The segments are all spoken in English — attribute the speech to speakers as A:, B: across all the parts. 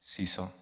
A: Siso.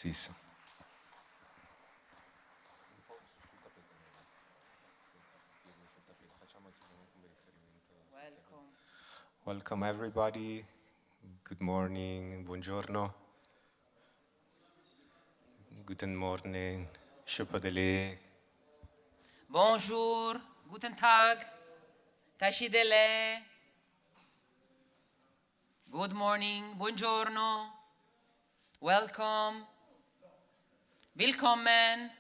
A: Sì, sì. Welcome everybody. Good morning, buongiorno. Guten Morgen, Shoppadele.
B: Bonjour, guten Tag, Tashidele. Good morning, buongiorno. Welcome. Willkommen.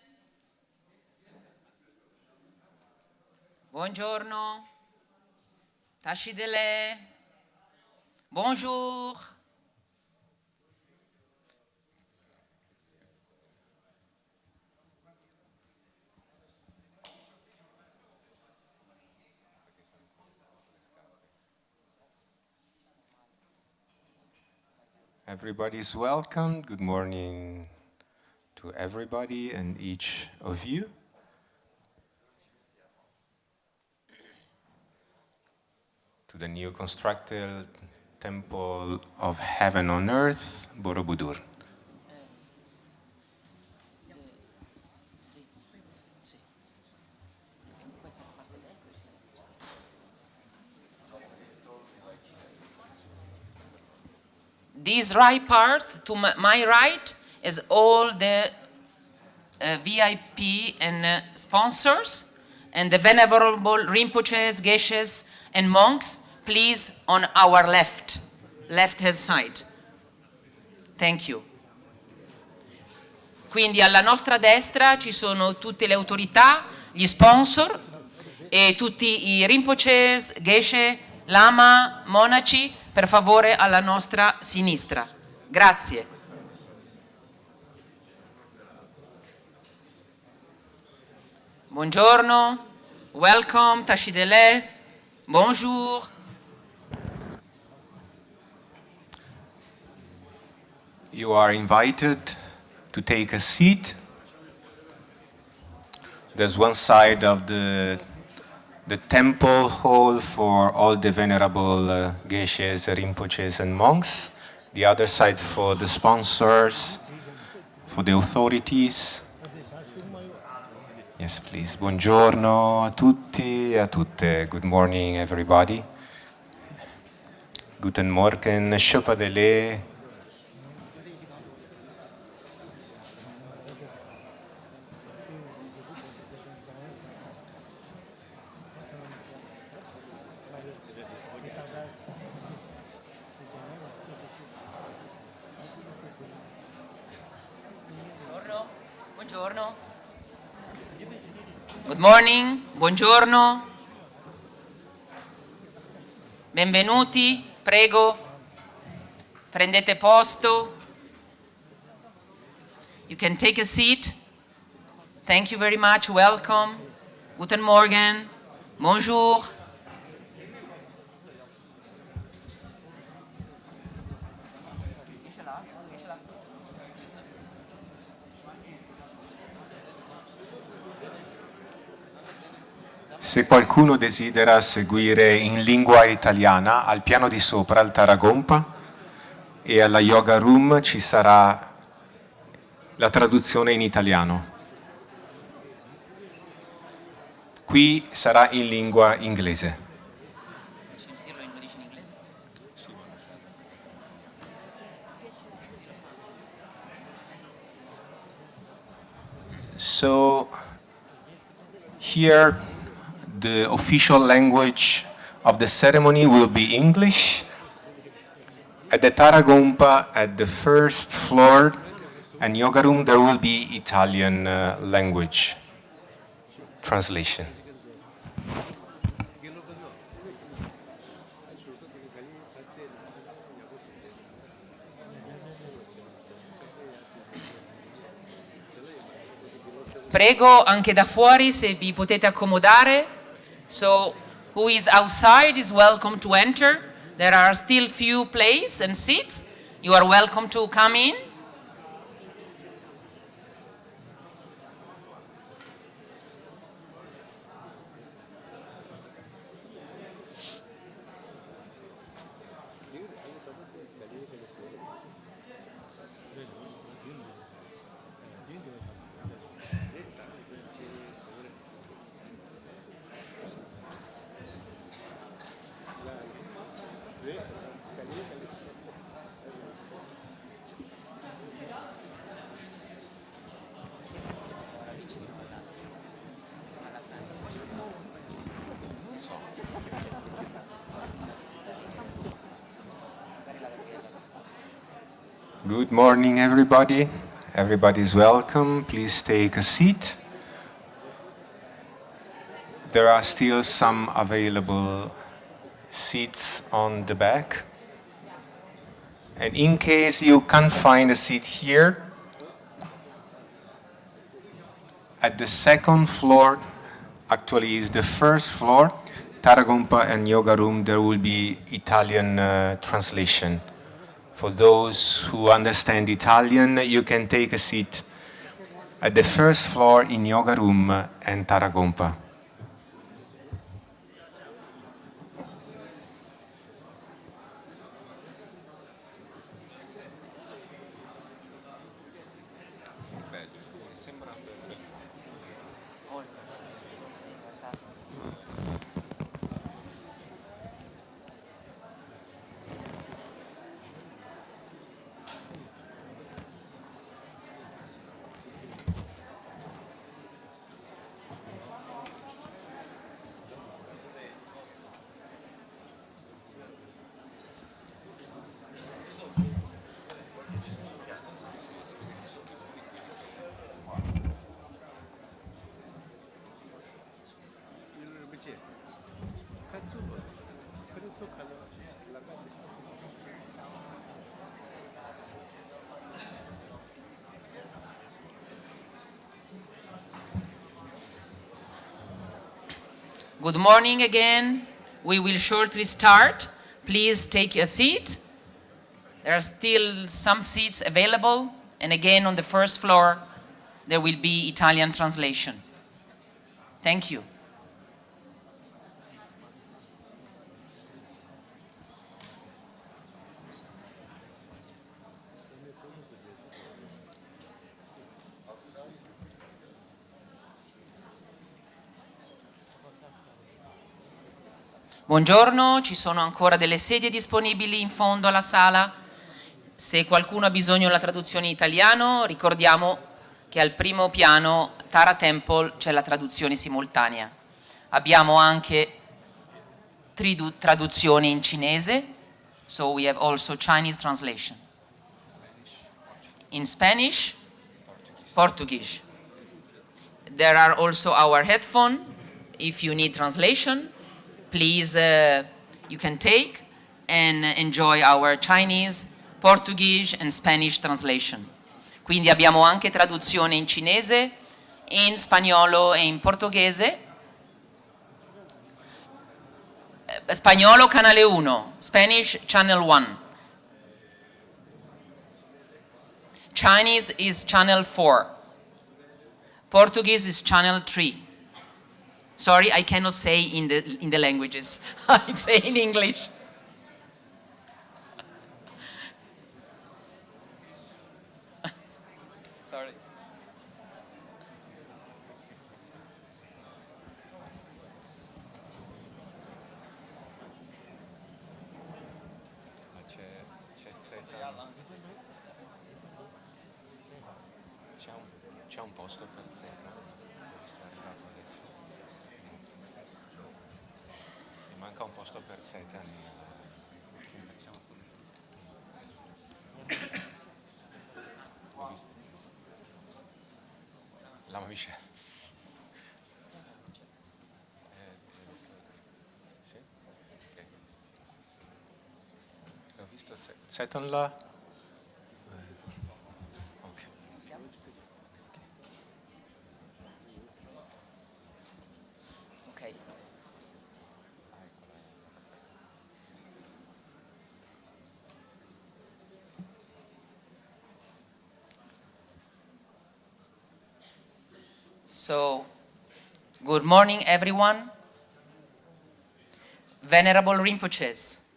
B: Buongiorno. Tashidele. Bonjour.
A: Everybody's welcome. Good morning to everybody and each of you. To the new constructed Temple of Heaven on Earth, Borobudur.
B: This right part, to my right, is all the VIP and sponsors, and the venerable Rinpoches, Geshes, and monks, please, on our left-hand side. Thank you. Quindi alla nostra destra ci sono tutte le autorità, gli sponsor e tutti i Rinpoches, Geshe, Lama, monaci, per favore alla nostra sinistra. Grazie. Buongiorno, welcome, Tashidele, bonjour.
A: You are invited to take a seat. There's one side of the temple hall for all the venerable Geshes, Rinpoches and monks. The other side for the sponsors, for the authorities. Yes, please. Buongiorno a tutti e a tutte. Good morning, everybody. Guten Morgen, Shoppadele.
B: Buongiorno. Good morning, buongiorno. Benvenuti, prego, prendete posto. You can take a seat. Thank you very much, welcome. Guten Morgen, bonjour.
A: Se qualcuno desidera seguire in lingua italiana, al piano di sopra, al Taragompa e alla Yoga Room ci sarà la traduzione in italiano. Qui sarà in lingua inglese. So, here the official language of the ceremony will be English. At the Taragompa, at the first floor and Yoga Room, there will be Italian language translation.
B: Prego anche da fuori se vi potete accomodare. So, who is outside is welcome to enter. There are still few places and seats. You are welcome to come in.
A: Good morning, everybody. Everybody is welcome. Please take a seat. There are still some available seats on the back. And in case you can't find a seat here, at the second floor, actually is the first floor, Taragompa and Yoga Room, there will be Italian translation. For those who understand Italian, you can take a seat at the first floor in Yoga Room and Taragompa.
B: Good morning again. We will shortly start. Please take a seat. There are still some seats available. And again, on the first floor, there will be Italian translation. Thank you. Buongiorno, ci sono ancora delle sedie disponibili in fondo alla sala. Se qualcuno ha bisogno della traduzione in italiano, ricordiamo che al primo piano, Tara Temple, c'è la traduzione simultanea. Abbiamo anche traduzioni in cinese, so we have also Chinese translation. In Spanish, Portuguese. There are also our headphones, if you need translation. Please, you can take and enjoy our Chinese, Portuguese and Spanish translation. Quindi abbiamo anche traduzione in cinese, in spagnolo e in portoghese. Spagnolo canale 1, Spanish channel 1. Chinese is channel 4. Portuguese is channel 3. Sorry, I cannot say in the languages. I say in English. Sorry.
A: C'è un posto per Zeta? Mi manca un posto per Zeta. Lama Michel. Sì? Ok. Ho visto Zeton là. Ok.
B: Okay. So, good morning everyone. Venerable Rinpoches,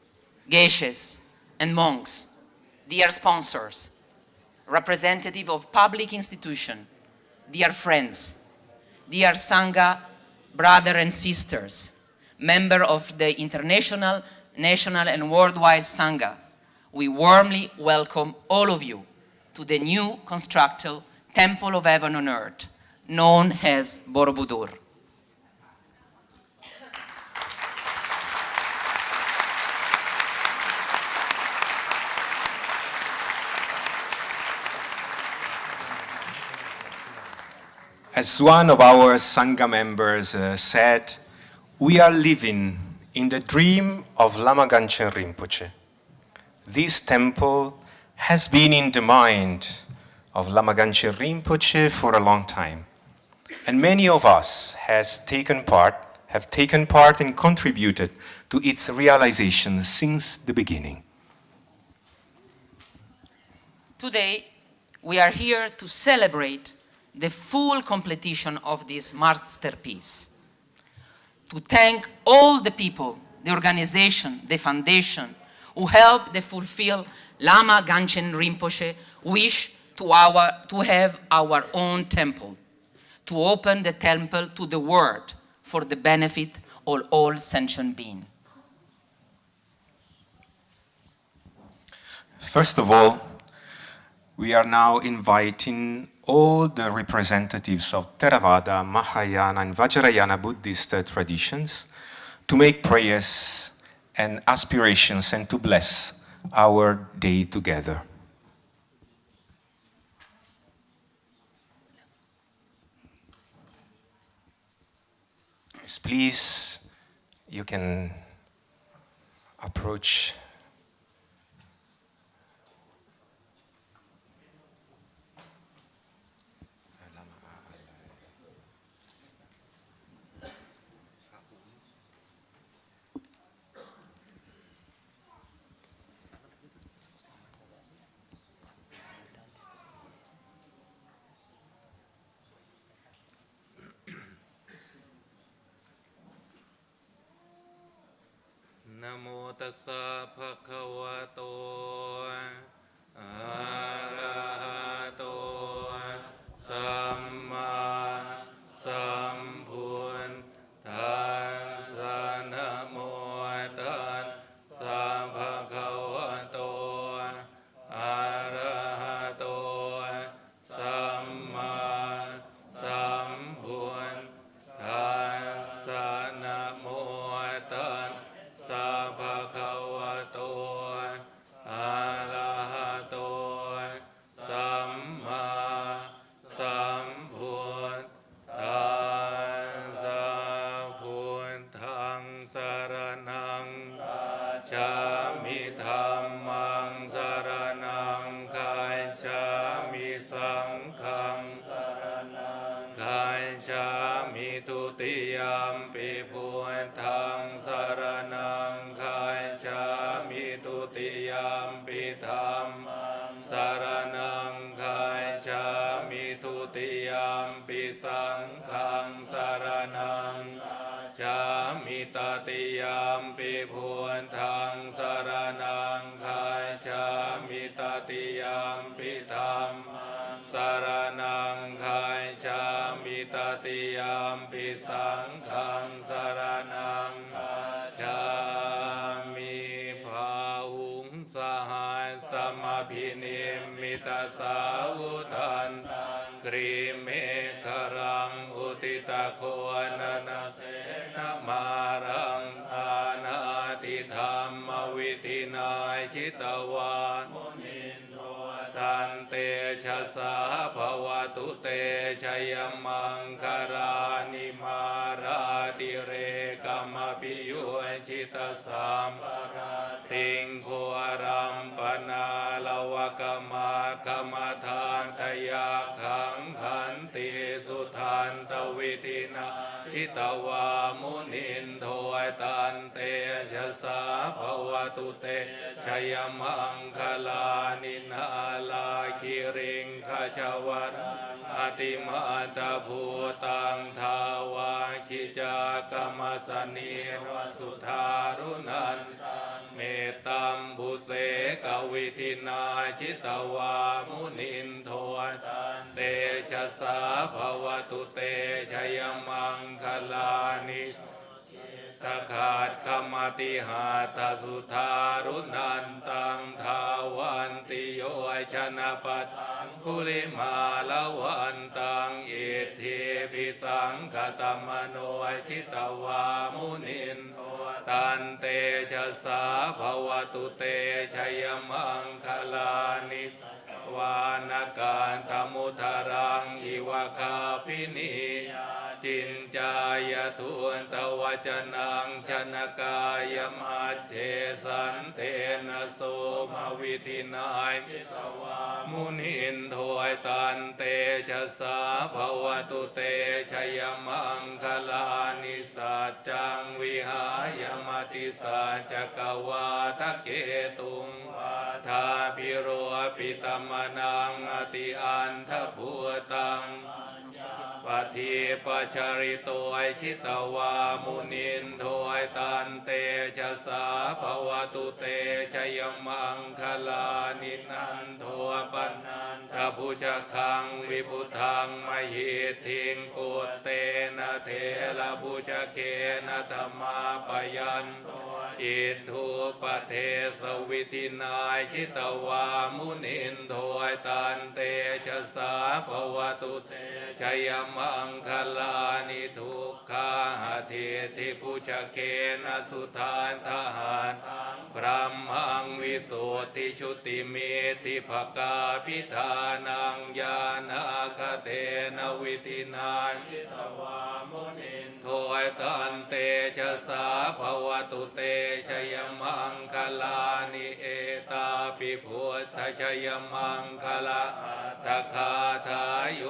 B: Geshes, and monks, dear sponsors, representative of public institution, dear friends, dear Sangha brothers and sisters, member of the international, national and worldwide Sangha, we warmly welcome all of you to the new constructed Temple of Heaven on Earth, known as Borobudur.
A: As one of our Sangha members said, we are living in the dream of Lama Gangchen Rinpoche. This temple has been in the mind of Lama Gangchen Rinpoche for a long time. And many of us have taken part and contributed to its realization since the beginning.
B: Today, we are here to celebrate the full completion of this masterpiece, to thank all the people, the organization, the foundation, who helped to fulfill Lama Gangchen Rinpoche wish to have our own temple, to open the temple to the world for the benefit of all sentient beings.
A: First of all, we are now inviting all the representatives of Theravada, Mahayana, and Vajrayana Buddhist traditions to make prayers and aspirations and to bless our day together. Yes, please, you can approach.
C: Namo tassa bhagavato arahato samma sambuddhassa. Namo tassa bhagavato arahato samma sambuddhassa. Namo tassa bhagavato arahato samma sambuddhassa. Buddhaং สรณังคัจฉามิธัมมังสรณังคัจฉามิสังฆังสรณังคัจฉามิทุติยมปิพุทธังสรณังคัจฉามิทุติยมปิธัมมังสรณังคัจฉามิทุติยมปิสังฆังสรณังคัจฉามิตติยมปิพุทธังสรณังคัจฉามิตติยมปิธัมมังสรณังคัจฉามิตติยมปิสังฆังสรณังคัจฉามิภาหุงสหัสสมภินิมมิตสาวุธันตังกริเมฆรังอุติตะโคนะนะเสนะมารังอานาติธรรมวิธินาจิตวามุนินโทตันเตชะสาภวตุเตชยมังคารานิมาราติเรกมปิโยจิตสัมปราติงโครัมปนาลวกมาคมทานตยาขังขันติสุทันตวิตินาจิตวามุนินโทตันเตชะสาภวตุเตชยมังคลานินาลาคิริงขจวัตอติมาตาภูตังทาวาคิจากรรมสนีวสุธารุนันเมตตัมบุเสกวิธินาจิตวามุนินโทตันเตชะสาภวตุเตชยมังคลานิตขาดขมติหาตสุธารุนันตังทาวันติโยชนะปัตคุลิมาลวันตังอิทธิปิสังคตมโนชิตวามุนินตันเตชะสาภวตุเตชยมังคลานิว านการตมุทรังอิวะคาปินีจินจายทุนตวจนังชนกายมัจเจสันเตนะโสมวิตินายมุนินโทยตันเตชะสาภวตุเตชยมังคลานิสัจจังวิหายมติสัจจกวาทะเกตุงทาปิโรปิตมนังอติอันทภูตังปฏิปชาริโตยชิตวามุนินโทยตันเตชะสาภวตุเตชยมังคลานินันโทปันนันทพุชคังวิพุทังมหิทิงปุตเตนะเทระพุชเกนะธรรมาปยันอิทุปเทสวิตินายชิตวามุนินโทยตันเตชะสาภวตุเตชยมังคลานิทุกขาหเทติพุชเกนะสุทานทหารพระมังวิสุทธิชุติเมติภกาพิธานังญาณคเทนวิตินาชิตวามุนินโทยตันเตชะสาภวตุเตชยมังคลานิเอตาปิพุทธชยมังคลาตคาทายโย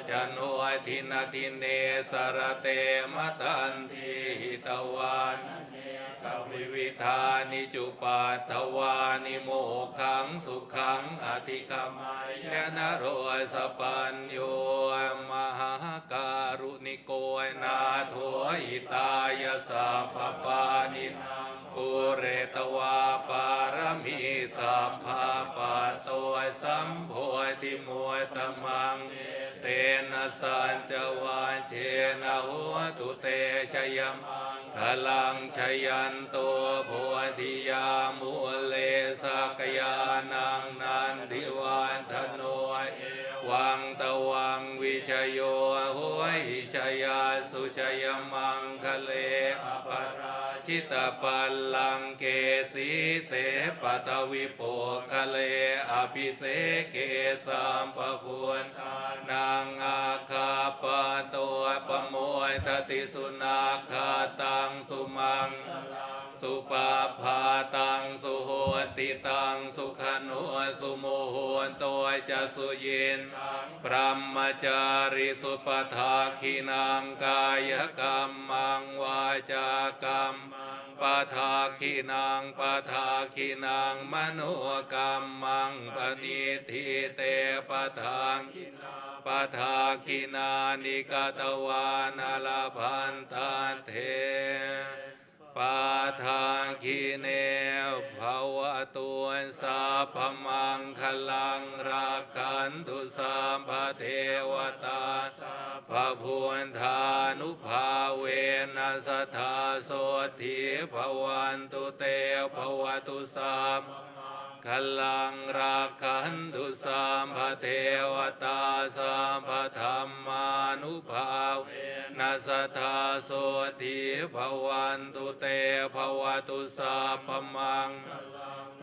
C: จโนทินาทิเนสรเตมตันทิหิตวานกวิวิธานิจุปัตถวานิโมขังสุขังอธิกมายนโรสปัญโยมหาการุณิโกนาโถหิตายสัพพปานิปุเรตวาปารมีสัพพะปัตโตสัมโพธิมุตตมังเตนะสัญจวัชเชนะหัวตุเตชยมังพลังชยันโตโพธิยามุเลสักยานังนันทิวันธโนวังตวังวิชโยหัวหิชยาสุชยมังคะเลอปราชิตปัลลังเกสีเสปตวิโปคะเลอภิเสเกสัมปพุนนางอาคาปะโตปโมยทติสุนาคาตังสุมังสุปาภาตังสุโหติตังสุขโนสุโมโหนโตจะสุยินพรหมจาริสุปทาคินังกายกรรมังวาจากรรมปทาคินังปทาคินังมโนกรรมังปณิทิเตปทางปทาคินานิกตวานาลพันตาเทปาทาคิเนภวตุสัพพมังคลังราคันตุสัมภเทวตาพระพุทธานุภาเวนัสทาโสทิภวันตุเตภวตุสัมคลังราคันตุสัมภเทวตาสัมภธรรมานุภาเวนัสทาโสทิภวันตุเตภวตุสัพพมัง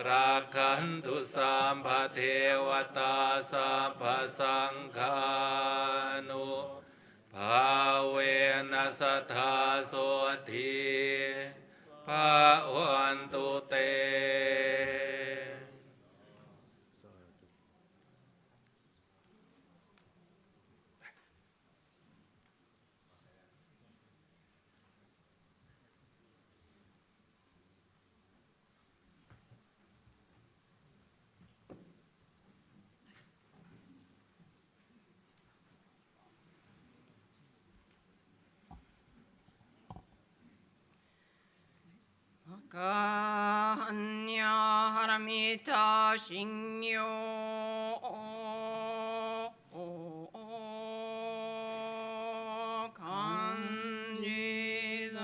C: ราคันตุสัมภเทวตาสัพพสังฆานุภาเวนัสทาโสทิภวันตุเต
D: ガーニャハラミタシンヨ漢字在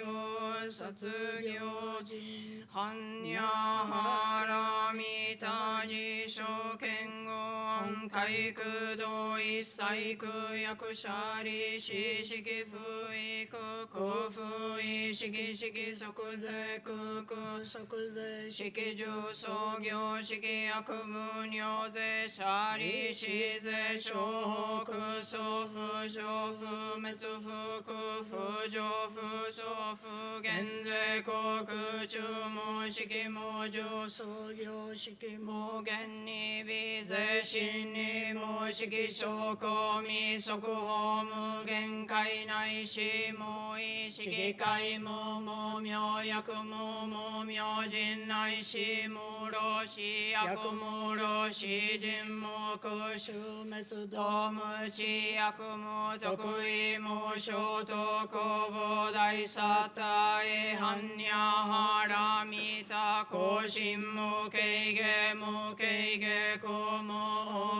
D: 部卒業時般若波羅蜜多辞書見言海空洞一切空役者利子式不意空空不意式式即税空空即税式重創業式役無尿税者利子税小北総府小府滅府空府上府小府減税航空注文式無上創業式無限に微税真に無式証拠未速報無限界内し無意識界無無明薬無無明人内し無老死薬無老死人無空襲滅道無知薬無得意無衝突公募大サタイハンニャハラミタ更新無形下無形下公無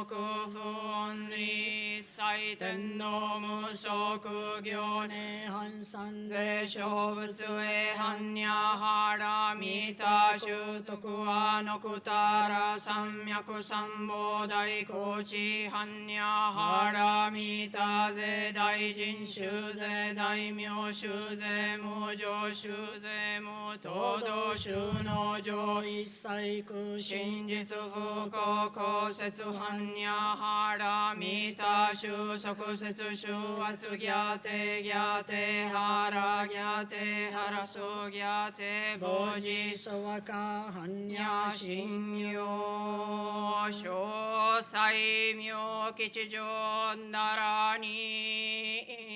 D: 奥不恩利祭天道無職業涅槃三税小仏へハンニャハラミタ習得はノクタラ三脈三宝大高知ハンニャハラミタ税大臣衆税大名衆税無常衆税無東道衆の上一切空真実不公公説般若ハラミタ収束説収圧ギャテギャテハラギャテハラソギャテボジソワカ般若心妙詳細妙吉祥ならに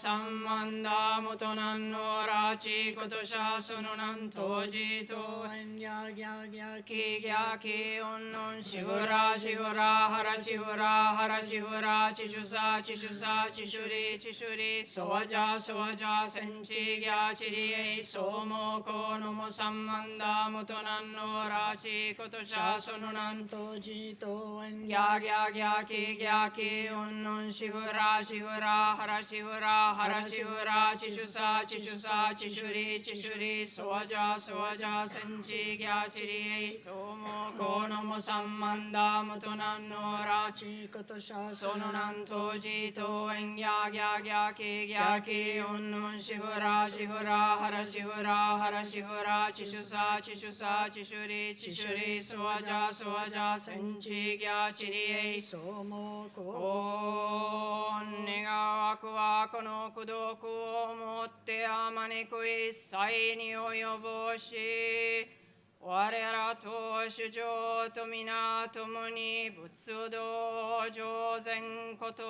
D: 三万ダムトナンノラチコトシャソノナントジトエンギャギャギャキギャキオンノンシフラシフラハラシフラハラシフラチシュサチシュサチシュリチシュリソワジャセンチギャチリエイソモコノモ三万ダムトナンノラチコトシャソノナントジトエンギャギャギャキギャキオンノンシフラシフラハラシフラハラシフラチシュサチシュサチシュリチシュリソワジャセンチギャチリエイソモコノモサンマンダムトナンノラチコトシャソノナントジトエンギャギャギャキギャキオンノンシフラハラシフラチシュサチシュリチシュリソワジャセンチギャチリエイソモコネガワクワこの功徳をもってあまねく一切に及ぼし我らと主上と皆共に仏道上善こと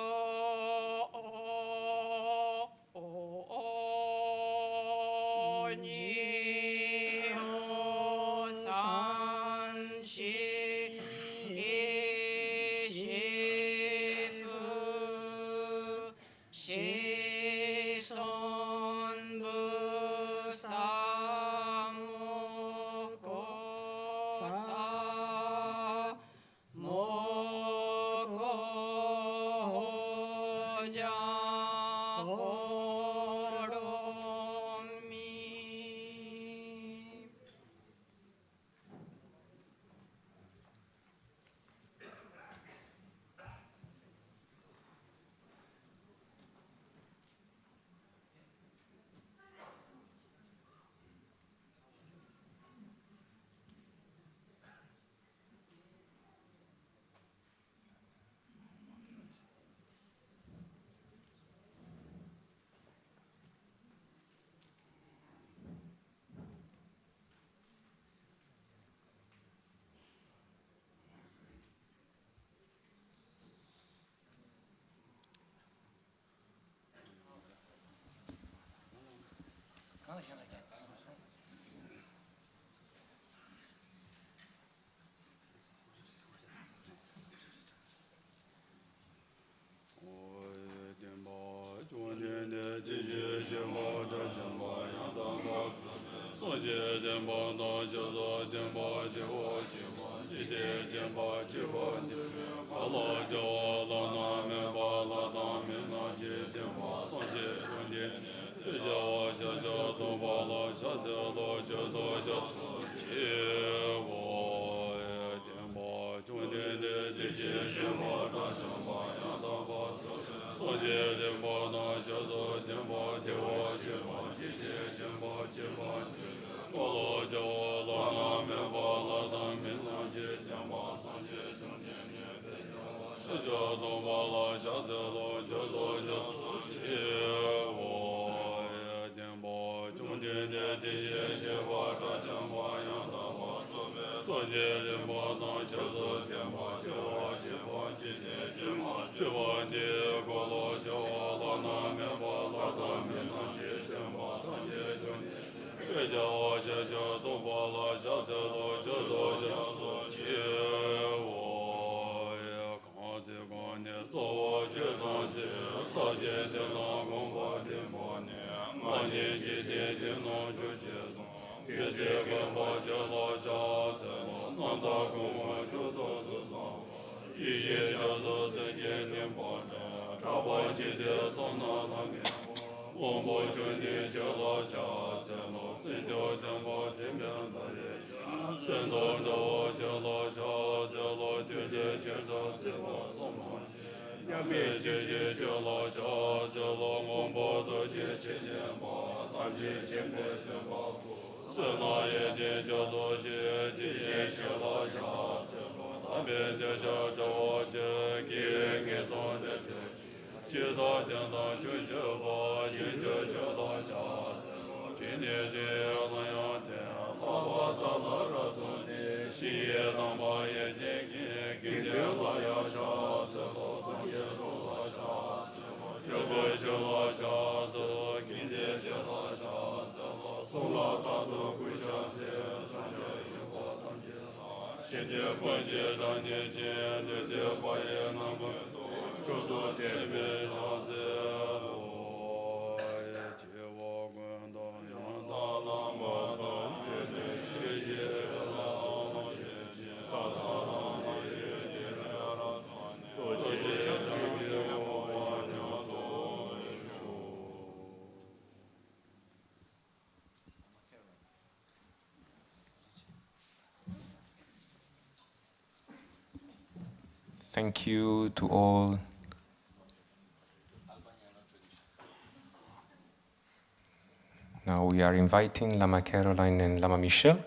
D: にも三四
C: Java
A: Thank you to all. Now we are inviting Lama Caroline and Lama Michelle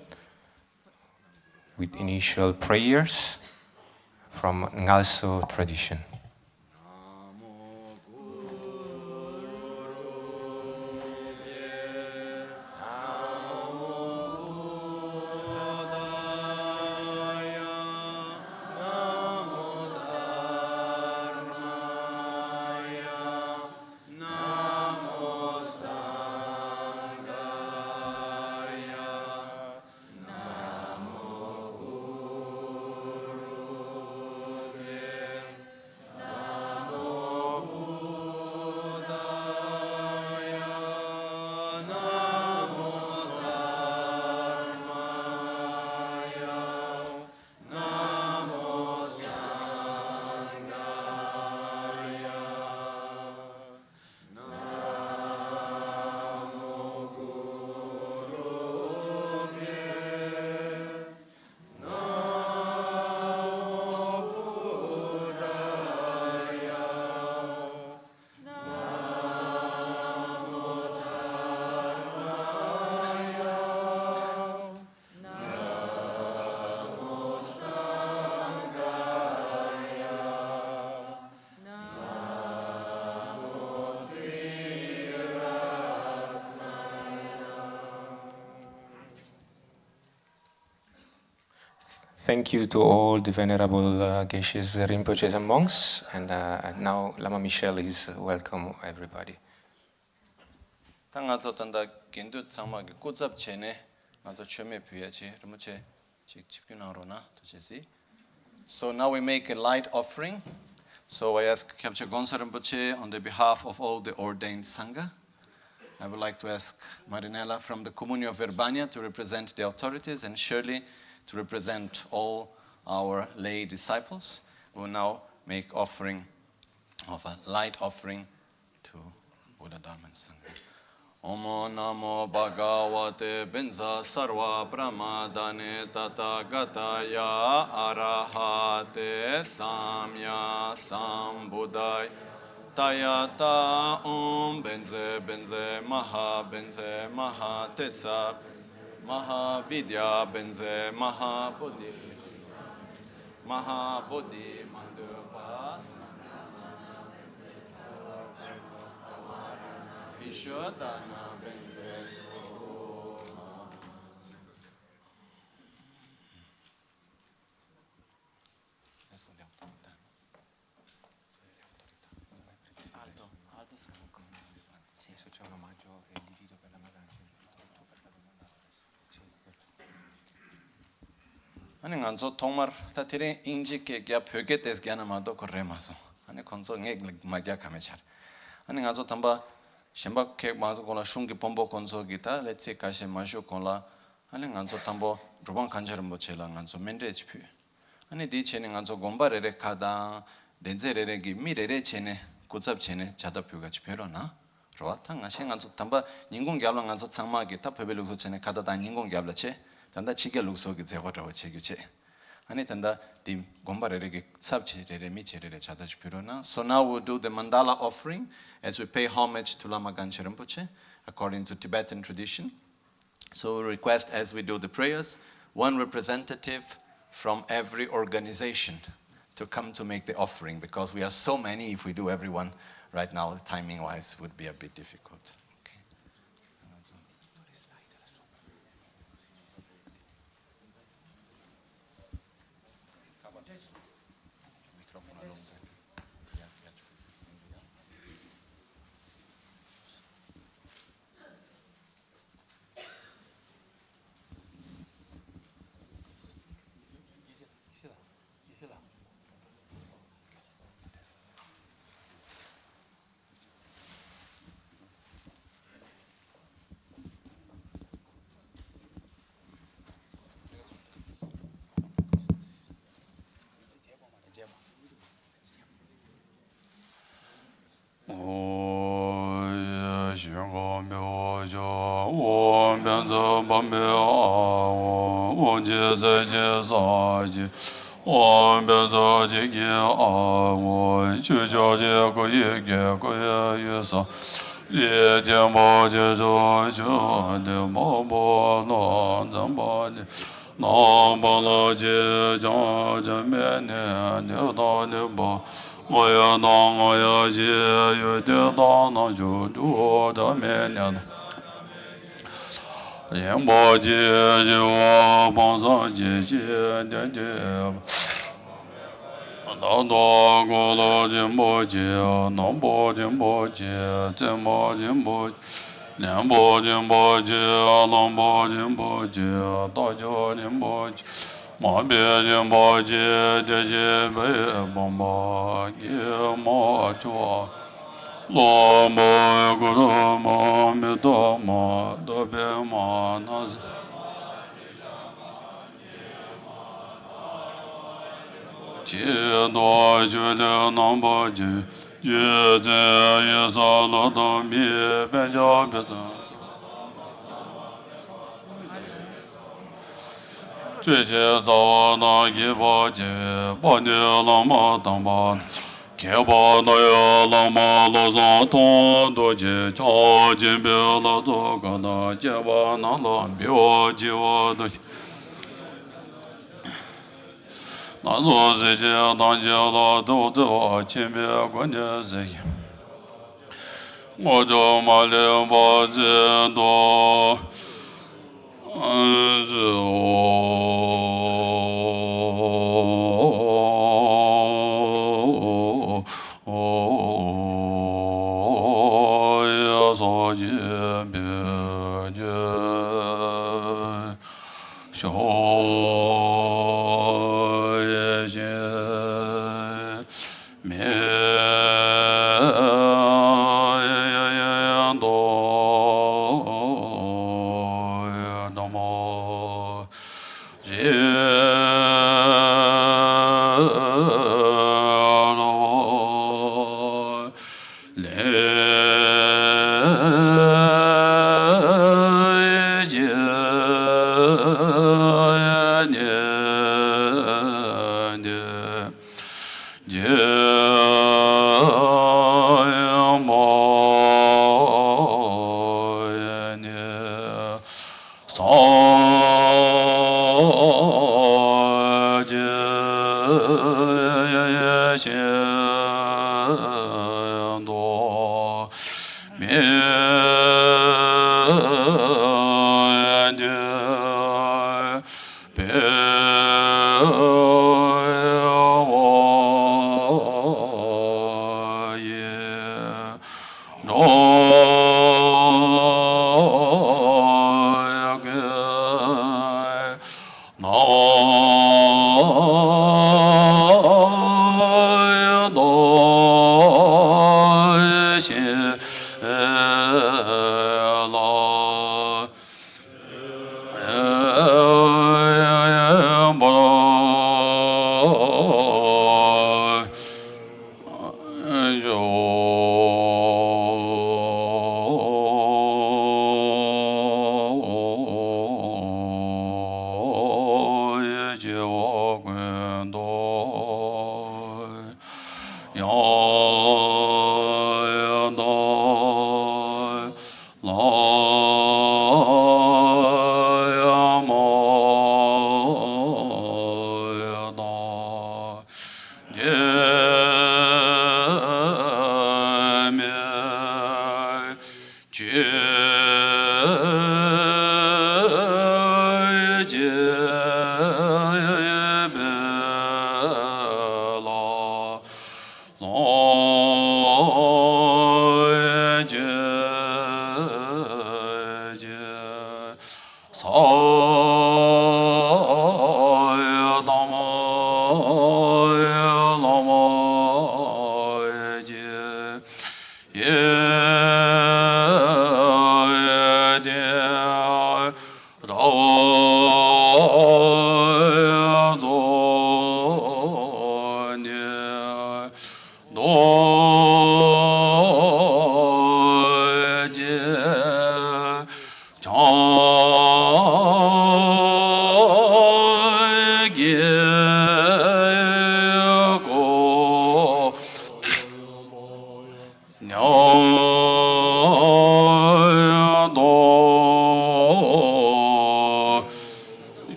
A: with initial prayers from NgalSo tradition. Thank you to all the venerable Geshes, Rinpoches and monks, and now Lama Michelle is welcome everybody.
E: So now we make a light offering. So I ask Kyabche Gonsa Rinpoche on the behalf of all the ordained Sangha. I would like to ask Marinella from the Communio of Verbania to represent the authorities, and Shirley to represent all our lay disciples. We will now make offering of a light offering to Buddha, Dharma and Sangha. Omo namo bhagavate benza sarva pramadane tatagataya arahate samya sambuddhaya Tayata benze benze maha tetsa maha vidya benze maha bodhi mandupas Vishodana benze 아니 간소 통말 타티레 인지케 갸 벽에 대해서 갸나마도 거래마서 아니 건소 게 마갸 카메차 아니 간소 탐바 셴바케 마서 콜라 슝기 pombo 건소 기타 렛세 카셰 마쇼 콜라 아니 간소 탐보 드루방 간처럼 뭐체라 간소 멘데치 피 아니 디체네 간소 곰바레레 카다 덴제레레 기미레레 체네 고잡 체네 자다표 같이 별어나 로아탕 아신 간소 탐바 인공 갸블랑 간소 창마기 타 베벨룩소 체네 카다다 인공 갸블라체 단다 치게 룩속이 제거라고 체규체 아니 단다 딤 곰바레레게 삽체레레 미체레레 자다지 필요나. So now we'll do the mandala offering as we pay homage to Lama Gangchen Rinpoche according to Tibetan tradition. So we request as we do the prayers one representative from every organization to come to make the offering, because we are so many. If we do everyone right now, timing wise would be a bit difficult.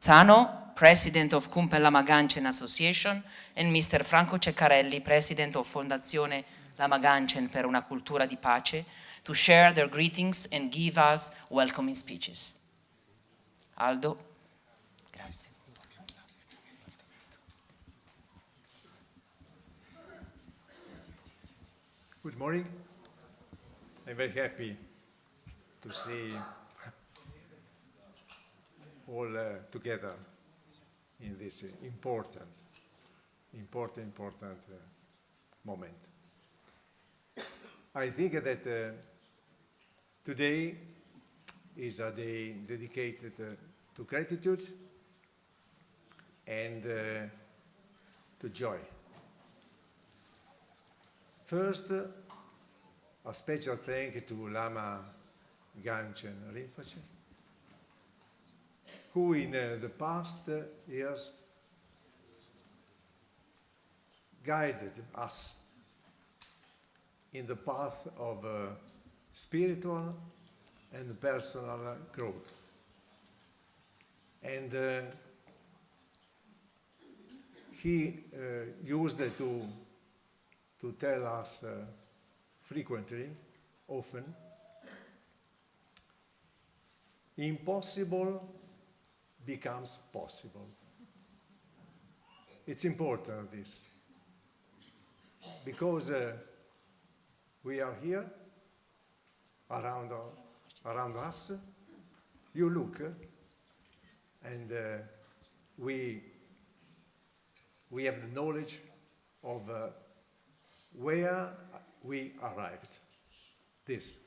B: Zano, President of Lama Gangchen Association, and Mr. Franco Ceccarelli, President of Fondazione Lama Gangchen per una cultura di pace, to share their greetings and give us welcoming speeches. Aldo, grazie.
F: Good morning. I'm very happy to see all together in this important moment. I think that today is a day dedicated to gratitude and to joy. First, a special thank you to Lama Gangchen Rinpoche, who in the past years guided us in the path of spiritual and personal growth. And he used to tell us frequently, often, impossible becomes possible. It's important, this, because we are here, around us, you look, and we have the knowledge of where we arrived. This.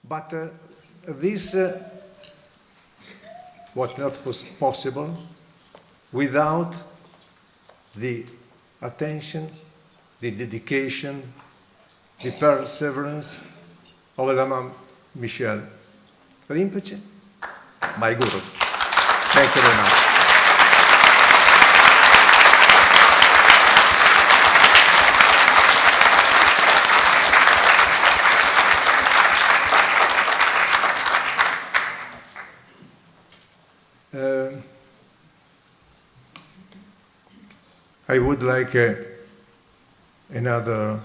F: But this was not possible without the attention, the dedication, the perseverance of Lama Michel Rinpoche, my guru. Thank you very much. I would like another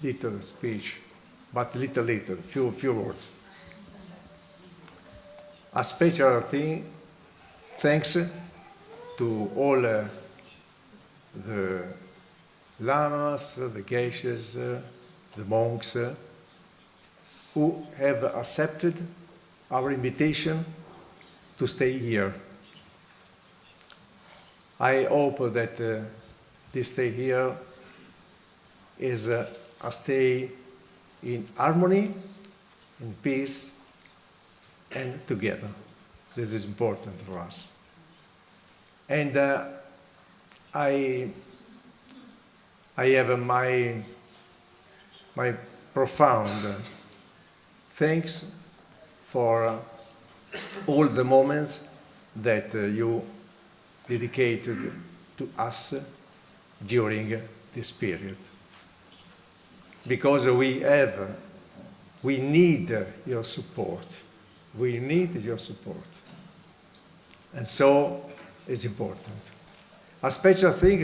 F: little speech, but little, few words. A special thanks to all the lamas, the geishas, the monks who have accepted our invitation to stay here. I hope that this stay here is a stay in harmony, in peace, and together. This is important for us. And I have my profound thanks for all the moments that you dedicated to us during this period. Because we need your support. We need your support. And so it's important. A special thank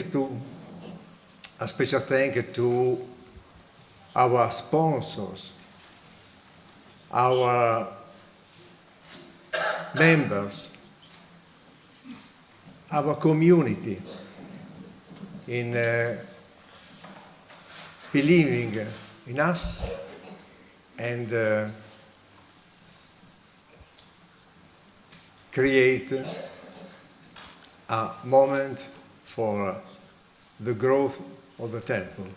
F: you to our sponsors, our members, our community in believing in us and create a moment for the growth of the temple.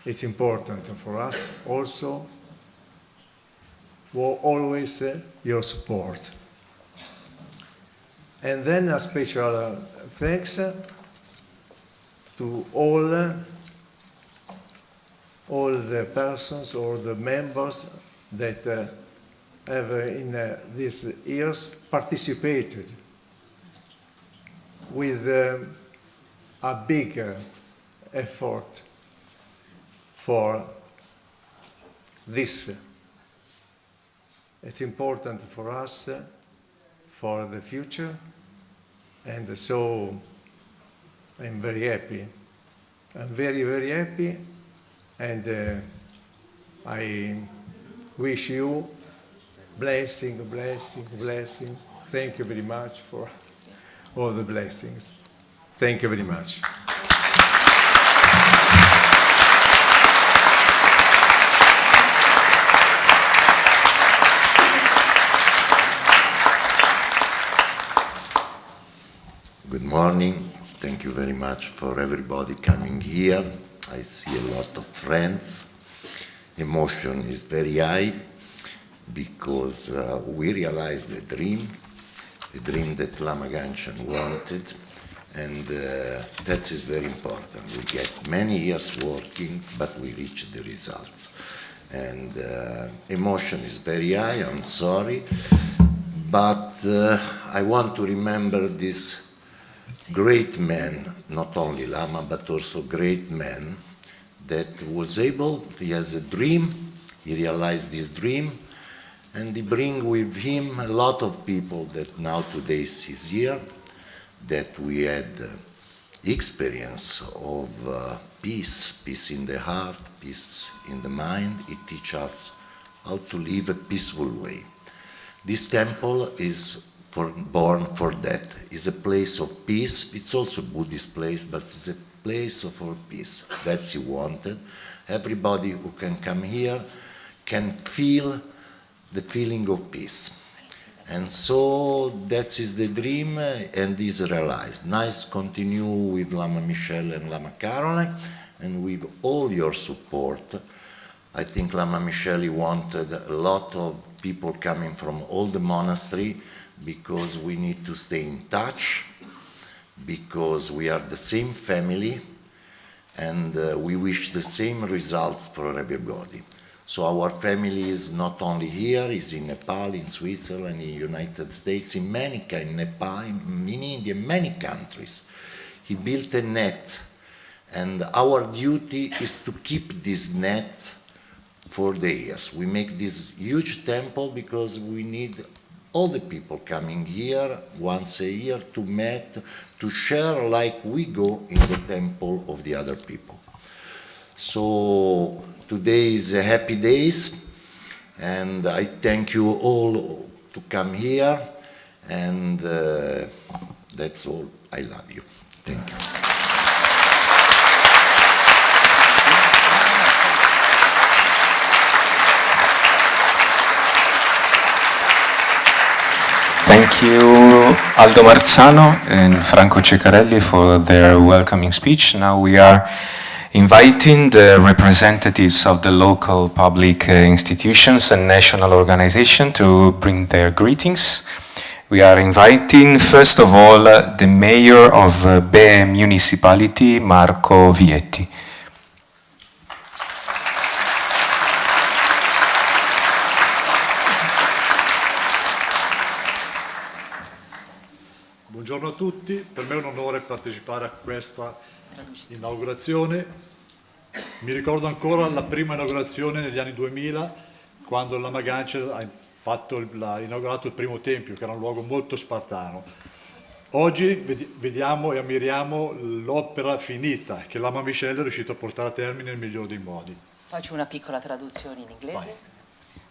F: It's important for us also, for always your support. And then a special thanks to all the persons or the members that have in these years participated with a big effort for this. It's important for us for the future. And so I'm very happy. I'm very, very happy. And I wish you blessing, blessing, blessing. Thank you very much for all the blessings. Thank you very much.
G: Good morning. Thank you very much for everybody coming here. I see a lot of friends. Emotion is very high because we realized the dream that Lama Gangchen wanted, and that is very important. We get many years working, but we reach the results. And emotion is very high, I'm sorry, but I want to remember this great man, not only Lama, but also great man that was able, he has a dream, he realized his dream, and he bring with him a lot of people that now today is here, that we had experience of peace in the heart, peace in the mind. It teaches us how to live a peaceful way. This temple is born for that. It's a place of peace. It's also a Buddhist place, but it's a place for peace. That's he wanted. Everybody who can come here can feel the feeling of peace. And so that is the dream, and is realized. Nice continue with Lama Michelle and Lama Caroline, and with all your support. I think Lama Michelle wanted a lot of people coming from all the monastery, because we need to stay in touch, because we are the same family, and we wish the same results for everybody. So our family is not only here, is in Nepal, in Switzerland, in the United States, in Nepal, in India, many countries. He built a net, and our duty is to keep this net for the years. We make this huge temple because we need all the people coming here once a year to meet, to share like we go in the temple of the other people. So today is a happy days, and I thank you all to come here, and that's all. I love you. Thank you.
A: Thank you, Aldo Marzano and Franco Ceccarelli, for their welcoming speech. Now we are inviting the representatives of the local public institutions and national organizations to bring their greetings. We are inviting, first of all, the mayor of Be municipality, Marco Vietti.
H: Buongiorno a tutti, per me è un onore partecipare a questa inaugurazione. Mi ricordo ancora la prima inaugurazione negli anni 2000, quando il Lama Gangchen ha inaugurato il primo tempio, che era un luogo molto spartano. Oggi vediamo e ammiriamo l'opera finita che Lama Michelle è riuscito a portare a termine nel migliore dei modi.
B: Faccio una piccola traduzione in inglese. Vai.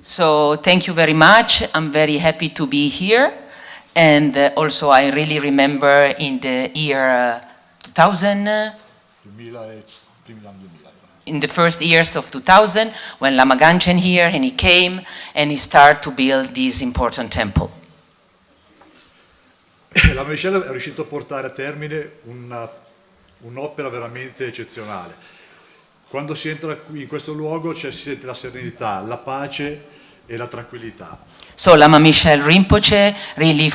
B: So, thank you very much. I'm very happy to be here. And also I really remember in the year 2000, in the first years of 2000, when Lama Gangchen here, and he came and he started to build this important temple.
H: Lama Michelle è riuscito a portare a termine un'opera veramente eccezionale. Quando si entra in questo luogo si sente la serenità, la pace e la tranquillità.
B: So Lama Gangchen Rinpoche really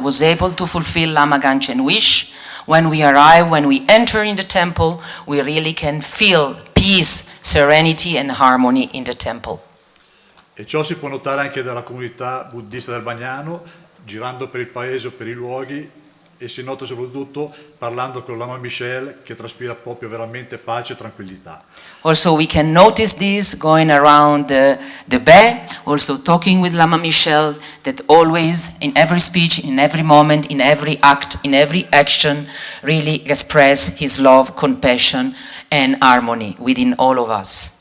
B: was able to fulfill Lama Gangchen wish. When we arrive, when we enter in the temple, we really can feel peace, serenity and harmony in the temple.
H: E ciò si può notare anche dalla comunità buddista del Bagnano, girando per il paese o per i luoghi, e si nota soprattutto parlando con Lama Michel, che traspira proprio veramente pace e tranquillità.
B: Also, we can notice this going around the Bay, also talking with Lama Michel, that always, in every speech, in every moment, in every act, in every action, really express his love, compassion, and harmony within all of us.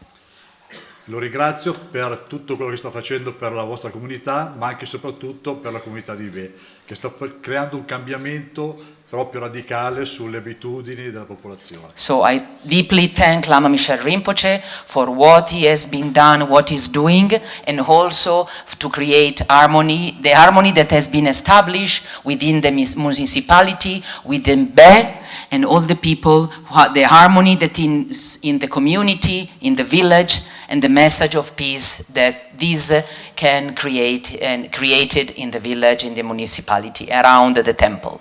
H: Lo ringrazio per tutto quello che sta facendo per la vostra comunità, ma anche e soprattutto per la comunità di Ve, che sta creando un cambiamento proprio radicale sulle abitudini della popolazione.
B: So I deeply thank Lama Gangchen Rinpoche for what he has been done, what he's doing, and also to create harmony, the harmony that has been established within the municipality, within Be, and all the people, the harmony that is in the community, in the village, and the message of peace that this can create and created in the village, in the municipality, around the temple.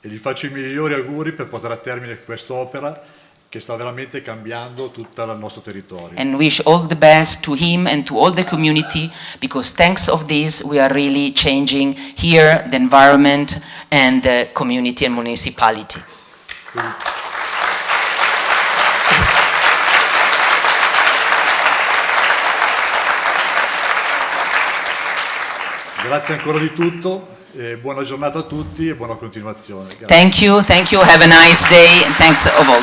H: E gli faccio i migliori auguri per portare a termine quest'opera che sta veramente cambiando tutto il nostro territorio.
B: And wish all the best to him and to all the community, because thanks of this we are really changing here the environment and the community and municipality.
H: Grazie ancora di tutto. E buona giornata a tutti e buona continuazione. Grazie.
B: Thank you, have a nice day, and thanks of all.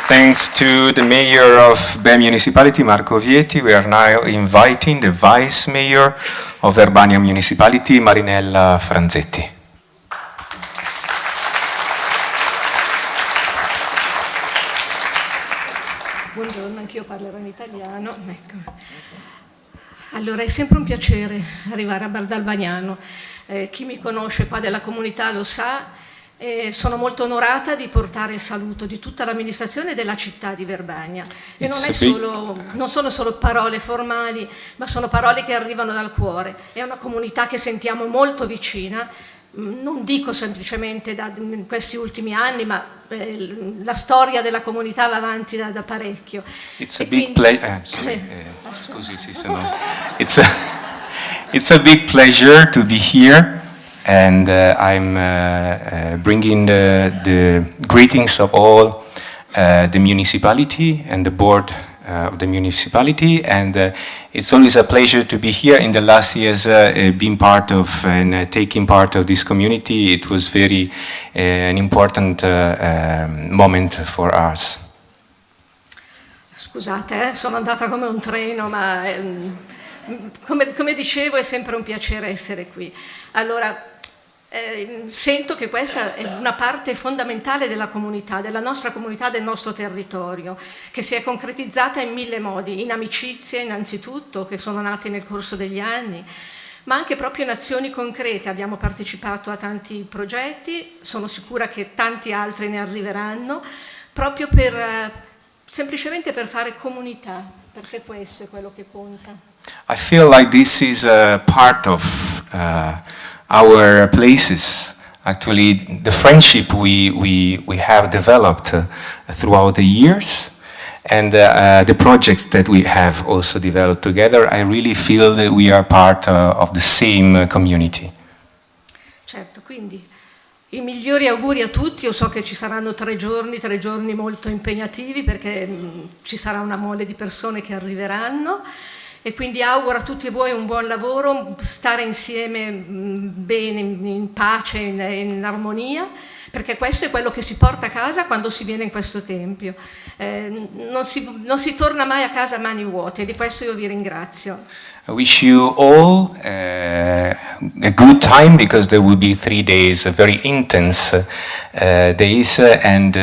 A: Thanks to the mayor of Be Municipality, Marco Vieti, we are now inviting the vice mayor of Verbania Municipality, Marinella Franzetti.
I: Buongiorno, anch'io parlerò in italiano. Ecco. Allora, è sempre un piacere arrivare a Bardalbagnano. Chi mi conosce qua della comunità lo sa. Sono molto onorata di portare il saluto di tutta l'amministrazione della città di Verbania. E non sono solo parole formali, ma sono parole che arrivano dal cuore. È una comunità che sentiamo molto vicina. Non dico semplicemente in questi ultimi anni, ma la storia della comunità va avanti da parecchio.
A: It's a big pleasure. It's a big pleasure to be here, and I'm bringing the greetings of all the municipality and the board of the municipality, and it's always a pleasure to be here. In the last years, being part of and taking part of this community, it was very an important moment for us.
I: Scusate, sono andata come un treno, ma come dicevo è sempre un piacere essere qui. Allora, sento che questa è una parte fondamentale della comunità, della nostra comunità, del nostro territorio, che si è concretizzata in mille modi, in amicizie innanzitutto, che sono nate nel corso degli anni, ma anche proprio in azioni concrete. Abbiamo partecipato a tanti progetti, sono sicura che tanti altri ne arriveranno, proprio semplicemente per fare comunità, perché questo è quello che conta.
A: I feel like this is a part of our places. Actually, the friendship we have developed throughout the years, and the projects that we have also developed together, I really feel that we are part of the same community.
I: Certo, quindi i migliori auguri a tutti. Io so che ci saranno 3 giorni molto impegnativi, perché ci sarà una mole di persone che arriveranno. E quindi auguro a tutti voi un buon lavoro, stare insieme bene, in pace, in armonia, perché questo è quello che si porta a casa quando si viene in questo tempio. Non si torna mai a casa a mani vuote, e di questo io vi ringrazio.
A: I wish you all a good time, because there will be 3 days, very intense days, and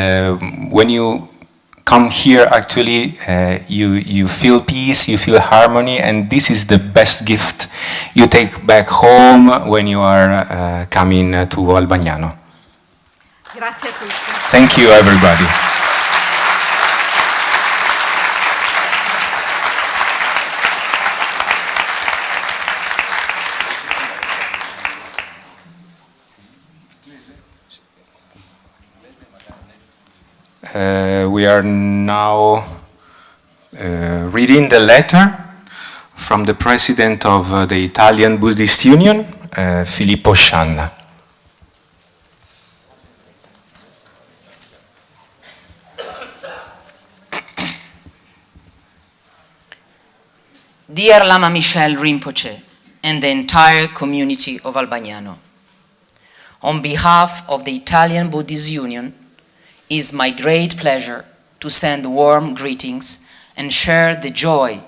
A: when you come here, actually, you feel peace, you feel harmony, and this is the best gift you take back home when you are coming to Albagnano.
I: Grazie a tutti.
A: Thank you, everybody. We are now reading the letter from the president of the Italian Buddhist Union, Filippo Scianna.
B: Dear Lama Michel Rinpoche and the entire community of Albagnano, on behalf of the Italian Buddhist Union, it is my great pleasure to send warm greetings and share the joy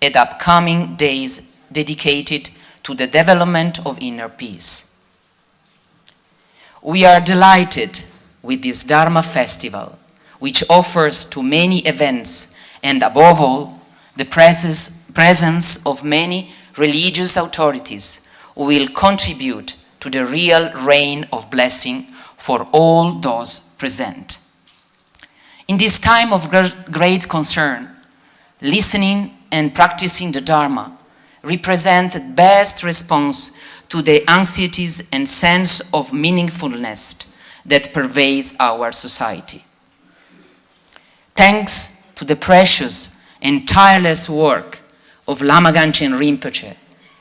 B: at upcoming days dedicated to the development of inner peace. We are delighted with this Dharma festival, which offers to many events and above all, the presence of many religious authorities who will contribute to the real rain of blessing for all those present. In this time of great concern, listening and practicing the Dharma represent the best response to the anxieties and sense of meaningfulness that pervades our society. Thanks to the precious and tireless work of Lama Gangchen Rinpoche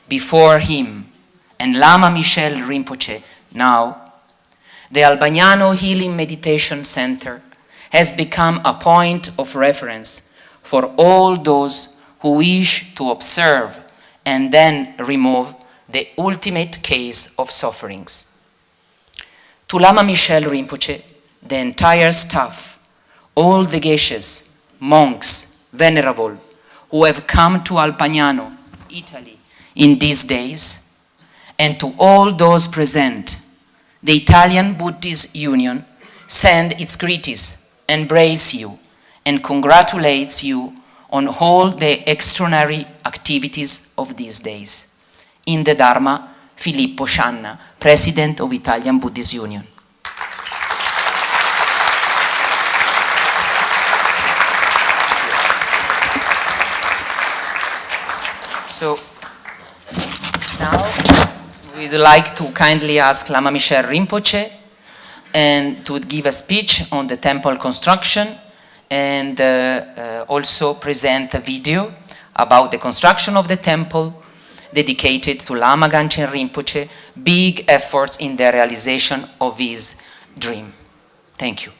B: before him and Lama Michel Rinpoche now, the Albagnano Healing Meditation Center has become a point of reference for all those who wish to observe and then remove the ultimate case of sufferings. To Lama Michel Rinpoche, the entire staff, all the geshes, monks, venerable, who have come to Albagnano, Italy, in these days, and to all those present, the Italian Buddhist Union sends its greetings, embraces you, and congratulates you on all the extraordinary activities of these days. In the Dharma, Filippo Scianna, President of Italian Buddhist Union. So now we'd like to kindly ask Lama Michel Rinpoche and to give a speech on the temple construction and also present a video about the construction of the temple dedicated to Lama Gangchen Rinpoche, big efforts in the realization of his dream. Thank you.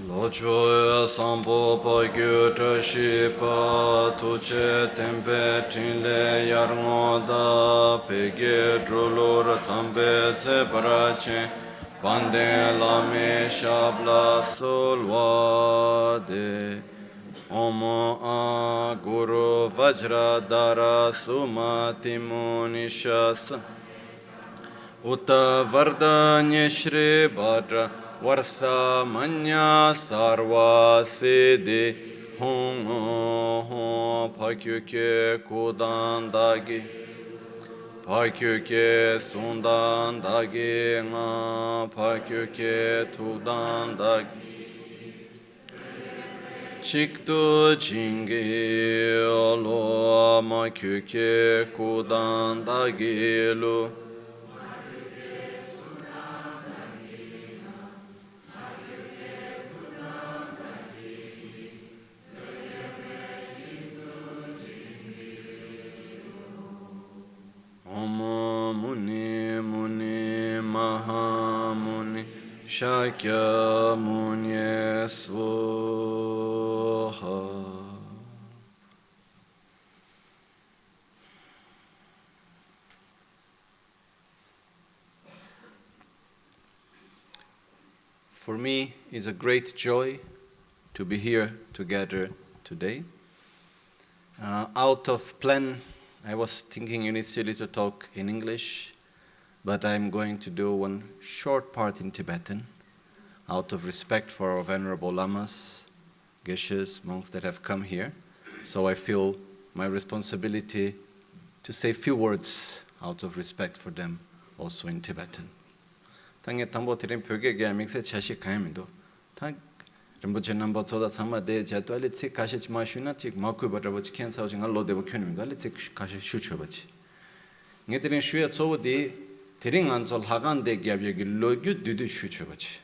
E: Locho sambo pa gyuta shipa tuche tempe tinle yarngoda pege drolor sambe tse parache pande lame shabla solwade Omo a guru vajra dara sumati munishasa Uta vardanya shri bhadra Varsa manya sarva siddhi hong hong pakyuke kudandagi pakyuke sundandagi nga pakyuke tudandagi chiktu jingi lo makyuke kudandagi lu Muni Muni Mahamuni Shakya Muni Swaha. For me, it's a great joy to be here together today. Out of plan, I was thinking initially to talk in English, but I'm going to do one short part in Tibetan, out of respect for our venerable lamas, geshes, monks that have come here. So I feel my responsibility to say a few words out of respect for them, also in Tibetan. Tange tambo tirim pyoge gya mikse chashi kayamido. Tang Rinpoche namba tsoda sama de jato ali tsik kashi chi ma shuna tsik ma kui batra bachi kensa uchi nga lo debo kyunimido ali tsik kashi shu cho bachi. Nge tirin shuya tsobo di Tering ansol hagande gyabye gi logyu dudu shuchubachi.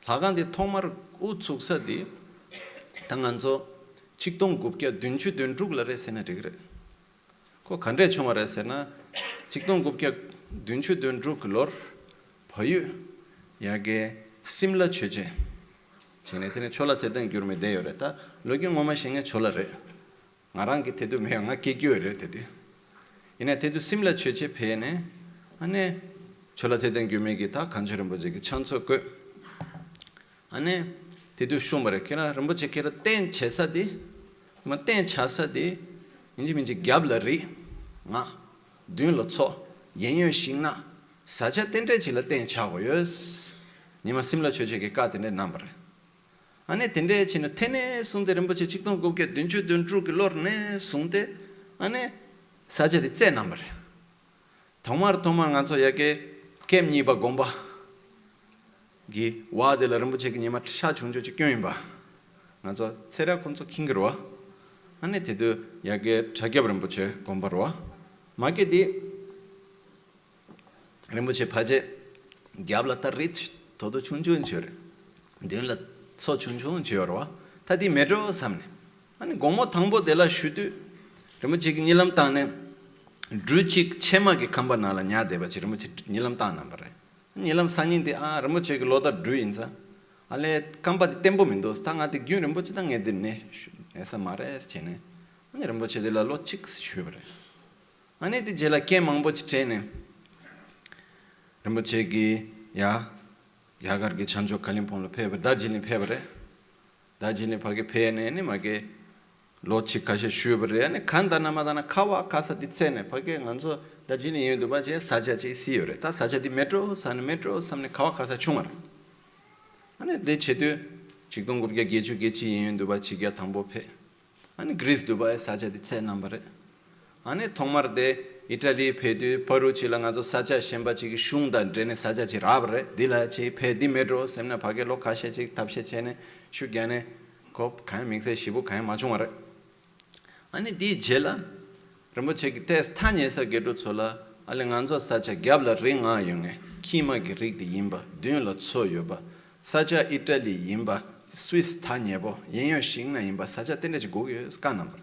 E: Hagande tomar utsuksa di tanganzo 직동 굽게 든추 든죽라레 세나리그레 코 간레 총아레세나 직동 굽게 든추 든죽로 버유 야게 심라 체제 제네테네 촐라세던 규르메 데요레타 로기 모마싱에 촐라레 나랑기 테도 메앙아 기기요레 테도 이네 테도 심라 체제 페네 아네 촐라세던 규메기타 간처럼 보제기 천석그 아네 테도 쇼머레 케나 럼보체 케라 땐 제사디 땐 차사디 인지민지 갸블리 나 듄로초 연연싱나 사자 땐데 질라 땐 차고요스 니마 심라 초제게 까데네 넘버 아니 땐데 치는 테네 순데 럼보체 직동 고게 든주 든주게 로르네 순데 아니 사자디 제 넘버 정말 도망가서 야게 겜니바 곰바 기 와들 럼보체 니마 샤 중조지 교인바 나서 세라 콘소 킹그로와 아니 테도 야게 자기야 럼보체 곰바로와 마게디 럼보체 파제 갸블라타 리트 todo chunjun chore denla so chunjun chorwa tadi metro samne ani gomo thangbo dela shudu 럼보체 nilam tane druchik chema ge kamba nala nya deba chi 럼보체 nilam ta number nilam saninde 럼보체 loda druinza ale kamba di tempo mindo stanga di gyun 럼보체 dang edne esa mare chene ani 럼보체 dela lo chicks shubre ani di jela ke mangboch chene 럼보체 gi ya yagar gi chanjo kalimpon lo pebre darjilin pebre darjilin phage pene ne mage lo chikashe shubre ani khanda namadana kawa kasa di chene phage nganso darjilin yedo ba je saja che siore ta saja di metro samne kawa kasa chungar ani de chedu 직동 굽게 gechu gechi yedo ba chigya thangbo pe ani greece dubai saja di che number ani thongmar de Italy 페드 버루치랑아서 사자 셴바치기 슝다 드네 사자치 라브레 딜라치 페디 메드로 셈나 바게로 카셰치 답셰체네 슈갸네 kopkaya mingse shibu kaya machungare ani di jela rinpoche te stanyesa gedu chola ale nganzo sacha gyabla ringa yunge kima gi rigdi yimba dun lo tso yoba sacha Italy yimba Swiss tanyebo yenyo shingna yimba sacha tendeji goge skanamba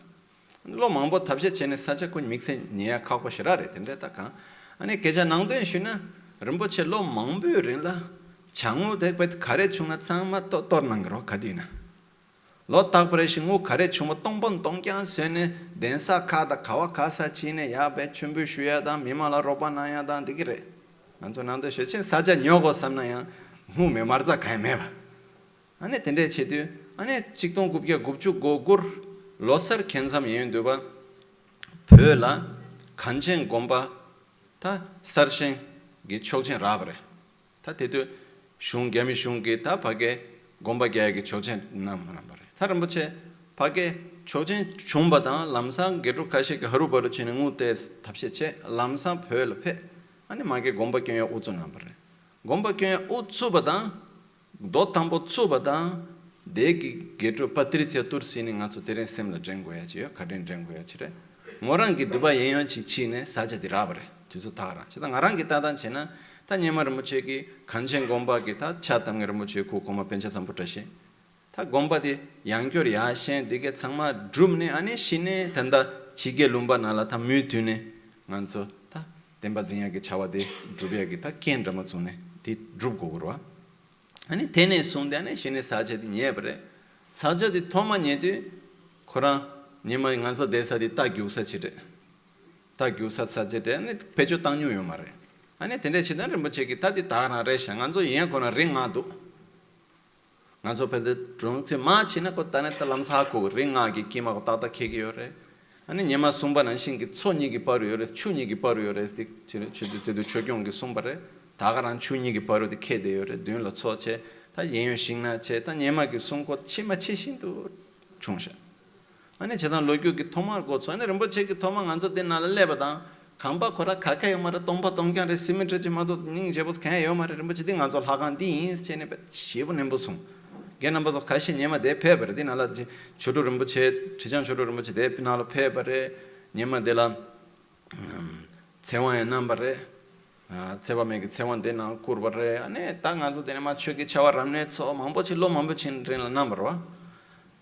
E: lo mambo tabshe chene sacha kun mingse niya kako shirare tende taka ani keja nangden shuna rinpoche lo mambo rinla 장우 대በት 가래 중나 참마 또 떠난거 가디나 로 딱브레시 우 가래 중모 똥번 똥견 세네 덴사 카다 가와 가사 지네 야베 준비 쉬야다 미말라 로바나야다 디기레 안전한데 셰친 사자 녀고 삼나야 무메 마르자 가메바 아니 텐데 체디 아니 직동 굽게 굽주 고gur 로서 켄삼 예인도바 뻬라 간첸 곰바 다 서신 게 초진 라브레 다 데도 슝게미 슝게다 바게 곰바게야게 조젠 남만 말해 다른 뭐체 바게 조젠 좀바다 람상 게루카시게 하루바로 치는 우때 답시체 람상 펠페 아니 마게 곰바게야 우존 남바래 곰바게야 우츠바다 도탐보 츠바다 데기 게루 파트리치아 투르시닝 아츠 테렌 셈라 쟁고야지요 카덴 쟁고야치레 모랑기 두바이 예연치 치네 사자디라브레 주소 타라 제가 나랑기 따단 제나 다 녀마르 무체기 간chen 곰바기 다 차담게르 무체 고고마 벤차삼부터시 다 곰바디 양교리 야셴 되게 정말 드rum네 아니 신네 된다 지게 룸바 나라 다 뮤튜네 만서 다 덴바진야게 차와데 드루비야게 다 켄드마츠네 디 드루고고로와 아니 테네 손데 아니 신네 사제디 녀브레 사제디 토마녜디 코라 녀마 인간서 대사디 딱 교사치레 딱 교사 사제데 아니 배조 땅뉴요 말해 아니 텐데 치다는 뭐 제기 다디 다나레 샹안조 이야코나 링아도 나조 페데 드롱체 마치나 코타네 탈람사코 링아기 키마고 따다 케기요레 아니 녀마 숨바난 신기 촌이기 바로요레 추니기 바로요레 치치도 적용기 숨바레 다가란 추니기 바로디 케데요레 듄로 초체 다 예연싱나체 다 녀마기 숨고 치마 치신도 중샤 아니 제단 로교기 토마고 전에 뭐 제기 토망 안서 된 날레바다 감바 코라 카카요 마라 똥바 똥견레 시멘트지 마도 닝 제보스 카요 마라 름버지 딩 안절 하간디 인스체네 시부 nembosun 게남바서 카시 녀마 데 페버디 날라지 주루 름버체 지장 주루 름버체 데 피나로 페버레 녀마 데라 세와의 넘버레 세바메기 세원데나 쿠르바레 아네 땅아도 되네 마추기 차와람네서 망보치로 망보친레나 남버와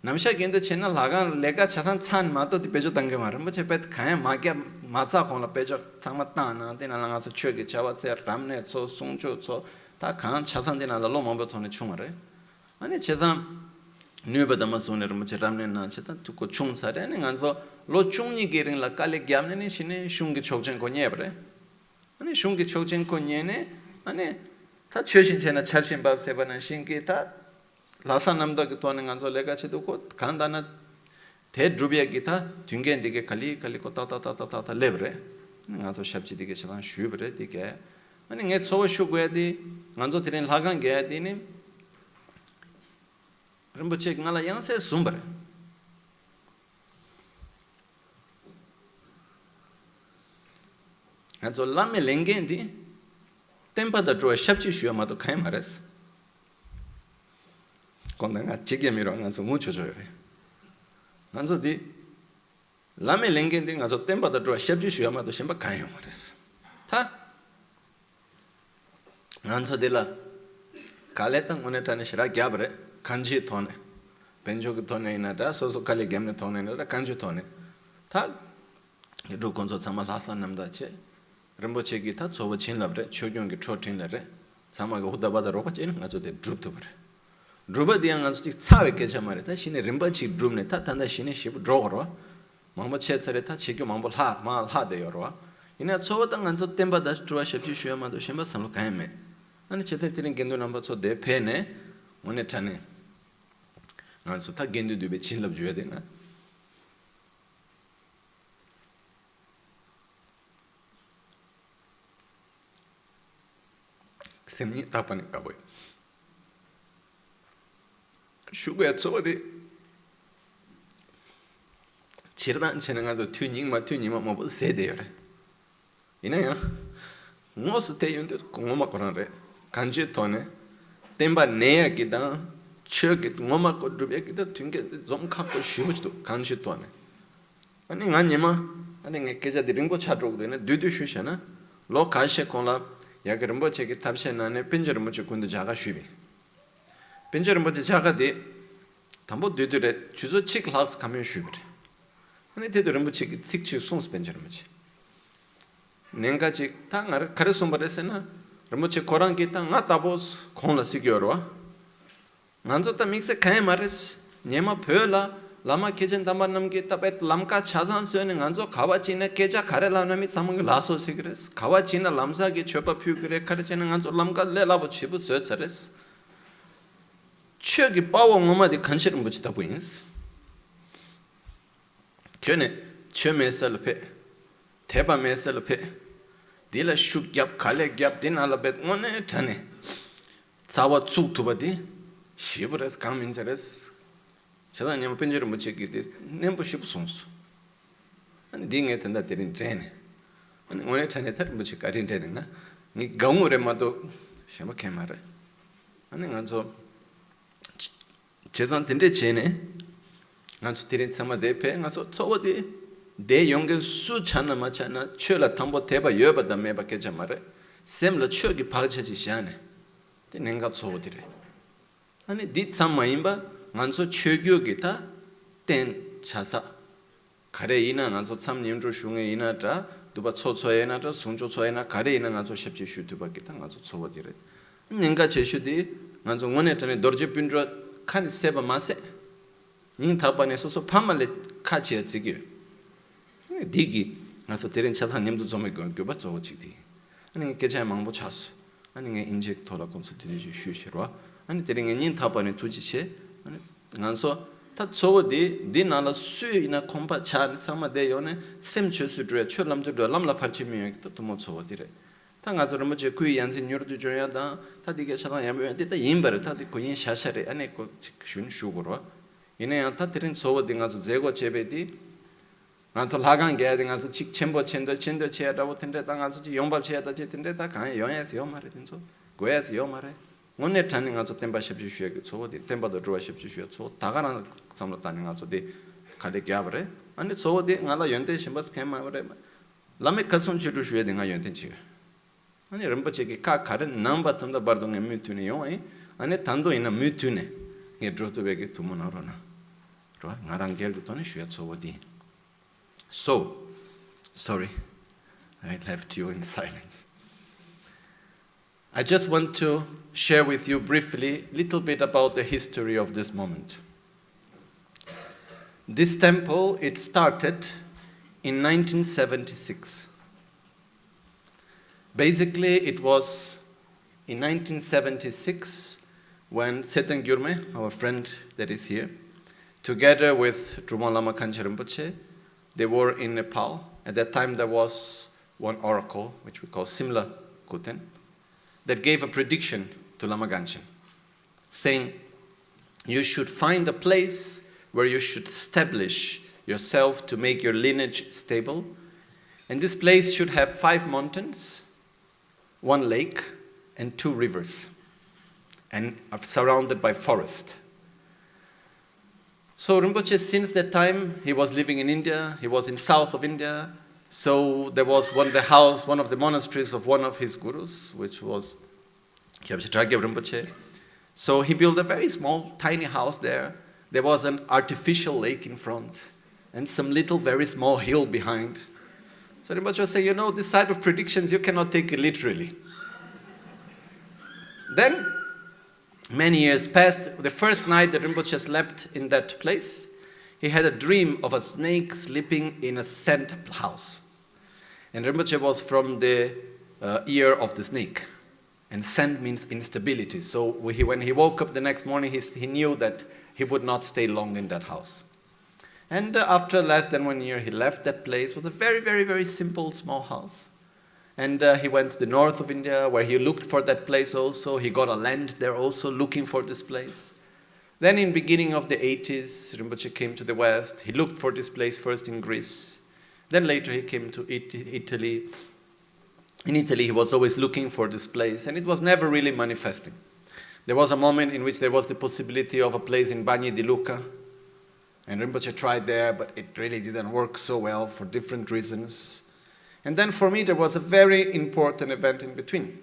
E: 남샤겐데 채널 라간 레가 차산 찬 마도 디베조 당게 마르 뭐 제베트 카야 마게 마자 콘라 베조 상마타나 데나랑아서 추기 차와세 람네서 송조서 다간 차산데나 로 망보토네 충마레 아니 제산 뉴베다마 소네르 뭐 제람네나 제탄 투코 충사레 아니 간서 로 충니 게링 라 칼레 갸암네니 시네 슝기 촉전 코니에브레 아니 슝기 촉진 코니에네 아니 다 최신체나 차신밥 세바는 신기 다 라산남다 도는 간서 레가 체도고 간다나 대 드루비아 기타 딩겐디게 칼리 칼리코 타타타타타 레브레 간서 샵지디게 차단 슈브레 디게 아니 게 소워 슈고야디 간서 드린 라간 게야디니 림보체 ngala 양세 숨브레 간서 라메 랭겐디 템파다 드로 샵지 슈야마도 카이마레스 건강아 지게미로 간서 무쳐 줘요레 간서 디 라메 랭겐디 간서 템파다 드로 샵지 슈야마도 심바 카이마레스 타 간서 데라 칼레탄 오네타네 시라 갸브레 간지 토네 벤조기 토네 이나다 소소 칼레 겜네 토네 이나다 간지 토네 타 이도 건서 참말 하산 남다체 림보체기 타 소버 친라브레 초경기 초틴레레 사마가 후다바다 로바체는 가져데 드룹도브레 드루바디앙 간서 차베게 참마레 타 신의 림보치 드룸네 타 탄다 신의 시브 드로거로 망보 체츠레 타 체교 망보 하말 하데요로 이나 초바당 간서 템바다 드루아 셰치 슈야마도 셴바 삼로 카이메 아니 체세트린 겐도 넘버 소 데페네 오네 타네 간서 타 겐도 두베 친랍 줘야 되나 셈니 타파네 까보이 슈고야 쪼데 치르단 체능아서 튜닝마 뭐 세데요레 이나야 노스 테윤데 공모마 거란레 간지 토네 템바 네야기다 쳬기 공모마 거드베기다 튕게 좀 갖고 쉬무지도 간지 토네 아니 간니마 아니 게자디 링고 차드로고 되네 뒤뒤슈샤나 로 가셰 콘라 야그름보 제기 탑셰나네 빈저름보 군도 자가 쉬비 빈저름보 자가디 담보 뒤뒤레 주소 치 클라스 가면 쉬비레 아니 뒤뒤름보 치 식치 송스 빈저름보지 nengachi ta ngar kare sombaresena remoche korangi ta ngatabos konla sigyoro nganzo ta mixe kae mares nyema phola lama kejen damanamge tabet lamka chasan sene nganzo kawachina keja kare lanami samang laso sigres kawachina lamsa ge chopa pyugre kare chena nganzo lamka lelabo chibu sötsares chögi pawo ngomadi kanchirum buchita buins kyone chömesalpe 대바 메셀페 딜라 슈깁 칼레깁 디나라벳 오네 타네 자와 축투바디 시브레스 카민제레스 저다님 펜저를 못 check이데 nemboship 송수 아니 딩에 된다 데린 제네 아니 오네 타네 타르 못 check 가린 되는가 니 강우레마도 샤마 케마레 아니 간서 제산 된데 제네 간서 데린 사마 대페 간서 저어디 대 용견 수 찬나 마찬나 쳐라 탐보 대바 여바다 메바케 자마레 셈라 쳐기 바차지 샤네 데 nenga 소디레 아니 디 삼마임바 간소 쳐교기다 땐 차사 가레 이나 간소 삼님조 슝에 이나다 두바 초초에나다 숭조 초에나 가레 이나 간소 셉지 슈트바기다 간소 소디레 nenga 제슈디 간소 원에터네 더지 핀드로 칸 세바 마세 닌 타바네 소소 파말레 카치야 지기 디기 나서 데린 차사님도 좀 교바 저치디 아니 계좌 망보 차수 아니 인젝 돌아 콘sult이지 슈시로 아니 데린 닌 타바네 투지체 아니 간서 타 저어디 디나라 수이나 콤파 차 상마데 요네 셈초스드레 철람도 람라 파치미에 또 모서디레 당가저로 뭐제 ku이 양신 요르도 줘야다 타디게 차가 야메데 다 임바르 타디 고인 샤샤레 아니 고 슌 슈고로 이네 안타 데린 저어디 가서 제고 제베디 난서 라간 게야 된가서 직 쳔버 쳔더 체야다고 텐데 당가서 용밥 체야다 제텐데 다 가 영에서 요 말에 된서 고야서 요 말에 오늘 타는 가서 템바 샵주슈에 저어디 템바도 들어와 샵주슈에 저 다가나 삼로 타는 가서 디 가데 갸브레 아니 저어디 나라 연대 심바스 캠마브레 라메 카손 치루슈에 된가 연텐 치 아니 rinpoche 가 가른 넘바 탐다 바르동에 뮤투네요. 아니 단도 있는 뮤투네. 게 드로토베게 투모나로나. 로 나랑겔도 돈에 슈야초디. So, sorry, I left you in silence. I just want to share with you briefly a little bit about the history of this moment. This temple, it started in 1976. Basically, it was in 1976 when Tsetan Gyurme, our friend that is here, together with Drubwang Lama Gangchen Rinpoche, they were in Nepal. At that time, there was one oracle, which we call Simla Kuten, that gave a prediction to Lama Gangchen, saying, you should find a place where you should establish yourself to make your lineage stable. And this place should have 5 mountains, 1 lake, and 2 rivers, and are surrounded by forest. So Rinpoche, since that time, he was living in India, he was in south of India, so there was one of the monasteries of one of his gurus, which was Kyabche Tragyab Rinpoche. So he built a very small, tiny house there. There was an artificial lake in front, and some little, very small hill behind. So Rinpoche was saying, you know, this side of predictions, you cannot take it literally. Then, many years passed. The first night that Rinpoche slept in that place, he had a dream of a snake sleeping in a sand house. And Rinpoche was from the ear of the snake. And sand means instability. So when he woke up the next morning, he knew that he would not stay long in that house. And after less than 1 year, he left that place with a very, very, very simple, small house. And he went to the north of India, where he looked for that place also. He got a land there also, looking for this place. Then in beginning of the 80s, Rinpoche came to the west. He looked for this place first in Greece. Then later he came to Italy. In Italy, he was always looking for this place, and it was never really manifesting. There was a moment in which there was the possibility of a place in Bagni di Lucca, and Rinpoche tried there, but it really didn't work so well for different reasons. And then for me, there was a very important event in between.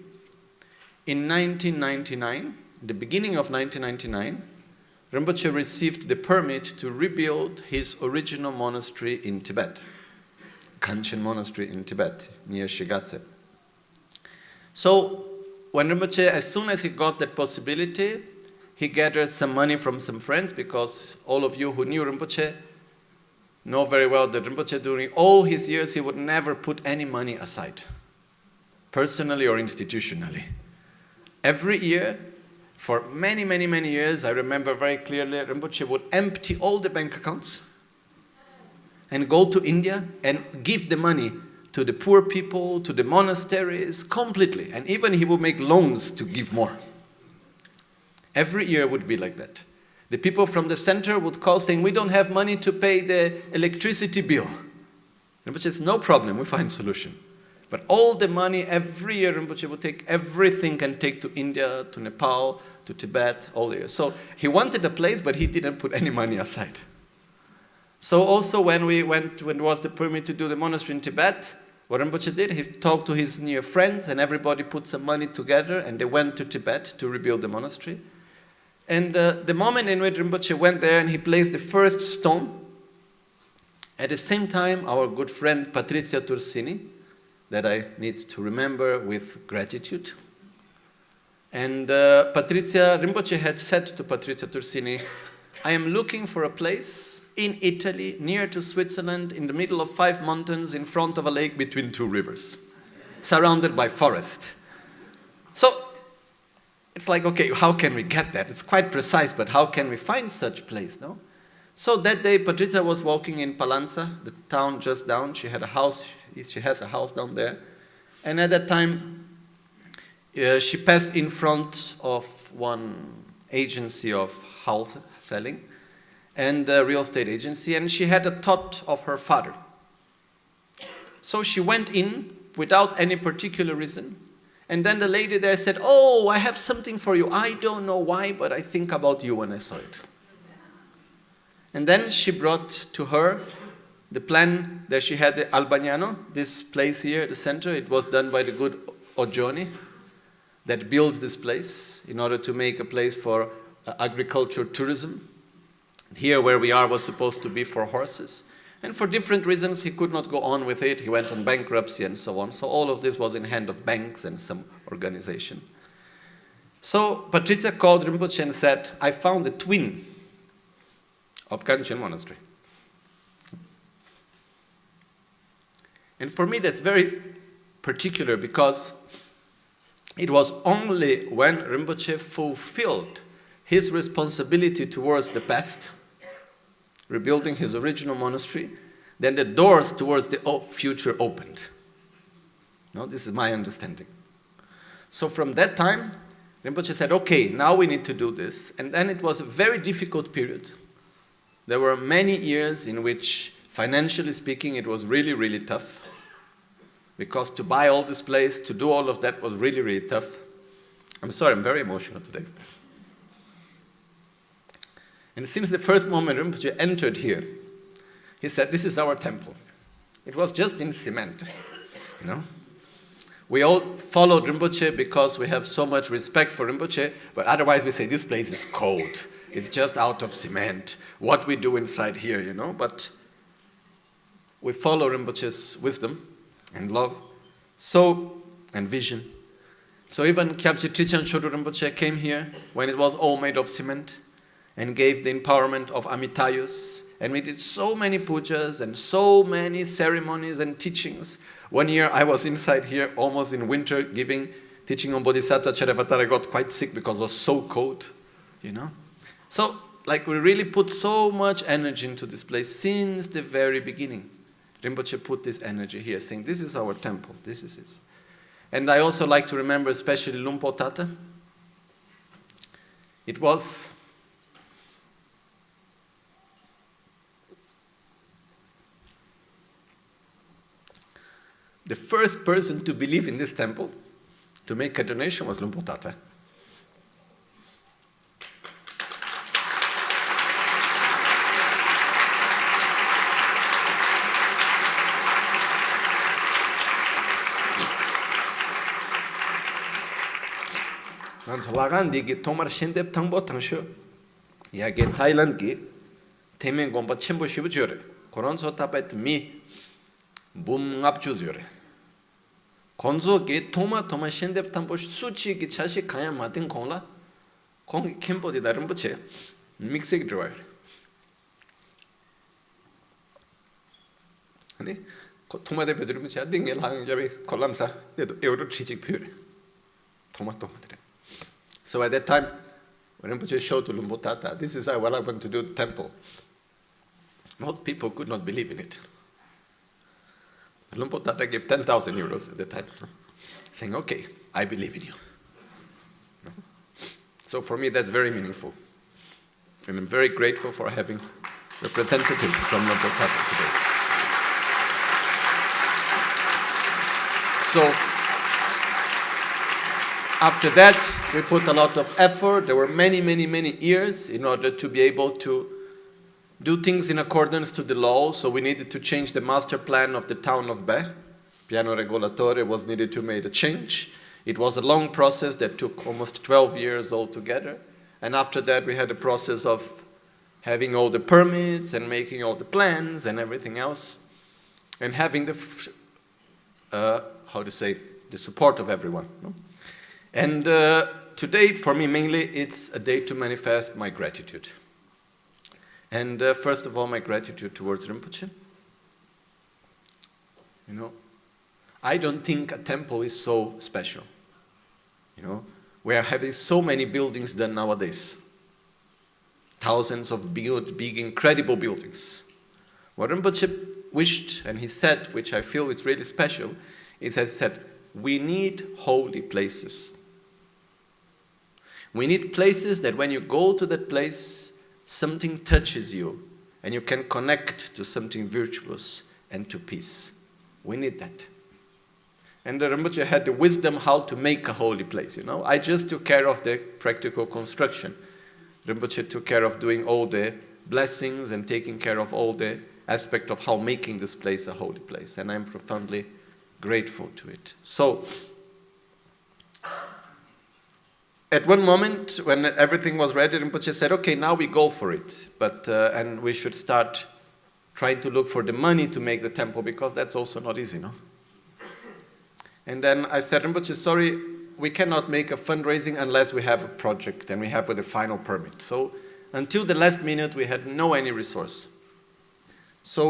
E: In 1999, the beginning of 1999, Rinpoche received the permit to rebuild his original monastery in Tibet, Gangchen Monastery in Tibet, near Shigatse. So when Rinpoche, as soon as he got that possibility, he gathered some money from some friends, because all of you who knew Rinpoche know very well that Rinpoche, during all his years, he would never put any money aside, personally or institutionally. Every year, for many, many, many years, I remember very clearly, Rinpoche would empty all the bank accounts and go to India and give the money to the poor people, to the monasteries, completely. And even he would make loans to give more. Every year would be like that. The people from the center would call saying, we don't have money to pay the electricity bill. Rinpoche says, no problem, we find solution. But all the money, every year Rinpoche would take everything and take to India, to Nepal, to Tibet, all the years. So he wanted a place, but he didn't put any money aside. So also when there was the permit to do the monastery in Tibet, what Rinpoche did, he talked to his near friends, and everybody put some money together, and they went to Tibet to rebuild the monastery. And the moment in which Rinpoche went there and he placed the first stone, at the same time, our good friend Patrizia Tursini, that I need to remember with gratitude. And Rinpoche had said to Patrizia Tursini, I am looking for a place in Italy, near to Switzerland, in the middle of 5 mountains, in front of a lake between 2 rivers, surrounded by forest. So it's like, okay, how can we get that? It's quite precise, but how can we find such place, no? So that day, Patrizia was walking in Palanza, the town just down. She had a house. She has a house down there. And at that time, she passed in front of one agency of house selling, and a real estate agency, and she had a thought of her father. So she went in without any particular reason. And then the lady there said, oh, I have something for you. I don't know why, but I think about you when I saw it. And then she brought to her the plan that she had, the Albagnano, this place here, the center. It was done by the good Ojoni that built this place in order to make a place for agriculture tourism. Here where we are was supposed to be for horses. And for different reasons, he could not go on with it. He went on bankruptcy and so on. So all of this was in hand of banks and some organization. So Patrizia called Rinpoche and said, I found a twin of Gangchen Monastery. And for me, that's very particular because it was only when Rinpoche fulfilled his responsibility towards the past, rebuilding his original monastery, then the doors towards the future opened. No, this is my understanding. So from that time, Rinpoche said, okay, now we need to do this. And then it was a very difficult period. There were many years in which, financially speaking, it was really, really tough. Because to buy all this place, to do all of that was really, really tough. I'm sorry, I'm very emotional today. And since the first moment Rinpoche entered here, he said, this is our temple. It was just in cement, you know. We all followed Rinpoche because we have so much respect for Rinpoche, but otherwise we say, this place is cold. It's just out of cement. What we do inside here, you know. But we follow Rinpoche's wisdom and love, and vision. So even Kyabje Trichan Chodo Rinpoche came here when it was all made of cement and gave the empowerment of Amitayus. And we did so many pujas and so many ceremonies and teachings. One year I was inside here almost in winter teaching on Bodhisattva Charyavatara. I got quite sick because it was so cold, you know. So like we really put so much energy into this place since the very beginning. Rinpoche put this energy here, saying, this is our temple, this is it. And I also like to remember especially Lumpo Tata. It was the first person to believe in this temple, to make a donation, was Lumpo Tata. Lagandi Tomar Shendep Tangbo Tangsho, Yage Thailand Gi, Temen Gomba Chimbo Shibujure, Koronso Tapet Mi, Boom Ngapjuzure. Konzo Gi Toma Shendep Tambo Suchi Gi Chashi Kaya Martin Kongla, Kong Kimbo di Darimboche, Mixing Driver. Honey, Toma de Bedroom Chatting, Elang Yabi, Kolamsa, Euro Chichik Pure. Toma. So at that time, when Rinpoche showed to Lumpo Tata, this is what I want to do the temple. Most people could not believe in it. But Lumpo Tata gave 10,000 euros at that time, saying, okay, I believe in you. No? So for me, that's very meaningful. And I'm very grateful for having representatives from Lumpo Tata today. So, after that, we put a lot of effort. There were many years in order to be able to do things in accordance to the law. So we needed to change the master plan of the town of Be. Piano regolatore was needed to make a change. It was a long process that took almost 12 years altogether. And after that, we had a process of having all the permits and making all the plans and everything else. And having the, the support of everyone. No? And today, for me, mainly, it's a day to manifest my gratitude. And first of all, my gratitude towards Rinpoche. You know, I don't think a temple is so special. You know, we are having so many buildings done nowadays. Thousands of big, incredible buildings. What Rinpoche wished, and he said, which I feel is really special, is he said, we need holy places. We need places that when you go to that place, something touches you and you can connect to something virtuous and to peace. We need that. And the Rinpoche had the wisdom how to make a holy place, you know. I just took care of the practical construction. Rinpoche took care of doing all the blessings and taking care of all the aspect of how making this place a holy place. And I'm profoundly grateful to it. So, at one moment, when everything was ready, Rinpoche said, okay, now we go for it. But, and we should start trying to look for the money to make the temple, because that's also not easy, no? And then I said, Rinpoche, sorry, we cannot make a fundraising unless we have a project and we have the final permit. So until the last minute, we had no any resource. So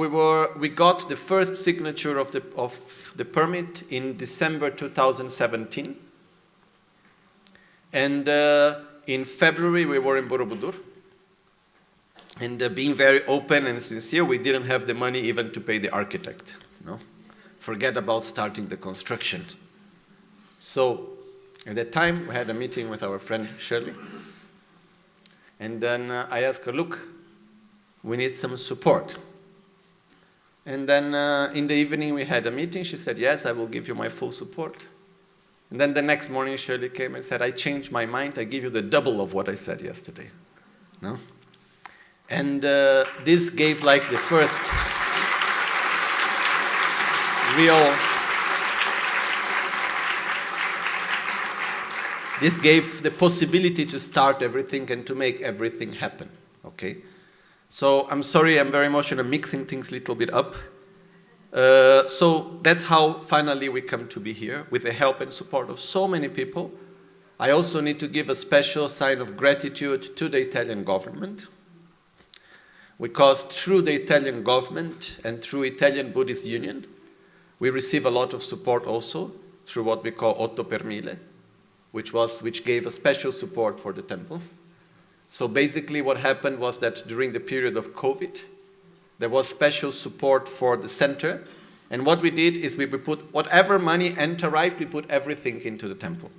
E: we got the first signature of the permit in December 2017. And in February, we were in Borobudur. And being very open and sincere, we didn't have the money even to pay the architect. No? Forget about starting the construction. So at that time, we had a meeting with our friend Shirley. And then I asked her, look, we need some support. And then in the evening, we had a meeting. She said, yes, I will give you my full support. And then the next morning, Shirley came and said, I changed my mind. I give you the double of what I said yesterday. No? And this gave like the first this gave the possibility to start everything and to make everything happen, okay? So I'm sorry, I'm very emotional, mixing things a little bit up. So that's how finally we come to be here, with the help and support of so many people. I also need to give a special sign of gratitude to the Italian government, because through the Italian government and through Italian Buddhist Union, we receive a lot of support also through what we call 8 per mille, which gave a special support for the temple. So basically what happened was that during the period of COVID, there was special support for the center. And what we did is we put whatever money arrived, we put everything into the temple.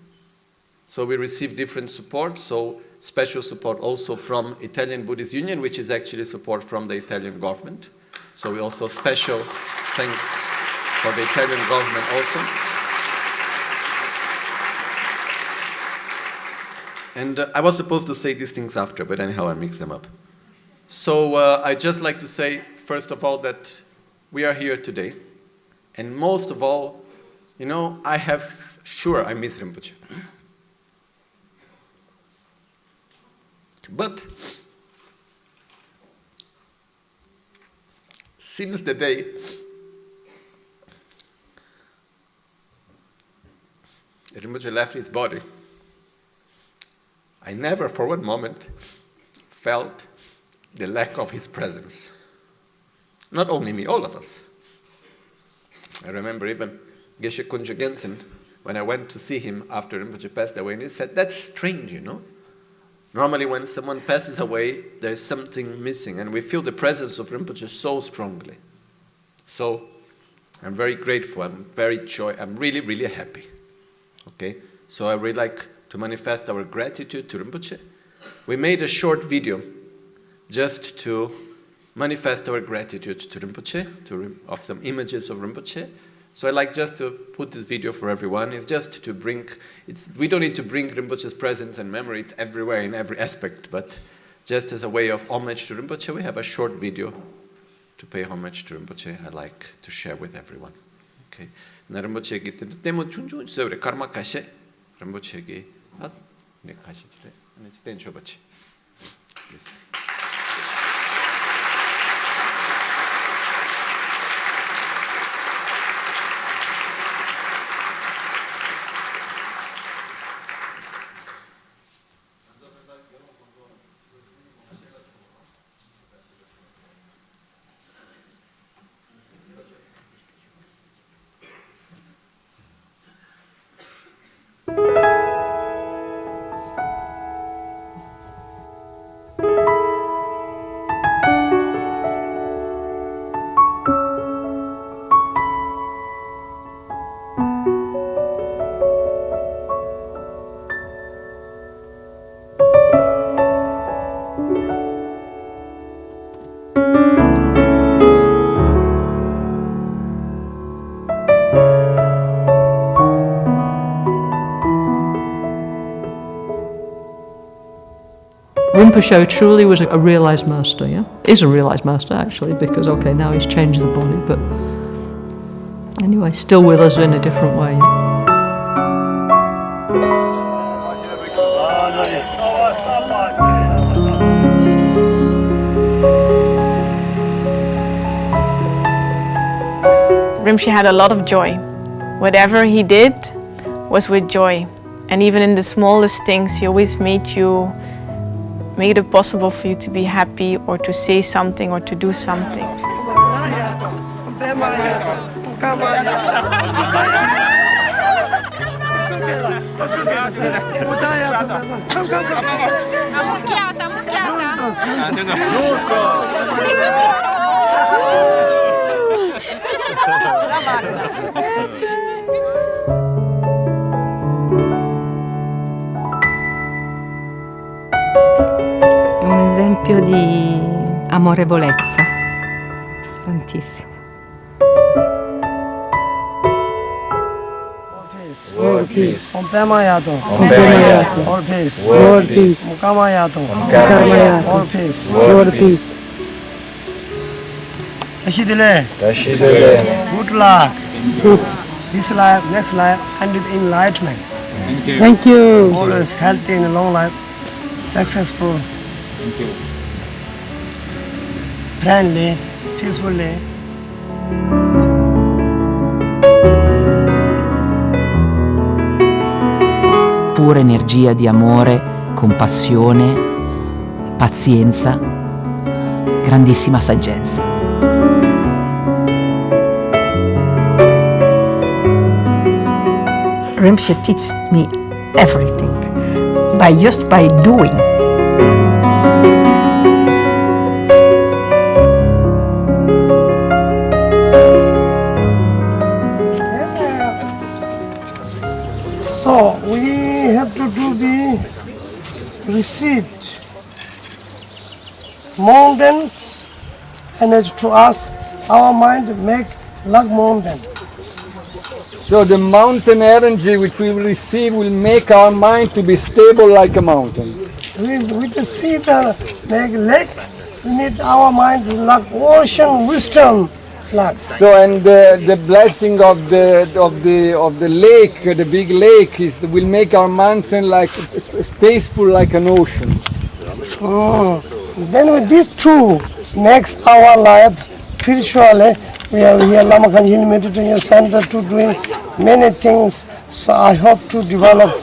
E: So we received different support. So special support also from Italian Buddhist Union, which is actually support from the Italian government. So we also special thanks for the Italian government also. And I was supposed to say these things after, but anyhow I mixed them up. So I'd just like to say, first of all, that we are here today. And most of all, you know, I miss Rinpoche. But since the day Rinpoche left his body, I never for one moment felt the lack of his presence. Not only me, all of us. I remember even Geshe Kunja Gensen, when I went to see him after Rinpoche passed away, and he said, that's strange, you know. Normally when someone passes away, there's something missing, and we feel the presence of Rinpoche so strongly. So I'm very grateful, I'm really, really happy. Okay, so I really like to manifest our gratitude to Rinpoche. We made a short video just to manifest our gratitude to Rinpoche, of some images of Rinpoche. So I like just to put this video for everyone. It's just to we don't need to bring Rinpoche's presence and memory, it's everywhere in every aspect, but just as a way of homage to Rinpoche, we have a short video to pay homage to Rinpoche I like to share with everyone. Okay. Na Rinpoche gi temo chunjun sobre karma kashe Rinpoche gi ne kashe tire ne ten chobachi. Yes.
J: Rinpoche truly was a realized master, yeah? Is a realized master, actually, because, okay, now he's changed the body, but anyway, still with us in a different way.
K: Rinpoche had a lot of joy. Whatever he did was with joy. And even in the smallest things, he always made it possible for you to be happy or to say something or to do something.
L: È un esempio di amorevolezza, tantissimo.
M: World peace. Ompemayato. World peace.
L: World peace.
M: Mukamayato.
L: Mukamayato.
M: World peace.
L: World peace.
M: Tashidile. Good luck. This life, next life, and with enlightenment.
L: Thank you.
M: Always healthy and long life, successful.
C: Thank you.
M: Friendly, peacefully.
N: Pura energia di amore, compassione, pazienza, grandissima saggezza.
O: Rinpoche teaches me everything just by doing.
M: So we have to do the receipt. Mountains, and as to us, our mind make like mountain.
P: So the mountain energy which we will receive will make our mind to be stable like a mountain.
M: We to see the make lake, we need our mind like ocean wisdom. Like.
P: So and the blessing of the lake, the big lake, will make our mountain like spaceful like an ocean.
M: Then with these two makes our life spiritually. We are here Lama Gangchen Meditation Center to doing many things. So I hope to develop.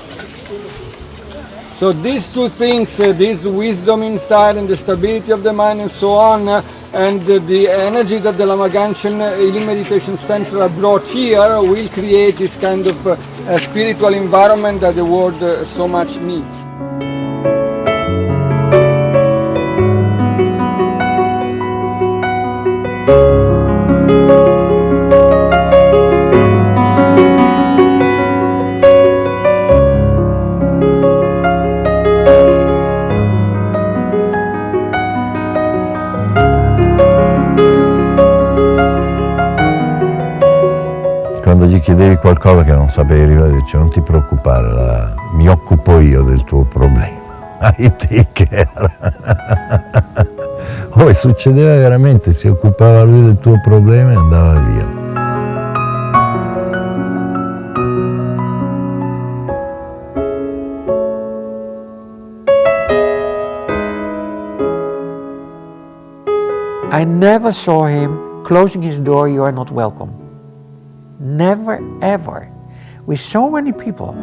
P: So these two things, this wisdom inside and the stability of the mind and so on, and the energy that the Lama Gangchen Healing Meditation Center have brought here will create this kind of spiritual environment that the world so much needs.
Q: Quando gli chiedevi qualcosa che non sapevi, dice non ti preoccupare, mi occupo io del tuo problema. I take care. Oh, succedeva veramente, si occupava lui del tuo problema e andava via.
R: I never saw him closing his door, "You are not welcome." Never, ever. With so many people.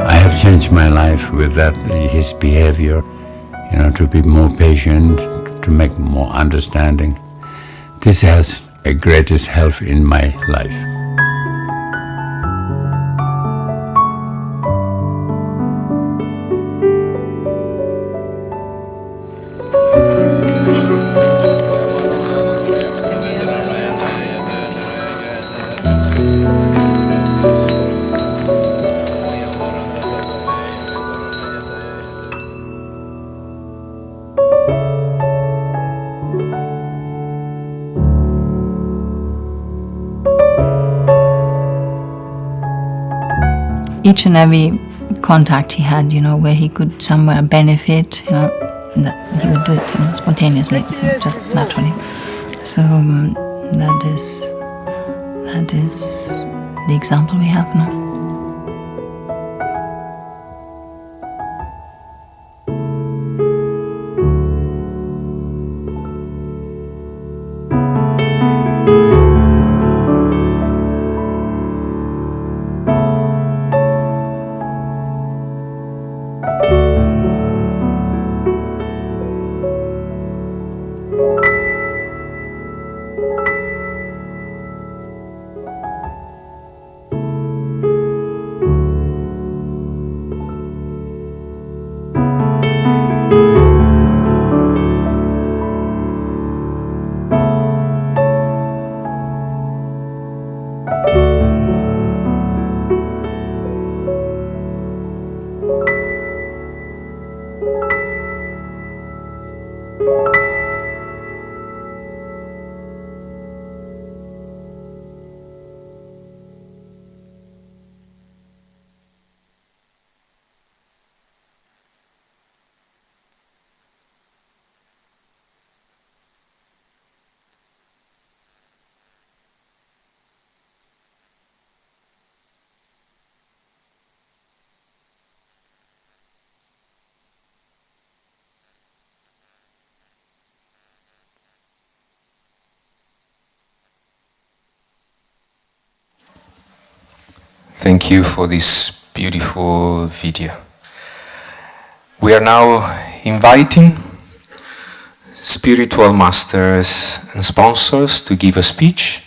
S: I have changed my life with that, his behavior, to be more patient, to make more understanding. This has a greatest help in my life.
T: Each and every contact he had, where he could somewhere benefit, that he would do it, spontaneously, so just naturally. So that is that is the example we have now.
A: Thank you for this beautiful video. We are now inviting spiritual masters and sponsors to give a speech.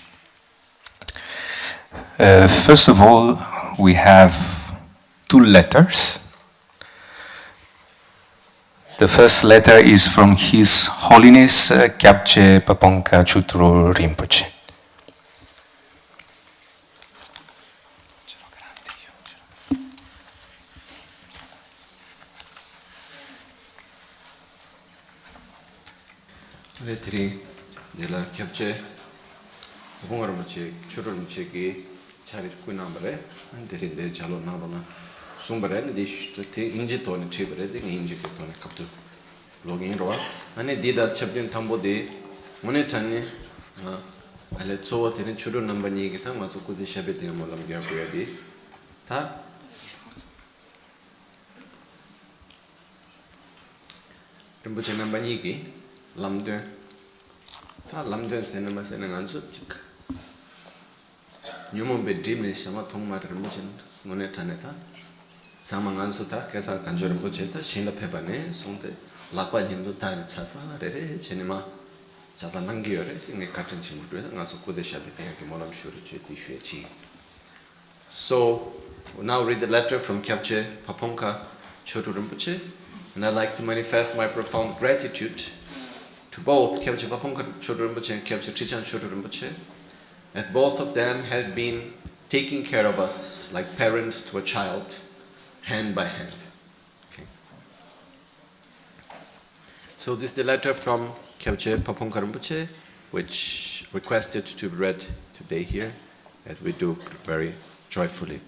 A: First of all, we have 2 letters. The first letter is from His Holiness Kyabche Paponka Chutru Rinpoche.
E: Letri della Kyabche Paponka Chutru Rinpoche che charit kuinambare andiri de jalo narona sumbare de te injitone chibare de injitone kaptu login roa ane dida chabdin tambo de mone channe ale tso te churu number ni ge tang ma su ku de shabe te molam gya ko yadi ta Rinpoche number ni ge lamde ta lamde senema senengan su chik Nyumo bedrimne shama thongmar Rinpoche ngone taneta samangan suta kesa kanjo Rinpoche ta shinla phebane sungte lakwa hindu tan chasa rere chenima chata nangyore nge katin chimutwe ngaso kode shabe te molam shuru che ti shue chi. So we'll now read the letter from Kyabche Paponka Chutru Rinpoche, and I'd like to manifest my profound gratitude to both Kyabche Paponka Chutru Rinpoche and Kyabche Trichan Chutru Rinpoche, as both of them have been taking care of us like parents to a child, hand by hand. Okay. So this is the letter from Kyabche Paponka Rinpoche, which requested to be read today here, as we do very joyfully.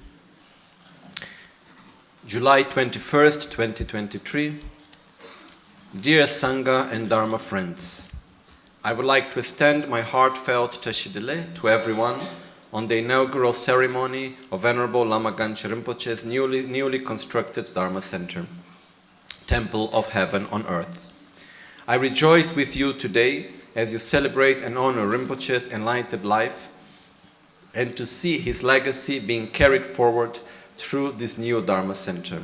E: July 21st, 2023. Dear Sangha and Dharma friends, I would like to extend my heartfelt tashidele to everyone on the inaugural ceremony of Venerable Lama Gangchen Rinpoche's newly constructed Dharma Center, Temple of Heaven on Earth. I rejoice with you today as you celebrate and honor Rinpoche's enlightened life and to see his legacy being carried forward through this new Dharma Center.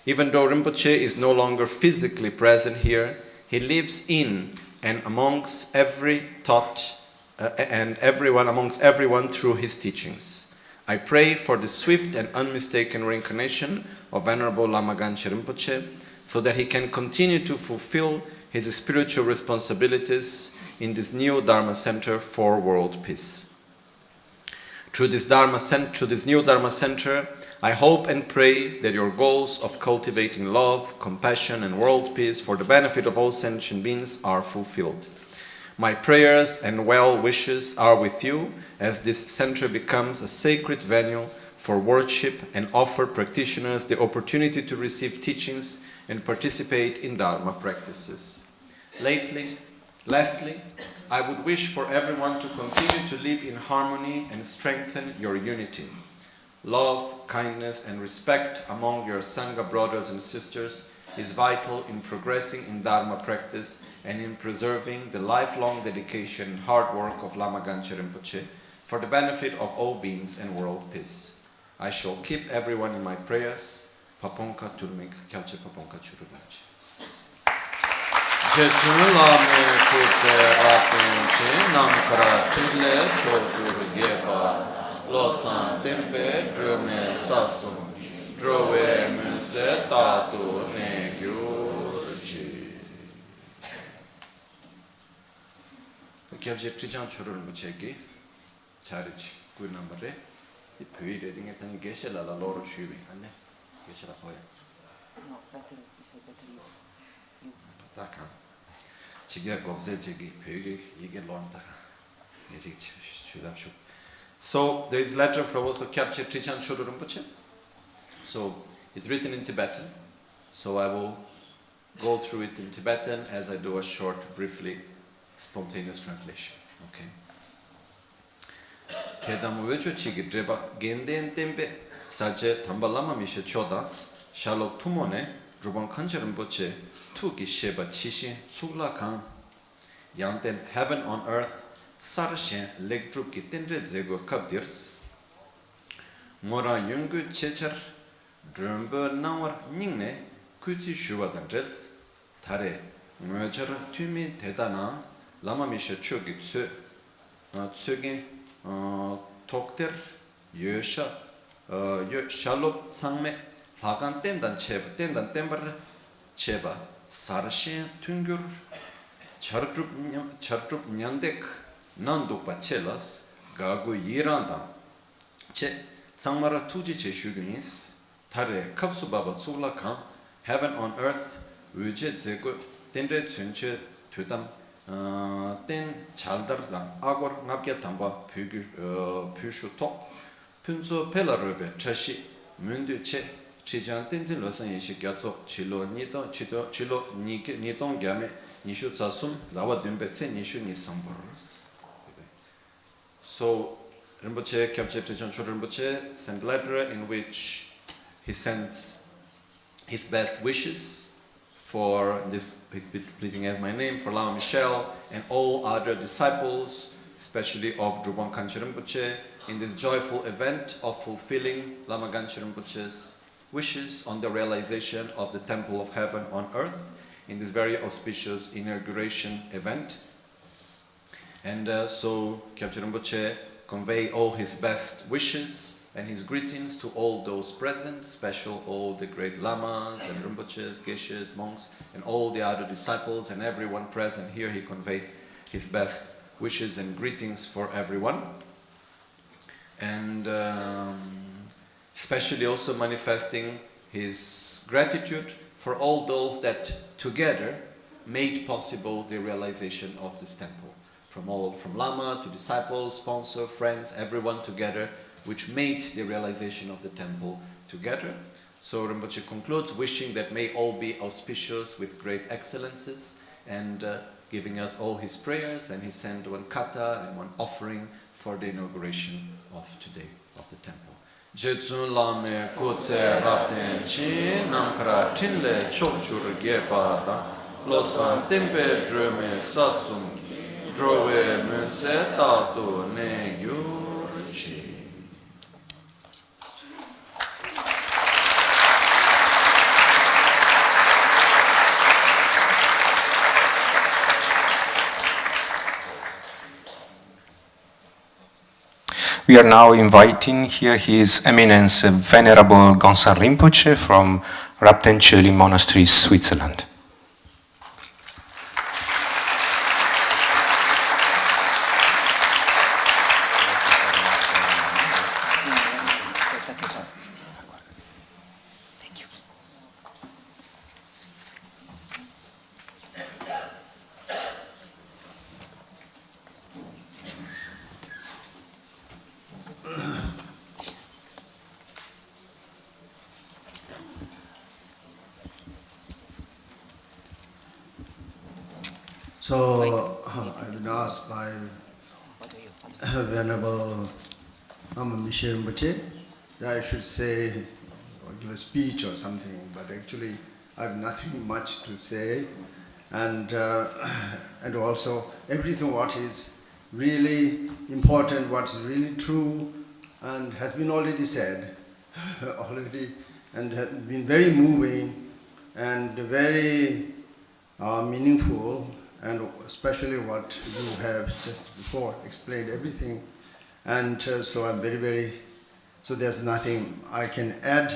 E: Even though Rinpoche is no longer physically present here, he lives in and amongst every thought and amongst everyone through his teachings. I pray for the swift and unmistaken reincarnation of Venerable Lama Gangchen Rinpoche so that he can continue to fulfill his spiritual responsibilities in this new Dharma Center for world peace. Through this new Dharma Center, I hope and pray that your goals of cultivating love, compassion, and world peace for the benefit of all sentient beings are fulfilled. My prayers and well wishes are with you as this center becomes a sacred venue for worship and offer practitioners the opportunity to receive teachings and participate in Dharma practices. Lastly, I would wish for everyone to continue to live in harmony and strengthen your unity. Love, kindness, and respect among your Sangha brothers and sisters is vital in progressing in Dharma practice and in preserving the lifelong dedication and hard work of Lama Gangchen Rinpoche for the benefit of all beings and world peace. I shall keep everyone in my prayers. Paponka Turmik Kyalche Paponka Churulachi. Jetsun Lame Kutse Apenche Namkara Chile Chochur Geba Losan Tempe Drume Sasum Drove Munse Tatu Negyurchi. Kyalche Trijan Churul Mucheki Charich Good number. 이 표일에 했던 게실라라 로로 슈비 안네 게실라 거야 no better is better you 사카 지게 겁세 지기 표일이 이게 론다가 이제 주답쇼. So there is letter from also captured Tijan Chodo Rinpoche. So it's written in Tibetan, so I will go through it in Tibetan as I do a short briefly spontaneous translation. Okay. Kedam vecho chigi dreba genden tempe saje tambalama mishe chodas shalok tumone Drubwang Gangchen Rinpoche tuki sheba chishi sugla kang yanten heaven on earth sarashen legdrup ki tenre zego kapdirs mora yungu chechar drumbo nawar ningne kuti shuwa dandrels tare ngochar tumi dedana lama mishe chogi tsugi 독ter 여샤 샬롭 상메 라간 땐단 체바 땐단 땜버 체바 사르시 퉁규르 차르줍 냥데크 난독바 첼라스 가고 이란다 체 상마라 투지 제슈그니스 타레 캅수바바 sul라칸 heaven on earth 위제 제고 덴레 전체 되담 땐 잘다르다 아고르 납게 담바 퓨슈토 푼소 펠라르베 차시 문드체 지장 땐진 로선 예시 갸소 질로 니도 지도 질로 니동 갸메 니슈 자숨 나와 덴베체 니슈 니상버스. So Rinpoche Kyabche Tijan Chodo Rinpoche sent a letter in which he sends his best wishes for this, he's pleasing as my name, for Lama Michelle and all other disciples, especially of Drubwang Gangchen Rinpoche, in this joyful event of fulfilling Lama Gangchen Rinpoche's wishes on the realization of the Temple of Heaven on Earth, in this very auspicious inauguration event. And so Kyabche Rinpoche convey all his best wishes and his greetings to all those present, especially all the great lamas and rinpoches, geshes, monks, and all the other disciples and everyone present here. He conveys his best wishes and greetings for everyone. And especially also manifesting his gratitude for all those that together made possible the realization of this temple. From Lama to disciples, sponsor, friends, everyone together, which made the realization of the temple together. So Rinpoche concludes, wishing that may all be auspicious with great excellences, and giving us all his prayers, and he sent one kata and one offering for the inauguration of today, of the temple. Jetsun lame kutse rapten chi namkara tinle chokchur gyepata losan tempe drume sasum drove munse tatu ne gyurchi.
A: We are now inviting here His Eminence Venerable Gangchen Rinpoche from Rapten Monastery, Switzerland.
M: So I've been asked by Venerable Lama Gangchen Rinpoche that I should say or give a speech or something, but actually I have nothing much to say, and also everything what is really important, what is really true, and has been already said already, and has been very moving and very meaningful, and especially what you have just before explained everything. And so I'm so there's nothing I can add.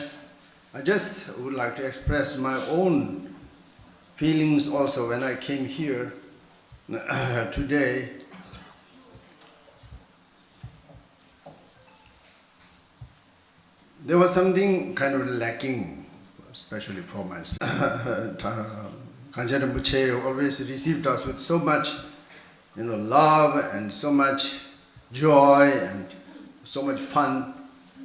M: I just would like to express my own feelings also when I came here today. There was something kind of lacking, especially for myself. Gangchen Rinpoche always received us with so much, love and so much joy and so much fun.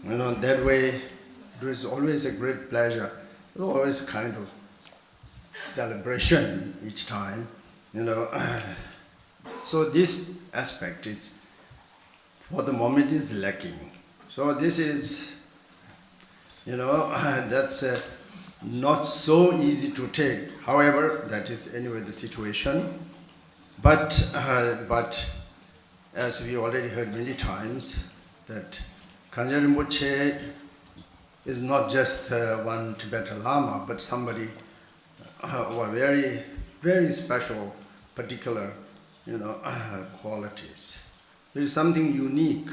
M: That way it was always a great pleasure. It was always kind of celebration each time, So this aspect is, for the moment, is lacking. So this is, that's not so easy to take. However, that is anyway the situation. But as we already heard many times, that Gangchen Rinpoche is not just one Tibetan Lama, but somebody who very, very special, particular, qualities. There is something unique.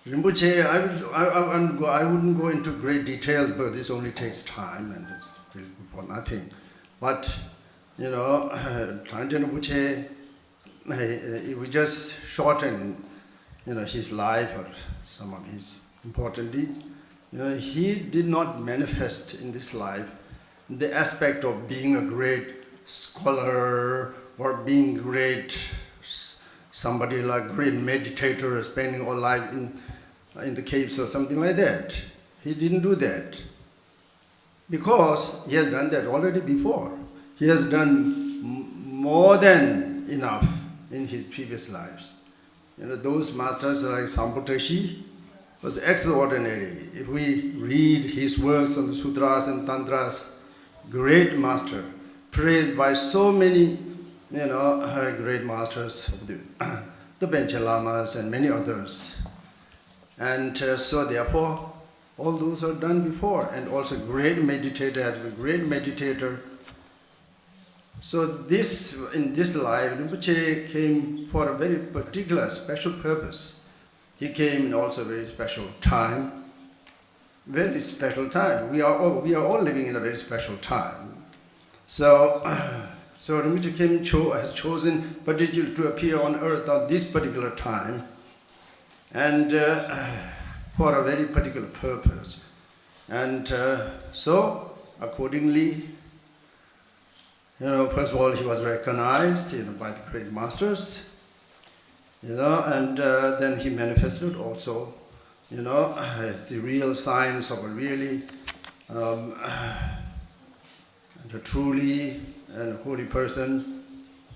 M: Rinpoche, I wouldn't go into great details, but this only takes time and it's really good for nothing. But, Gangchen Rinpoche, we just shorten, his life or some of his important deeds. He did not manifest in this life the aspect of being a great scholar or being great, somebody like great meditator spending all life in the caves or something like that. He didn't do that because he has done that already before. He has done more than enough in his previous lives. Those masters like Sampotashi was extraordinary. If we read his works on the sutras and tantras, great master, praised by so many, great masters of the Tibetan Lamas and many others. And so therefore, all those are done before. And also great meditator has been great meditator. So in this life, Rinpoche came for a very particular, special purpose. He came in also a very special time. Very special time. We are all living in a very special time. So Rinpoche has chosen particularly to appear on earth at this particular time, and for a very particular purpose. And so accordingly, first of all, he was recognized, by the great masters, and then he manifested also, the real signs of a really, a truly and holy person,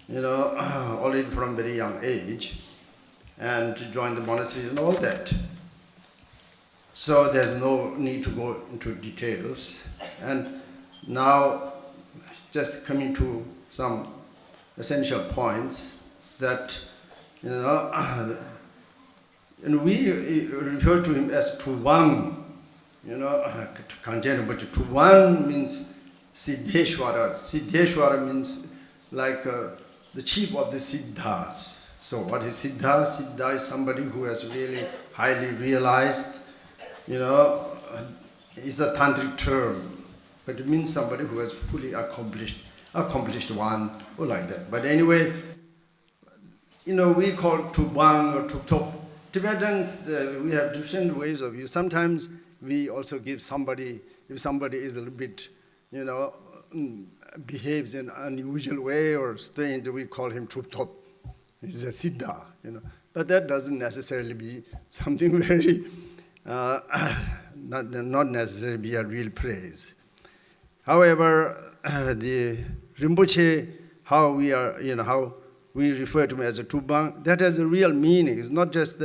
M: already from very young age, and to join the monasteries and all that. So there's no need to go into details. And now, just coming to some essential points that, and we refer to him as Drubwang, Gangchen Rinpoche. Drubwang means Siddheshwara. Siddheshwara means like the chief of the Siddhas. So what is Siddha? Siddha is somebody who has really highly realized, it's a tantric term. But it means somebody who has fully accomplished one, or like that. But anyway, we call Drubwang or Drubtop. Tibetans, we have different ways of use. Sometimes we also give somebody, if somebody is a little bit, behaves in an unusual way or strange, we call him Drubtop. He's a Siddha, But that doesn't necessarily be something very, not necessarily be a real praise. However, the Rinpoche how we are, how we refer to him as a Drubwang, that has a real meaning. It's not just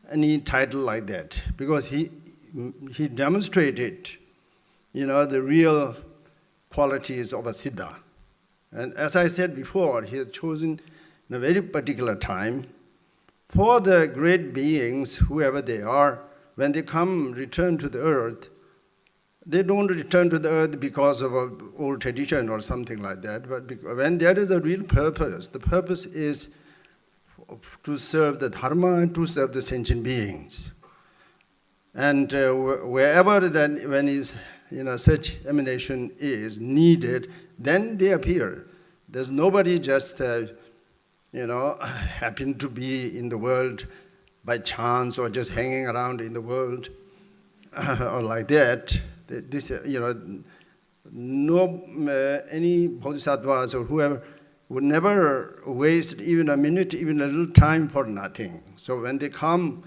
M: any title like that, because he demonstrated, the real qualities of a Siddha. And as I said before, he has chosen in a very particular time for the great beings, whoever they are, when they return to the earth, they don't return to the earth because of an old tradition or something like that, but when there is a real purpose, the purpose is to serve the Dharma and to serve the sentient beings. And wherever then, when such emanation is needed, then they appear. There's nobody just, happen to be in the world by chance or just hanging around in the world or like that. This, any bodhisattvas or whoever would never waste even a minute, even a little time for nothing. So when they come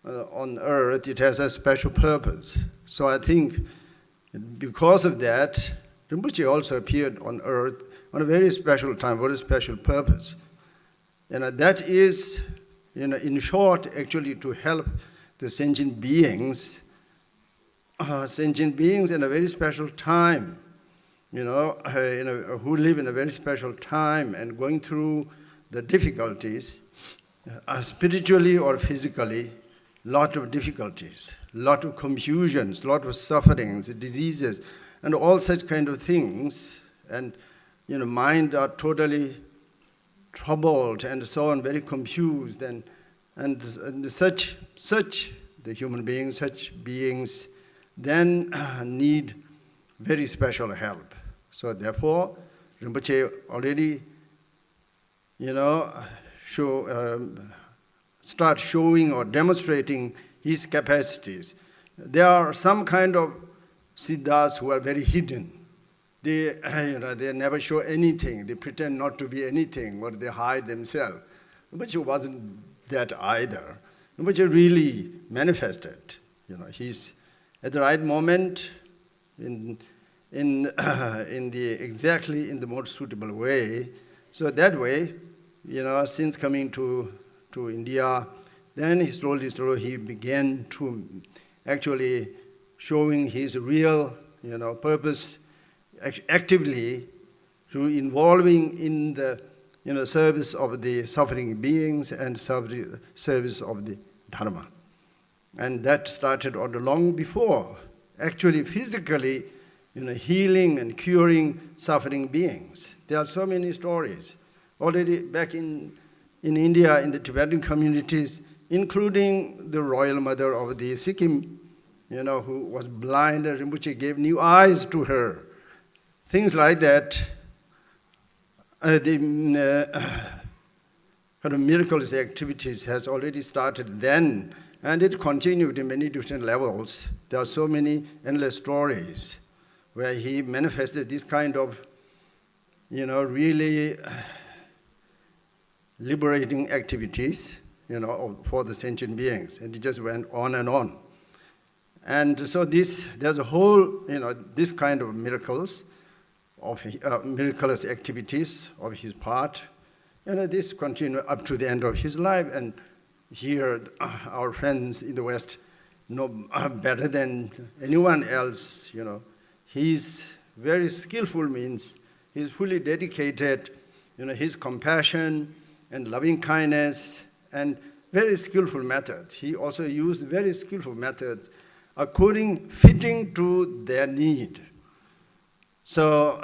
M: on earth, it has a special purpose. So I think because of that, Rinpoche also appeared on earth on a very special time, very special purpose. And that is, in short, actually to help the sentient beings in a very special time, who live in a very special time and going through the difficulties, spiritually or physically, lot of difficulties, lot of confusions, lot of sufferings, diseases, and all such kind of things. And, mind are totally troubled and so on, very confused, and such the human beings, such beings, then need very special help. So therefore, Rinpoche already, start showing or demonstrating his capacities. There are some kind of siddhas who are very hidden. They, they never show anything. They pretend not to be anything, or they hide themselves. Rinpoche wasn't that either. Rinpoche really manifested. He's at the right moment, exactly in the most suitable way. So that way, since coming to India, then he slowly he began to actually showing his real, purpose, actively to involving in the, service of the suffering beings and service of the Dharma. And that started long before, actually physically, healing and curing suffering beings. There are so many stories. Already back in India, in the Tibetan communities, including the royal mother of the Sikkim, who was blind, and Rinpoche gave new eyes to her. Things like that. The kind of miracles activities has already started then, and it continued in many different levels. There are so many endless stories where he manifested this kind of, really liberating activities, for the sentient beings. And it just went on and on. And so there's a whole, this kind of miracles, of miraculous activities of his part. This continued up to the end of his life. And here, our friends in the West know better than anyone else, He's very skillful, means he's fully dedicated, his compassion and loving kindness and very skillful methods. He also used very skillful methods fitting to their need. So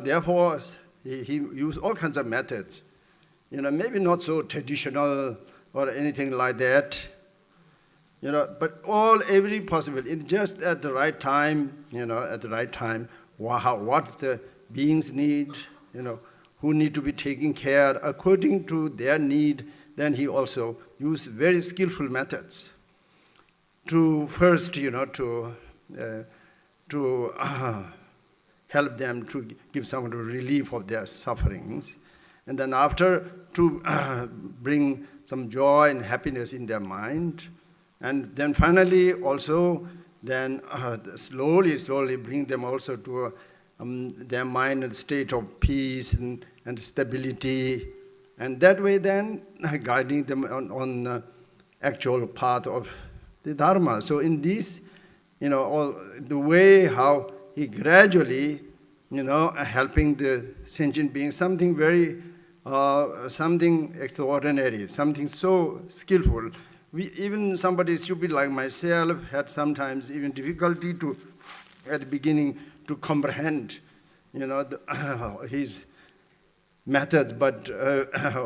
M: therefore, he used all kinds of methods, maybe not so traditional or anything like that, but every possible, just at the right time, at the right time, what the beings need, who need to be taken care according to their need. Then he also used very skillful methods to first, to help them, to give some relief of their sufferings, and then after to bring some joy and happiness in their mind, and then finally also then slowly bring them also to their mind in a state of peace and stability, and that way then guiding them on the actual path of the Dharma. So in this, all the way how he gradually, helping the sentient beings, something very, something extraordinary, something so skillful. Even somebody stupid like myself had sometimes even difficulty to, at the beginning, to comprehend, his methods, but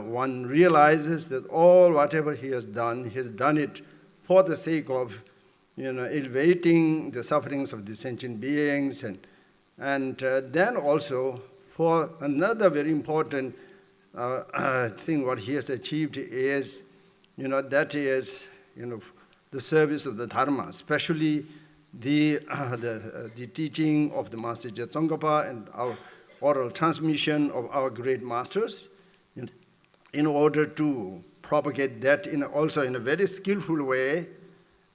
M: one realizes that whatever he has done it for the sake of, elevating the sufferings of the sentient beings, and then also for another very important thing what he has achieved is, that is, the service of the Dharma, especially the teaching of the Master Tsongkhapa and our oral transmission of our great masters, in order to propagate that also in a very skillful way.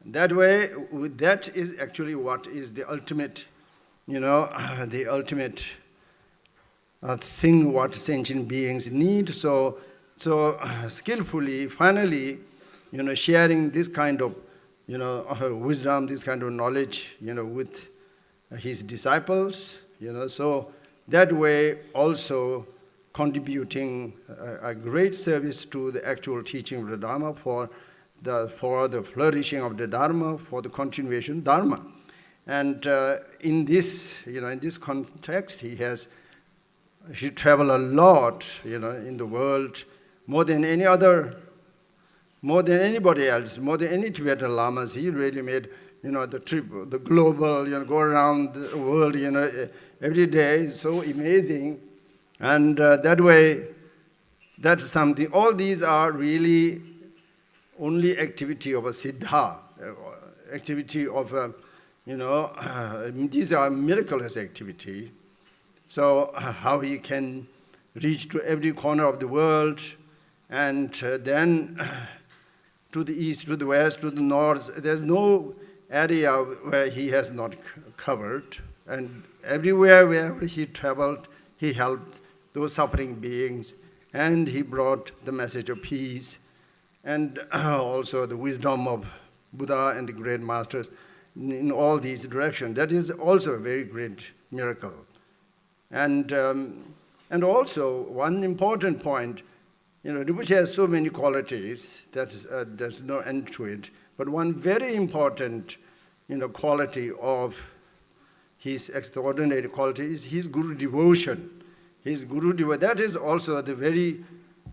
M: That way, that is actually what is the ultimate, the ultimate thing what sentient beings need. So skillfully, finally, sharing this kind of, wisdom, this kind of knowledge, with his disciples, so that way also contributing a great service to the actual teaching of the Dharma, for the flourishing of the Dharma, for the continuation of Dharma. And in this, in this context, he traveled a lot, in the world, more than anybody else, more than any Tibetan Lamas. He really made, the trip, the global, go around the world, every day. It's so amazing. And that way, that's something. All these are really only activity of a siddha, activity of, these are miraculous activity. So how he can reach to every corner of the world, and then to the east, to the west, to the north. There's no area where he has not covered. And everywhere wherever he traveled, he helped those suffering beings, and he brought the message of peace, and also the wisdom of Buddha and the great masters in all these directions. That is also a very great miracle. And also one important point, Rinpoche has so many qualities, there's no end to it, but one very important, quality of his extraordinary quality is his guru devotion. His guru devotion, that is also the very,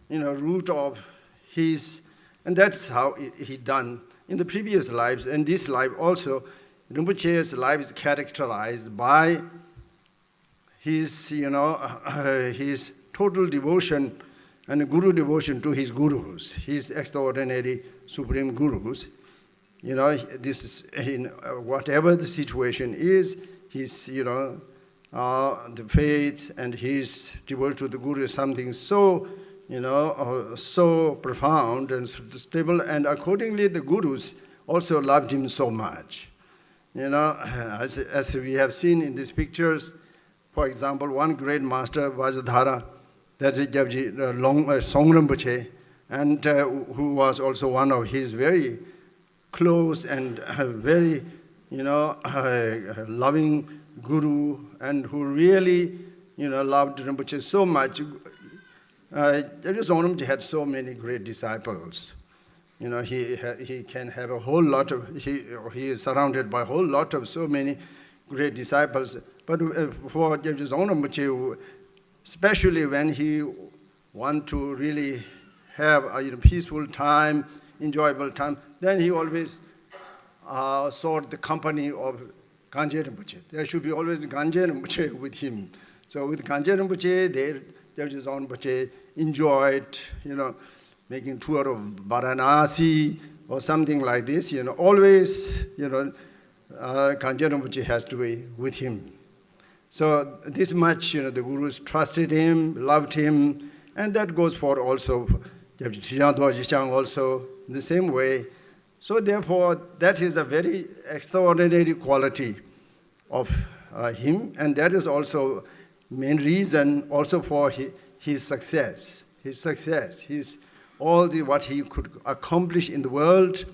M: root of his, and that's how he done in the previous lives. And this life also, Rinpoche's life is characterized by his, his total devotion and guru devotion to his gurus, his extraordinary supreme gurus. This is in whatever the situation is, his, the faith and his devotion to the guru is something so, so profound and stable, and accordingly the gurus also loved him so much. As we have seen in these pictures, for example, one great master, Vajradhara, that is Song Rinpoche, and who was also one of his very close and very, loving guru, and who really, loved Rinpoche so much. Song Rinpoche had so many great disciples. He can have a whole lot of, he is surrounded by a whole lot of so many great disciples. But for Song Rinpoche, especially when he want to really have a peaceful time, enjoyable time, then he always sought the company of Gangchen Rinpoche. There should be always Gangchen Rinpoche with him. So with Gangchen Rinpoche, Song Rinpoche enjoyed, making tour of Varanasi or something like this. Always, Gangchen Rinpoche has to be with him. So this much, the gurus trusted him, loved him, and that goes for also also in the same way. So therefore, that is a very extraordinary quality of him, and that is also main reason also for his success. What he could accomplish in the world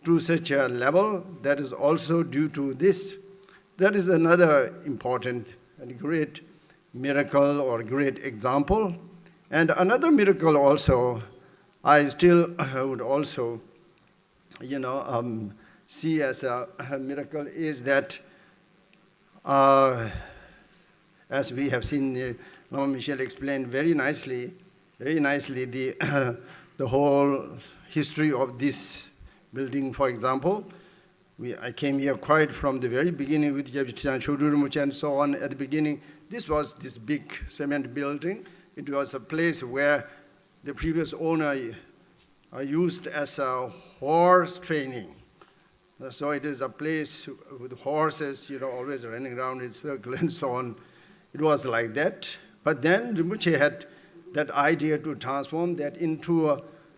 M: to such a level, that is also due to this. That is another important and great miracle or great example. And another miracle also, I still would also, see as a miracle is that, as we have seen, Lama Michel explained very nicely the whole history of this building. For example, I came here quite from the very beginning with Yabchitan Chodurumuch and so on. At the beginning, this was this big cement building. It was a place where the previous owner used as a horse training. So it is a place with horses, always running around in circle and so on. It was like that. But then Rinpoche had that idea to transform that into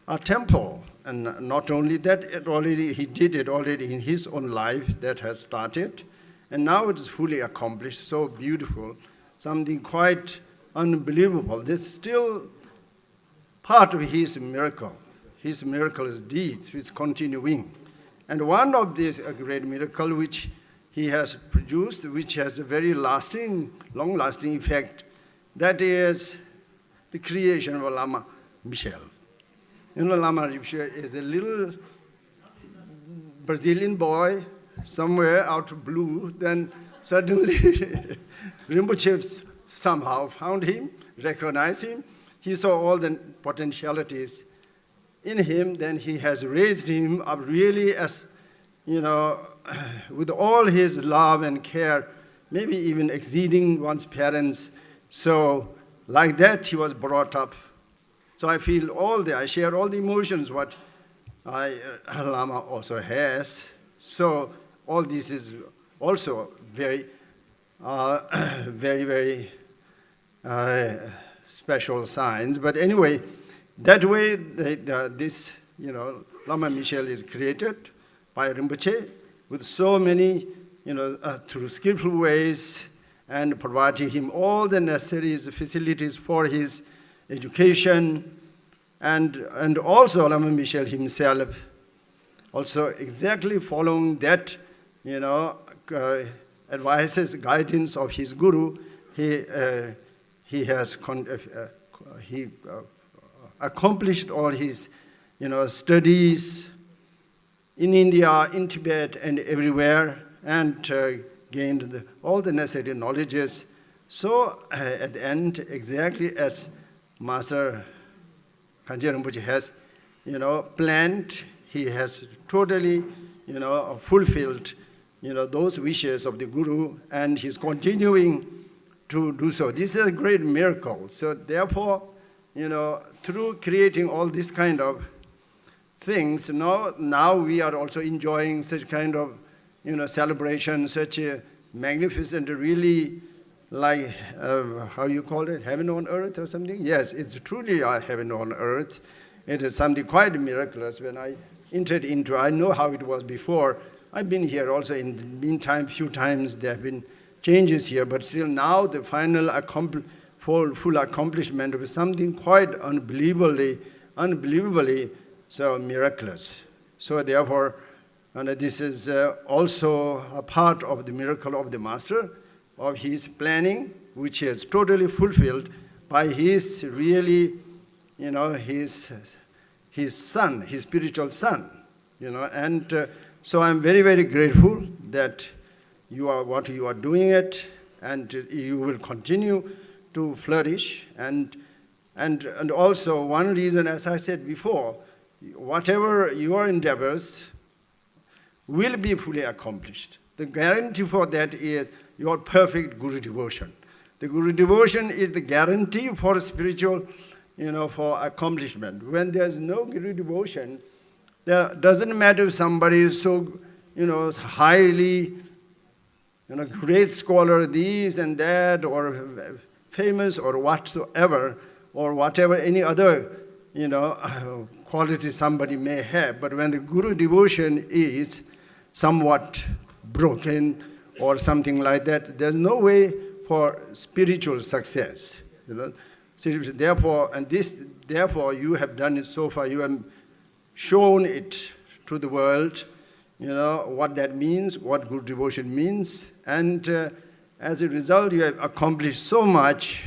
M: a temple. And not only that, he did it already in his own life that has started. And now it is fully accomplished, so beautiful, something quite unbelievable. This is still part of his miracle. His miraculous deeds, which is continuing. And one of these great miracle which he has produced, which has a very long-lasting effect, that is the creation of Lama Michel. Lama Michel is a little Brazilian boy, somewhere out of blue. Then suddenly Rinpoche somehow found him, recognized him. He saw all the potentialities in him. Then he has raised him up really as, with all his love and care, maybe even exceeding one's parents. So like that he was brought up. So I feel I share all the emotions what Lama also has. So all this is also very, very special signs. But anyway, that way this, Lama Michel is created by Rinpoche with so many, through skillful ways, and providing him all the necessary facilities for his education, and also Lama Michel himself, also exactly following that, advices, guidance of his guru, he has accomplished all his, studies in India, in Tibet, and everywhere, and gained all the necessary knowledges. So at the end, exactly as Master Gangchen Rinpoche has, planned, he has totally, fulfilled, those wishes of the Guru, and he's continuing to do so. This is a great miracle. So therefore, through creating all these kind of things, now we are also enjoying such kind of, celebration, such a magnificent, really, like, how you call it, heaven on earth or something? Yes, it's truly a heaven on earth. It is something quite miraculous. When I entered into, I know how it was before. I've been here also in the meantime, few times there have been changes here, but still now the final full accomplishment of something quite unbelievably so miraculous. So therefore, this is also a part of the miracle of the Master, of his planning, which is totally fulfilled by his really, his son, his spiritual son, and so I'm very, very grateful that you are doing it, and you will continue to flourish, and also one reason, as I said before, whatever your endeavors will be fully accomplished. The guarantee for that is your perfect Guru devotion. The Guru devotion is the guarantee for spiritual, for accomplishment. When there's no Guru devotion, there doesn't matter if somebody is so, highly, great scholar, this and that, or famous, or whatsoever, or whatever any other, quality somebody may have. But when the Guru devotion is somewhat broken, or something like that. There's no way for spiritual success. You know? Therefore, you have done it so far. You have shown it to the world, you know, what that means, what good devotion means. And as a result, you have accomplished so much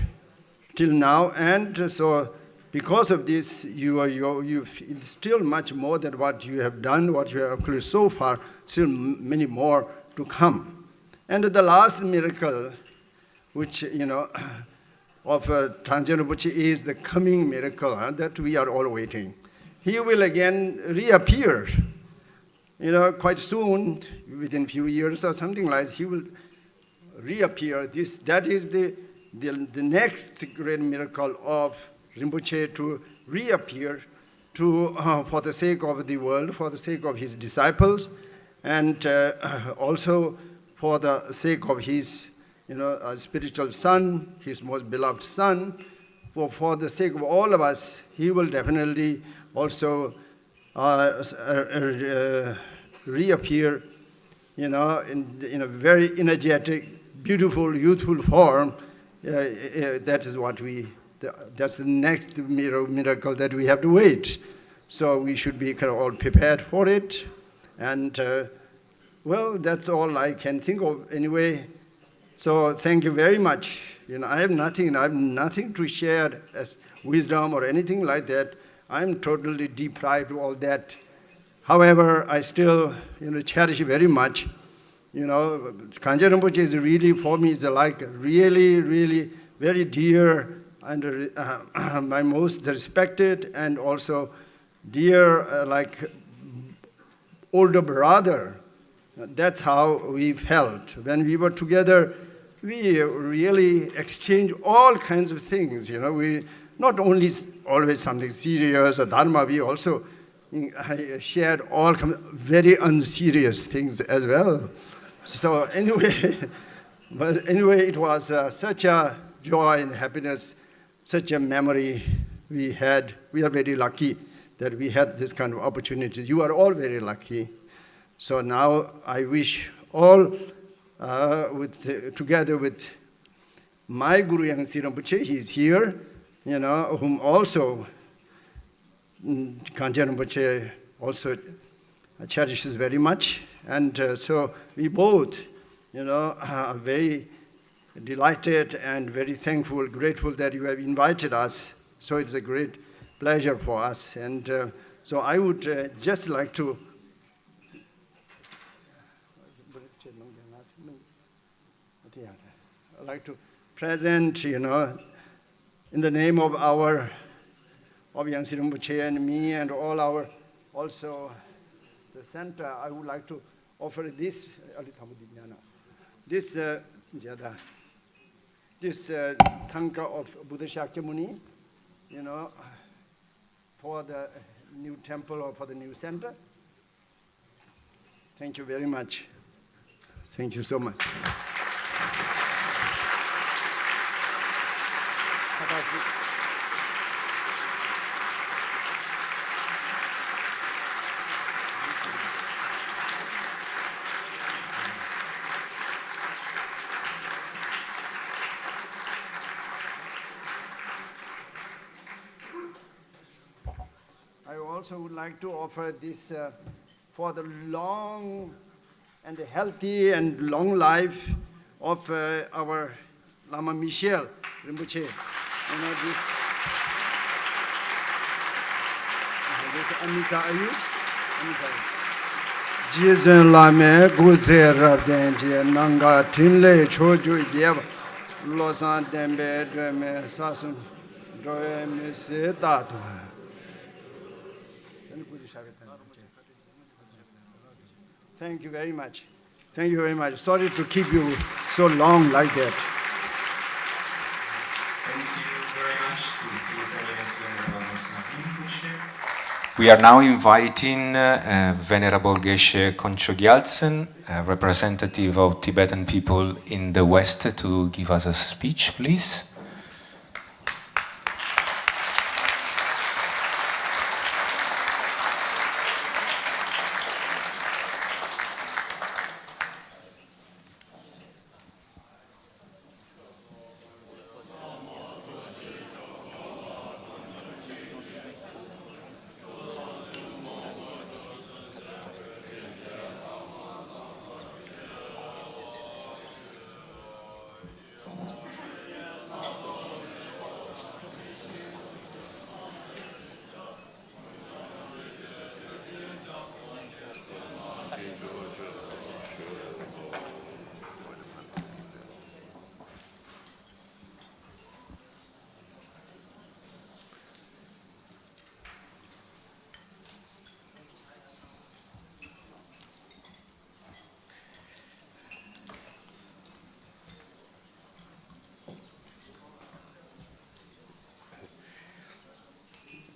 M: till now. And so because of this, it's still much more than what you have done, what you have accomplished so far, still many more to come. And the last miracle, which, you know, of Gangchen Rinpoche is the coming miracle that we are all waiting. He will again reappear, you know, quite soon, within a few years or something like that, he will reappear. That is the next great miracle of Rinpoche, to reappear for the sake of the world, for the sake of his disciples, and also for the sake of his, you know, spiritual son, his most beloved son. For the sake of all of us, he will definitely also reappear, you know, in a very energetic, beautiful, youthful form. That is what that's the next miracle that we have to wait. So we should be kind of all prepared for it. And well, that's all I can think of anyway. So thank you very much. You know, I have nothing to share as wisdom or anything like that. I'm totally deprived of all that. However, I still, you know, cherish very much. You know, Gangchen Rinpoche is really, for me, is like really, really very dear and my most respected and also dear, like older brother. That's how we felt. When we were together, we really exchanged all kinds of things. You know, we not only always something serious or Dharma, we also shared all kinds of very unserious things as well. So anyway, it was such a joy and happiness, such a memory we had. We are very lucky that we had this kind of opportunities. You are all very lucky. So now I wish all, together with my Guru Yangtze Rinpoche, he is here, you know, whom also Gangchen Rinpoche also cherishes very much. And so we both, you know, are very delighted and very thankful, grateful that you have invited us. So it's a great pleasure for us. And so I would just like to present, you know, in the name of Yangtze Rinpoche and me and all our, also the center, I would like to offer this tanka of Buddha Shakyamuni, you know, for the new temple or for the new center. Thank you very much. Thank you so much. I also would like to offer this for the long and healthy and long life of our Lama Michel Rinpoche. You know, this Amita Ayus. Jizen Lame Guze Rabdenji Nanga Tinle Choju Dev Losan Dembe Dweme Sasun Dweme Setato. Thank you very much. Thank you very much. Sorry to keep you so long like that.
A: Thank you very much to His Eminence Venerable Rinpoche. We are now inviting Venerable Geshe Koncho Gyaltsen, a representative of Tibetan people in the West, to give us a speech, please.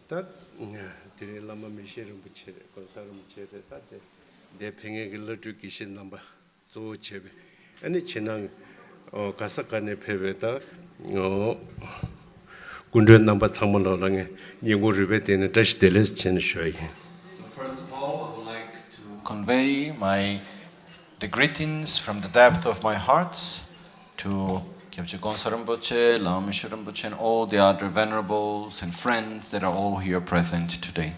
U: 다 드리 라마 미시름 부체 건사름 부체 다 대평에 길러 주기신 넘바 조 제베 아니 지난 가사간의 패배다 군전 넘바 참물로랑에 연구를 되는 다시 될스 전셔이.
E: First of all, I would like to convey the greetings from the depth of my heart to Kyabche Gonsa Rinpoche, Lama Gangchen Rinpoche, and all the other venerables and friends that are all here present today.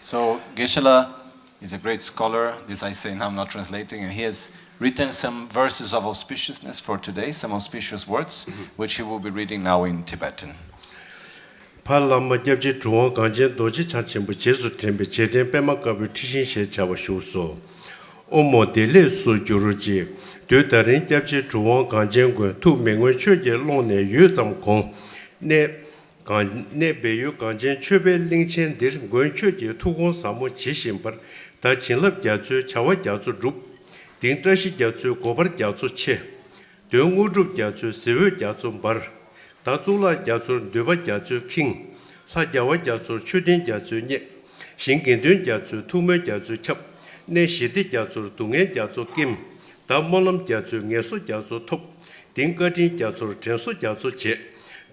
E: So Geshe-la is a great scholar. This I say now, I'm not translating, and he has written some verses of auspiciousness for today, some auspicious words, which he will be reading now in Tibetan.
U: Lama Gangchen Rinpoche doji chachimbu Jesu tembe cheten pema kabu tishin she chawa shuso. Omo dele su juruji. De darin Gangchen Gangchen Gun tu mengwen choge long ne yu zam kong. Ne beyu Gangchen chobe lingchen dir gwen choge tu gong samu jishin bar. Da chinlap gyatsu chawa gyatsu rup. Ding trashi gyatsu gobar gyatsu che. Dungu rup gyatsu sewe gyatsu bar. 다줄라 자수 되바 자수 킹 사자와 자수 추딘 자수 니 신긴든 자수 투메 자수 첩내 시디 자수 동해 자수 김 담몰름 자수 녜수 자수 톱 딩거진 자수 전수 자수 제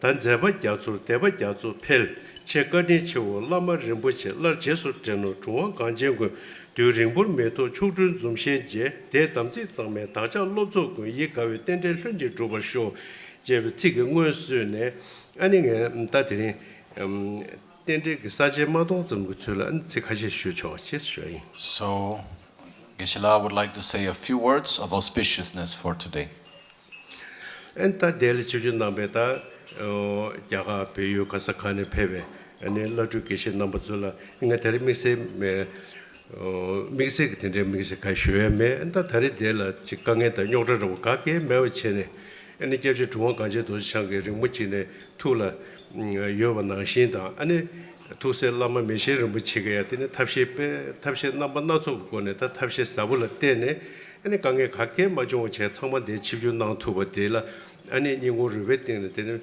U: 단제바 자수 대바 자수 펠 체거진 치고 라마 림보체 러 제수 전노 중앙 강제고 듀링불 메토 추준 좀 시제 대담지 상매 다자 로조고 이가위 땡땡 순지 주버쇼 So
E: Geshe-la would like to say a few words of auspiciousness for today.
U: And the Gangchen Rinpoche doji change rinpoche tula yoba nangshinda. And to say Lama Gangchen Rinpoche gayatine tabshe namba nazo gone ta tabshe sabula tene. And the gange kake majo che changma de chibju nang tuba de la. And the ningu ruwe tene tene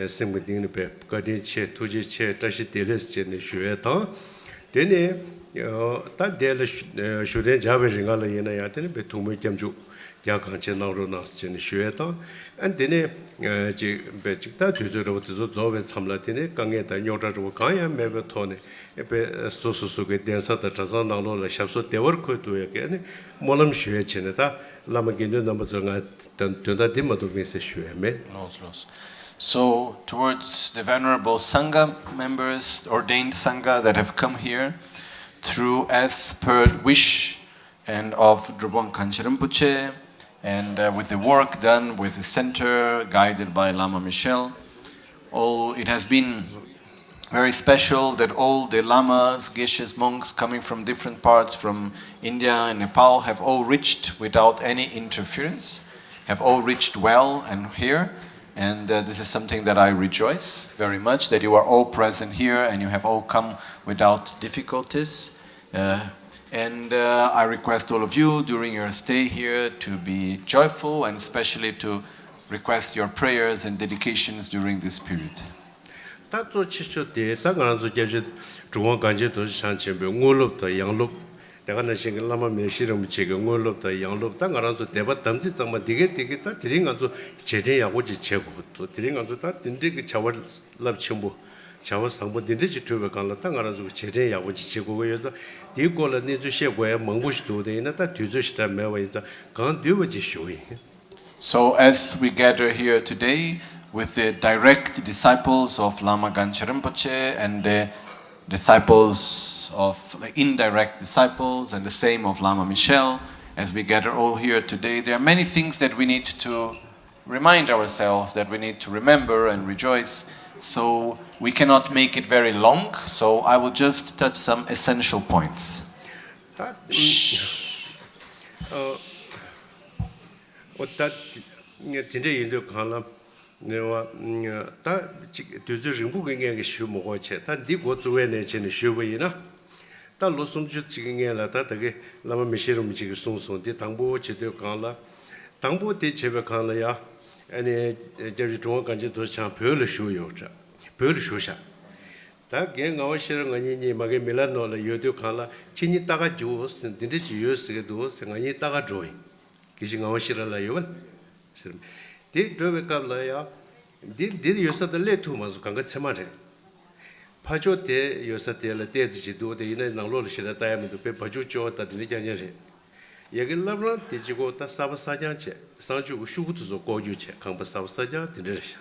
U: singma dingne pe gadin che tuji che tashi deles che ne shue ta. Tene ta dele shuden jabe ringala yena ya tene pe tumu kiamju. 야강체 나로나스진 쉐다 안데네 지 베직다 뒤저로부터 조베 참라티네 강에다 요라로 가야 메베토네 에베 소소소게 댄사다 자산 나로라 샵소 데워코도야게네 몰람 쉐체네다 라마겐도 넘버정아 던다 디모도 메세 쉐메
E: So towards the venerable sangha members, ordained sangha that have come here through as per wish and of Drubwang Gangchen Rinpoche, and with the work done with the center guided by Lama Michel, it has been very special that all the lamas, geshes, monks coming from different parts from India and Nepal have all reached without any interference, have all reached well and here, and this is something that I rejoice very much, that you are all present here and you have all come without difficulties. And I request all of you during your stay here to be joyful and especially to request your prayers and dedications during this period.
U: So towards
E: So as we gather here today with the direct disciples of Lama Gangchen Rinpoche and the disciples of indirect disciples and the same of Lama Michel, as we gather all here today, there are many things that we need to remind ourselves, that we need to remember and rejoice. So we cannot make it very long, so I will just touch some essential points.
U: 내가 다 두저 링부게 게 쉬모고체 다 니고 주에네 전에 쉬보이나 다 로숨주 지경에라 다 되게 라마 미시름 지기 송송데 당보 제대로 간라 당보 대 제베 간라야 아니 저기 중앙 간지 도상 별을 쉬어요자 별을 쉬어샤 다 갱가와 싫은 아니니 막에 밀라노라 요도 간라 친이 따가 주스 딘데 주스게도 생각이 따가 줘이 기싱가와 싫어라 요건 디 드베카라야 디 요사데 레투마스 간가 체마레 파조데 요사데라 데지지도 데이네 나로르 시라 타야미도 페 파조조 타디네 장냐레 예글라브라 디지고 타 사바사장체 상주 슈구투조 고주체 강바 사바사장 디르샤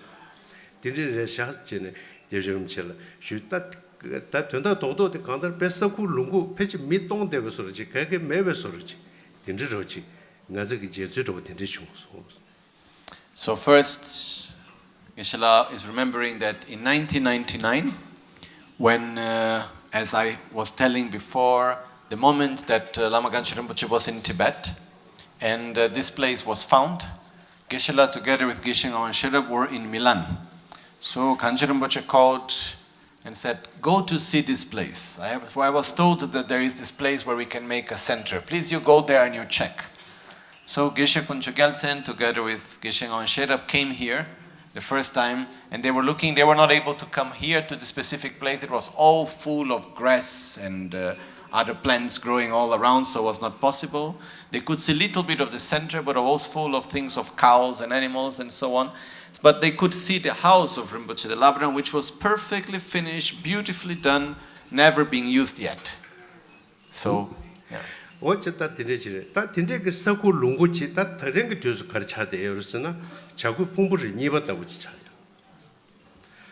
U: 디르샤 제네 예정음체라 슈타 다 된다 도도데 간다 베사쿠 룽구 페치 미똥데베서르지 그게 매베서르지 딘르로지 나저기 제주도 딘르슈
E: So first, Geshe-la is remembering that in 1999, when, as I was telling before, the moment that Lama Gangchen Rinpoche was in Tibet, and this place was found, Geshe-la together with Geshe Ngawang were in Milan. So Gangchen Rinpoche called and said, go to see this place. I was told that there is this place where we can make a center. Please you go there and you check. So Geshe Kuncho Gyaltsen together with Geshe Ngawang came here the first time, and they were looking, they were not able to come here to the specific place. It was all full of grass and other plants growing all around, so it was not possible. They could see a little bit of the center, but it was full of things of cows and animals and so on. But they could see the house of Rinpoche, the Labrador, which was perfectly finished, beautifully done, never being used yet. So, yeah.
U: 어쨌다 딘데지래 다 딘데 그 사고 롱고치 다 다른 게 돼서 가르쳐대요. 그래서나 자꾸 공부를 입었다고 지차요.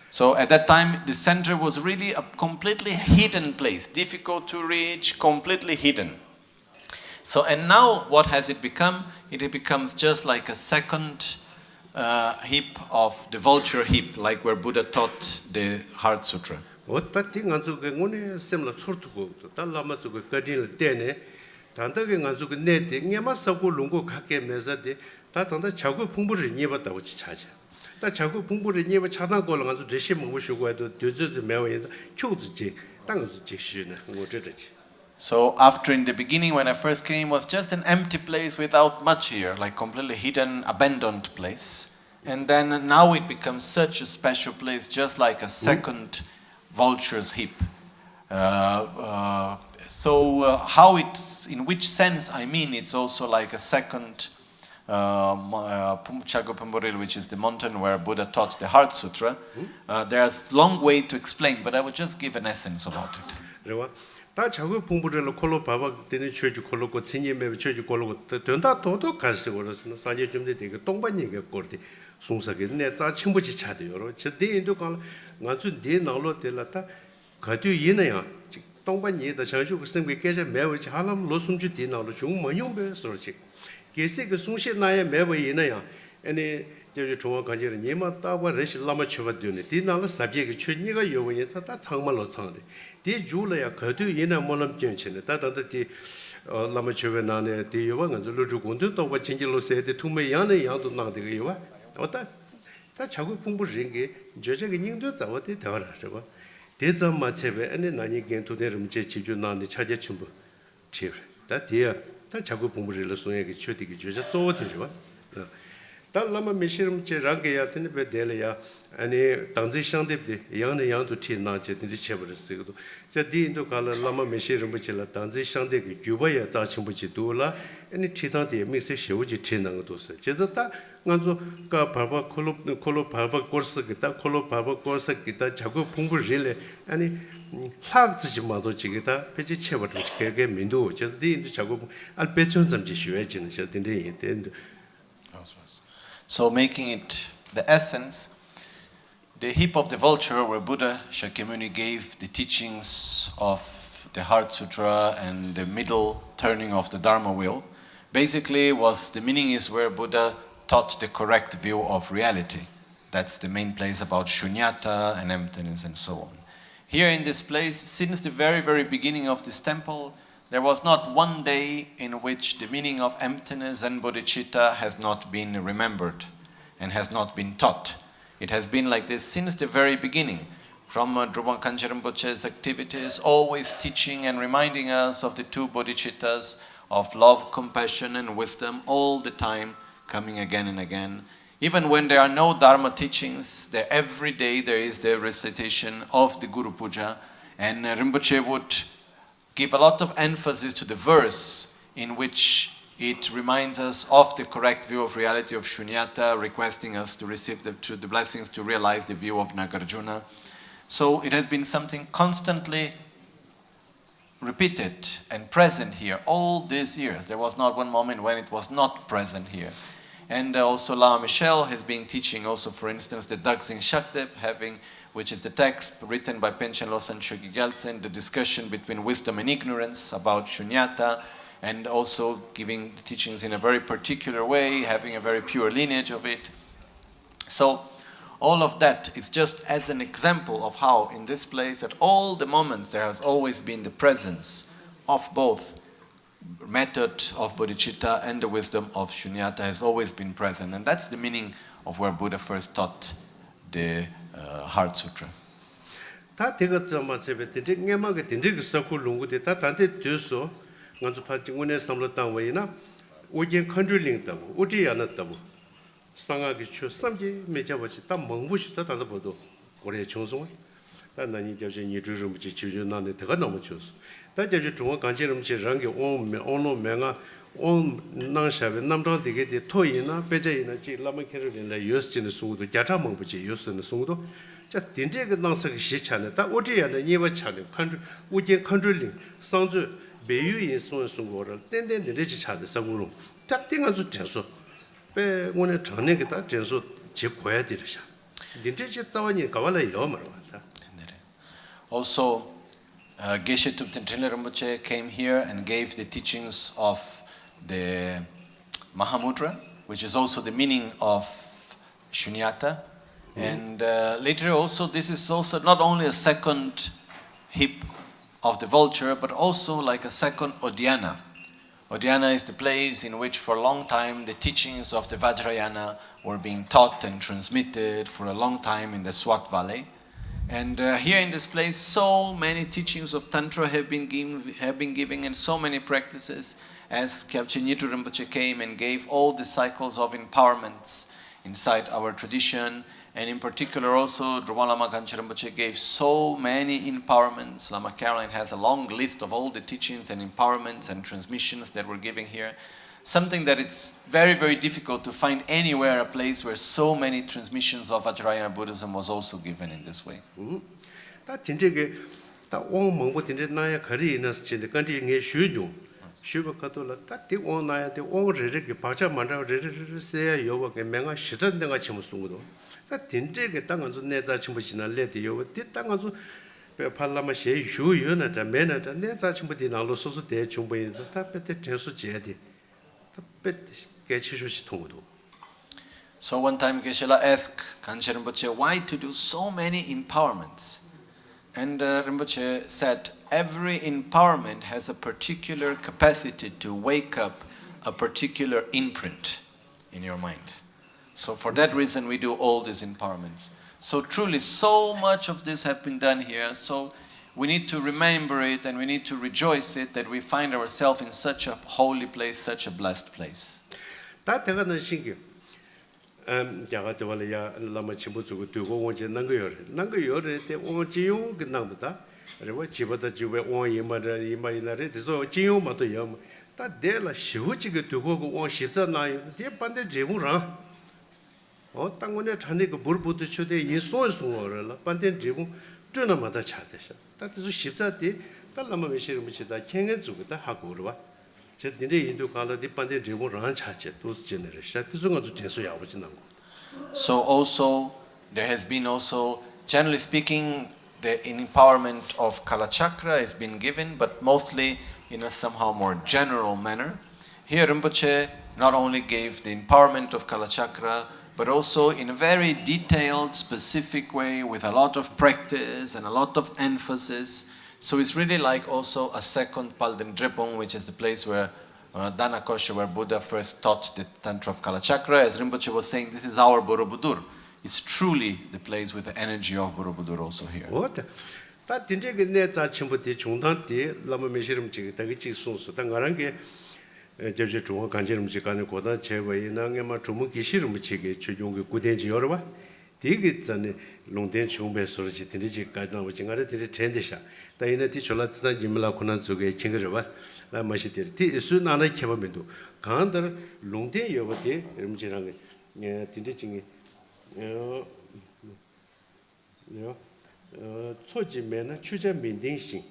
E: So at that time the center was really a completely hidden place, difficult to reach, completely hidden. So and now what has it become? It becomes just like a second heap of the vulture heap, like where Buddha taught the Heart Sutra.
U: 어떻게 간주게 오늘 셈라 소르고 달라마주고 거진을 때네 단다게 간주고 내대 냐마 사고 롱고 갖게 매서데 다 단다 자고 풍부를 니었다고 지차자 다 자고 풍부를 니어 차단 걸어 간주 제시 먹으시고 해도 되지 매워서 큐즈지 땅즈 지시네 뭐저지.
E: So after in the beginning when I first came was just an empty place without much here, like completely hidden, abandoned place. And then now it becomes such a special place, just like a second vulture's heap. How it's, in which sense, I mean, it's also like a second Chago Pumboril, which is the mountain where Buddha taught the Heart Sutra. There's a long way to explain, but I will just give an essence about it.
U: 다 자고 풍부를 콜로 바박 되는 최주 콜로고 친님에 최주 콜로고 된다 도도 가서 그래서 사제 좀 되게 동반이게 거기 송사게 내자 친부지 차대요. 저대인도 간 간주 네 나로 될라다 가도 이내야 동반이다 저주 생기 계제 매우지 하람 로숨주 디나로 중 뭐용배 소리지. 계세 그 송시 나에 매우 이내야 아니 저기 중앙 관계를 니만 따와 레시 라마 쳐버드네 디나로 사비게 최니가 요원이 다 창말로 창데 디 줄이야 거도 이나 몰람 괜찮네 다다디 라마 쳐베나네 디 요원은 저로 공도 또 진질로 세데 투메 양의 양도 나데가 요와 어다 다 자고 풍부진 게 저저게 닝도 자와데 더라 저거 대점 마체베 아니 나니 겐토데름 제 지주 나니 차제 첨부 지르 다 디야 다 자고 풍부를 소에게 쳐디기 저저 쪼어들어 달라마 미시름 제 랑게야 되는 베델이야 아니 당지상대비 양의 양도 티나제 되는 쳐버렸어요. 저 디인도 갈라 라마 미시름 붙일라 당지상대비 규바야 자침부지 도라 아니 티단데 미세 쇼지 티나는 것도 제저다 간조 가 바바 콜로 바바 코스 기타 콜로 바바 코스 기타 자고 풍부질래 아니 학지지 마도 지기다 배지 쳐버려 그게 민도 저 디인도 자고 알배촌 잠지 쉬어지는 저 딘데 딘데.
E: So making it the essence, the heap of the vulture where Buddha Shakyamuni gave the teachings of the Heart Sutra and the middle turning of the Dharma wheel, basically was the meaning is where Buddha taught the correct view of reality. That's the main place about shunyata and emptiness and so on. Here in this place, since the very, very beginning of this temple, there was not one day in which the meaning of emptiness and bodhicitta has not been remembered and has not been taught. It has been like this since the very beginning. From Drubwang Gangchen Rinpoche's activities, always teaching and reminding us of the two bodhicittas, of love, compassion and wisdom, all the time coming again and again. Even when there are no Dharma teachings, there every day there is the recitation of the Guru Puja, and Rinpoche would give a lot of emphasis to the verse in which it reminds us of the correct view of reality of Shunyata, requesting us to receive the blessings to realize the view of Nagarjuna. So it has been something constantly repeated and present here all these years. There was not one moment when it was not present here. And also Lama Michel has been teaching also, for instance, the Daxing Shaktep, which is the text written by Penchen Losang Chogi Gyaltsen, the discussion between wisdom and ignorance about Shunyata, and also giving the teachings in a very particular way, having a very pure lineage of it. So all of that is just as an example of how in this place at all the moments there has always been the presence of both method of bodhicitta and the wisdom of Shunyata has always been present. And that's the meaning of where Buddha first taught the Heart Sutra.
U: 다 대가 점마세베 된데 녜마게 된데 그 사고 롱고데 다 단데 되서 간주 파진군에 삼렀다 왜이나 오진 컨트롤링다고 오지 않았다고 상하게 추 삼지 매자버지 다 멍부시다 다도 보도 올해 총송 단단히 저지 니주름지 지주나네 대가 너무 좋소 다 저지 중앙 간지름지 랑게 온노 맹아 온 나샤베 남정 되게 토이나 배제이나 지 라마케르린라 요스진의 수도 자자 멍부지 요스는 수도 자 딘제가 나서기 시차네 다 오지야네 니와 차네 컨트롤 오진 컨트롤링 상주 매유인 손송고를 땡땡들이 차데 상고로 딱 땡아서 됐어 배 오늘 전에 다 전소 집고야 되르샤 딘제지 따와니 가발라 요마로 왔다.
E: Also Geshe Tupten Rinpoche came here and gave the teachings of the Mahamudra, which is also the meaning of Shunyata. And later also, this is also not only a second hip of the vulture, but also like a second Odhyana. Odhyana is the place in which for a long time the teachings of the Vajrayana were being taught and transmitted for a long time in the Swat Valley. And here in this place, so many teachings of Tantra have been given and so many practices, as Kyabche Nyingtro Rinpoche came and gave all the cycles of empowerments inside our tradition. And in particular also, Drubwang Lama Gangchen Rinpoche gave so many empowerments. Lama Caroline has a long list of all the teachings and empowerments and transmissions that we're giving here. Something that it's very, very difficult to find anywhere, a place where so many transmissions of Vajrayana Buddhism was also given in this way.
U: 다 진짜게 다 옹몽고 진짜 나야 거리는 진짜 근데 이게 쉬죠. 쉬고 가도라 다 대옹 나야 대옹 저렇게 바자 만들어 저렇게 요거게 명아 시전 내가 지금 쓰고도 다 진짜게 땅안서 내자 지금 지날래도 요 땅안서 팔라마 셰 휴요나 다 매나다 내자 지금 디나로 소소 대 중보인서 다 뺏대 전수 제디
E: So one time Geshe-la asked Gangchen Rinpoche why to do so many empowerments. And Rinpoche said, every empowerment has a particular capacity to wake up a particular imprint in your mind. So for that reason we do all these empowerments. So truly so much of this has been done here. So we need to remember it and we need to rejoice it that we find ourselves in such a holy place, such a blessed place.
U: 다 대가는 신기. 야가 되발이야 라마 친구 주고 두고 원제 난거요래 때 원지용 끝나보다 그리고 집어다 집에 원이마다 이마이나래 그래서 지용마도 요. 다 대라 쉬우지게 두고 원시잖아요. 대 반대 제무랑 땅원에 잔에 그 물부터 쳐대 인소송어라. 반대 제무 전화마다 차대셔. 다들 십자대 달라마 메시를 붙이다 캥에 주고다 하고 그러와 저 니네 인도 갈라디 반대 제보를 차체 도스 제너레션 뜻은 제소 야버진 않고.
E: So also there has been also, generally speaking, the empowerment of Kalachakra has been given, but mostly in a somehow more general manner. Here Rinpoche not only gave the empowerment of Kalachakra, but also in a very detailed, specific way with a lot of practice and a lot of emphasis. So it's really like also a second Palden Drepong, which is the place where Danakosha, where Buddha first taught the Tantra of Kalachakra. As Rinpoche was saying, this is our Borobudur. it's truly the place with the energy of Borobudur also here.
U: What? 다 딘제게 내 자침부터 중단때 라마 메시름 지게 다기 소소 당가랑게 저저 중앙 간지름 지간에 고다 제외나게 마 주무 기시름 지게 최종의 구대지 여러 봐 되게 전에 롱된 중배 소리지 딘지 가다 오징아를 되게 텐데샤 다이네 뒤졸라다 짐라 코난 쪽에 징거려 봐 라마시들 뒤수 나나 개범도 간들 롱된 여버데 음지랑 딘지 초지면은 추제 민딩신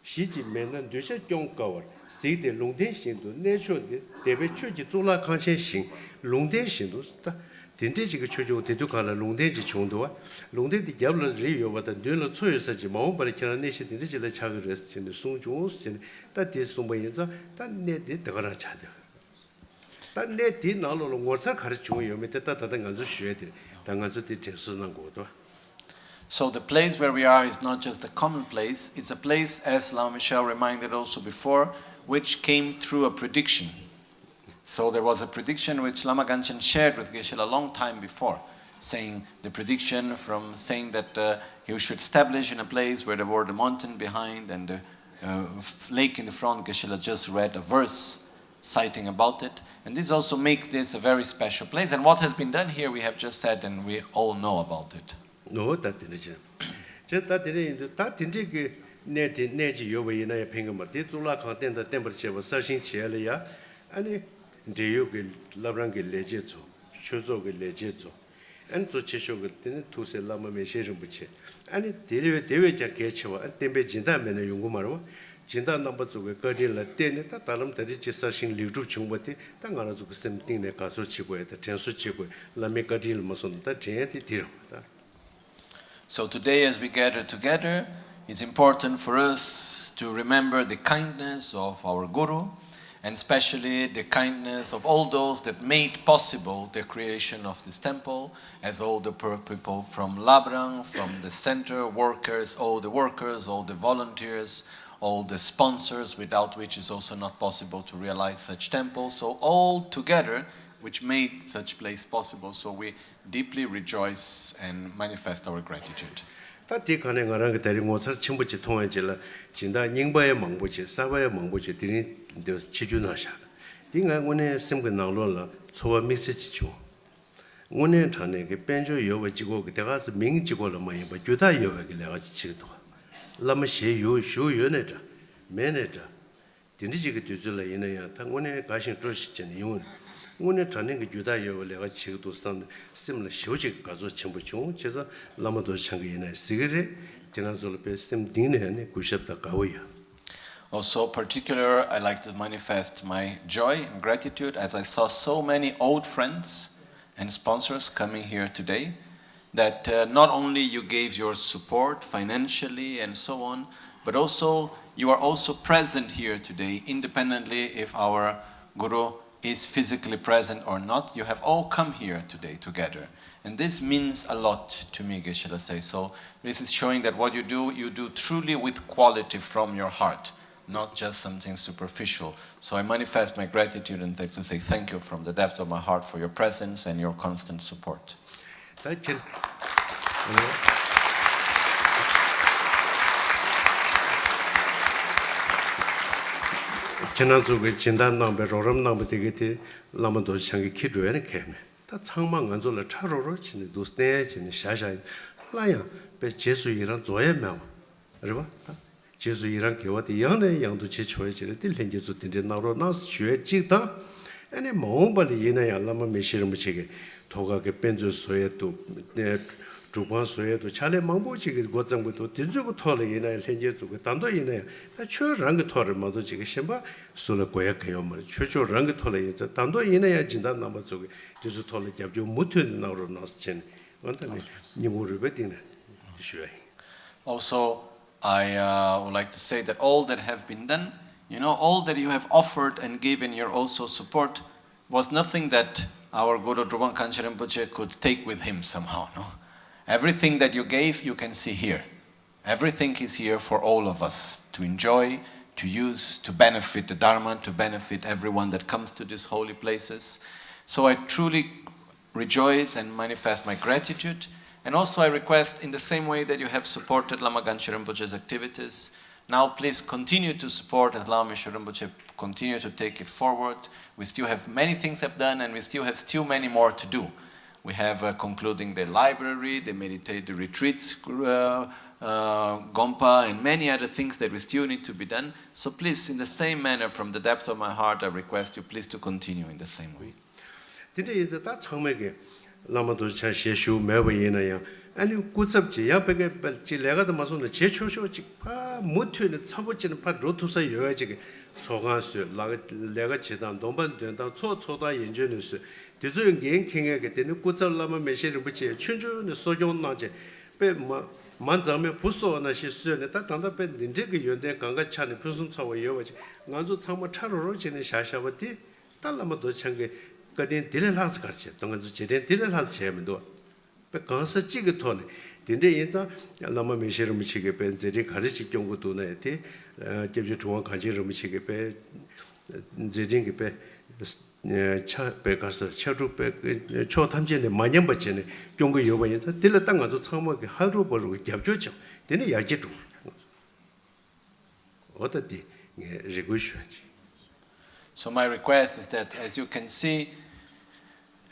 U: 시지면은 되셔 경가워 세대 롱대신도 내쇼데 대배 추지 졸라 강신신 롱대신도 다 딘데지가 추조 대두가라 롱대지 정도와 롱대디 잡을 리요보다 늘로 초여서지 마음벌 키는 내시 딘데지를 차거를 했는데 송중신 다 대송보인자 다 내디 더가라 차죠 다 내디 나로로 워서 가르치고 요메다 다다는 간주 쉬어야 당간주 때 제수는 거도.
E: So the place where we are is not just a common place, it's a place, as Lama Michel reminded also before, which came through a prediction. So there was a prediction which Lama Gangchen shared with Geshe a long time before, saying the prediction from saying that he should establish in a place where there were the mountain behind and the lake in the front. Geshe just read a verse citing about it. And this also makes this a very special place. And what has been done here we have just said and we all know about it.
U: No, that didn't. Just that didn't. That didn't get neji yowe in a pingama. Did Zula content the temperature was searching chelia, and the yoga labrangi legito, chozo legito, and to Chisho to say Lama Meshirum Buche. And it did Jakecho and Tembejinda Mena Yungumaro, Jinda number to a guardian Latin, Talam Tadichi searching Lidu Chumbati, Tangana to same thing the Caso Chique, the Tensu Chique, Lameka Dil Mason, that Gianti.
E: So today as we gather together, it's important for us to remember the kindness of our Guru, and especially the kindness of all those that made possible the creation of this temple, as all the people from Labrang, from the center workers, all the volunteers, all the sponsors, without which is also not possible to realize such temples. So all together, which made such place possible. So we deeply rejoice and manifest our gratitude.
U: 다디 간에 가랑 대리 모서 친부지 통해질라 진다 닝바의 망부지 사바의 망부지 드니 지주나샤 딩가 오늘 심근 나로라 초와 미세지 주 오늘 전에 그 벤조 여버지고 그때가서 명지고를 뭐 봐 주다 여버기 내가 지도 라마시 요 쇼연에다 매네다 딘디지가 뒤줄라 이내야 당원에 가신 조시전 용 오늘 전에 그 유다여 내가 지금도 선 심을 쇼직 가서 전부 중 그래서 라마도 창기네 시그레 지난주로 베스템 딩네네 구십다 가고요.
E: Also particular I like to manifest my joy and gratitude as I saw so many old friends and sponsors coming here today that not only you gave your support financially and so on, but also you are also present here today independently if our Guru is physically present or not. You have all come here today together. And this means a lot to me, Geshe say. So this is showing that what you do truly with quality from your heart, not just something superficial. So I manifest my gratitude and to say thank you from the depths of my heart for your presence and your constant support.
U: Thank you. 지난주에 진단 남배 로람 남배 되게 라만도 창기 키도에는 개매 다 창망 안 졸라 차로로 진이 도스네 진이 샤샤 라야 배 제수이랑 조예면 알바 제수이랑 개와디 양내 양도 제초해지를 딜렌제수 딘데 나로 나스 쉐직다 아니 뭐벌이 이나야 라마 메시름 치게 도가게 벤조 소에도 Drubwang 소에도 차례 망보지게 고정부터 뒤주고 토를 이나야 현재주고 단도 이나야 다 최랑의 토를 모두 지게 심바 술을 고약해요 말 최초랑의 토를 이제 단도 이나야 진다 남아 쪽에 뒤주 토를 잡죠 못은 나로 나스친 원단에 니모를 베딩네 쉬어요.
E: Also I would like to say that all that have been done, you know, all that you have offered and given your also support was nothing that our Guru Drubwang Gangchen Rinpoche could take with him somehow, no? Everything that you gave, you can see here. Everything is here for all of us to enjoy, to use, to benefit the Dharma, to benefit everyone that comes to these holy places. So I truly rejoice and manifest my gratitude. And also I request, in the same way that you have supported Lama Gangchen Rinpoche's activities, now please continue to support as Lama Gangchen Rinpoche continue to take it forward. We still have many things have done, and we still have many more to do. We have concluding the library, the meditative retreats, Gompa, and many other things that we still need to be done. So please, in the same manner, from the depth of my heart, I request you please to continue in the same way.
U: 아니 구섭지 야베게 내가도 마선의 제초쇼지 파 못튀는 차보지는 파 로투사 여야지게 소가수 내가 제단 동반 된다 초초다 연주는스 대조연 연행하게 되는 구섭라마 메시를 붙이 춘주는 소종나제 베마 만자면 부소나 시수연에 따단다 배 닌데게 연대 강가 차는 표순 차와 여야지 간조 참마 차로로 지는 샤샤버티 달라마도 창게 거든 딜라스 같이 동안주 제된 딜라스 제면도 강서 지게 토네 근데 인자 라마 메시르 미치게 벤제리 가르치 경고도 나한테 제주 중앙 간지르 미치게 벤 제딩게 차 배가서 차루배 초 탐진에 만년 버전에 경고 요번에서 들러 땅 가서 처음에 하루 버르고 잡죠죠 근데 야지도 어떻게 레고셔지.
E: So my request is that, as you can see,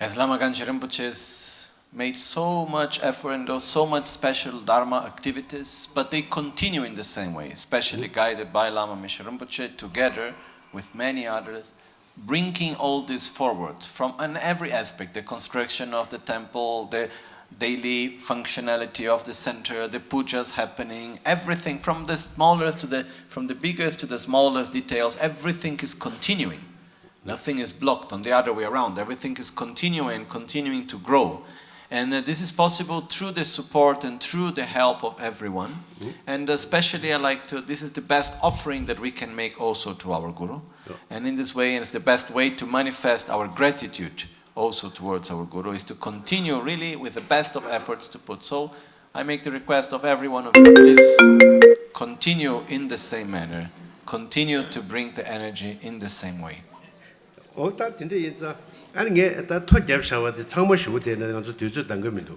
E: as Lama Gangchen Rinpoche's made so much effort and so much special Dharma activities, but they continue in the same way, especially guided by Lama Gangchen Rinpoche, together with many others, bringing all this forward from every aspect, the construction of the temple, the daily functionality of the center, the pujas happening, everything from the smallest to from the biggest to the smallest details, everything is continuing. Nothing is blocked, on the other way around. Everything is continuing to grow. And this is possible through the support and through the help of everyone. And especially this is the best offering that we can make also to our Guru. And in this way, it's the best way to manifest our gratitude also towards our Guru, is to continue really with the best of efforts to put. So I make the request of every one of you, please continue in the same manner. Continue to bring the energy in the same way.
U: 아니 게 토잡샤와데 창모시우데는 아주 뒤주던 겁니다.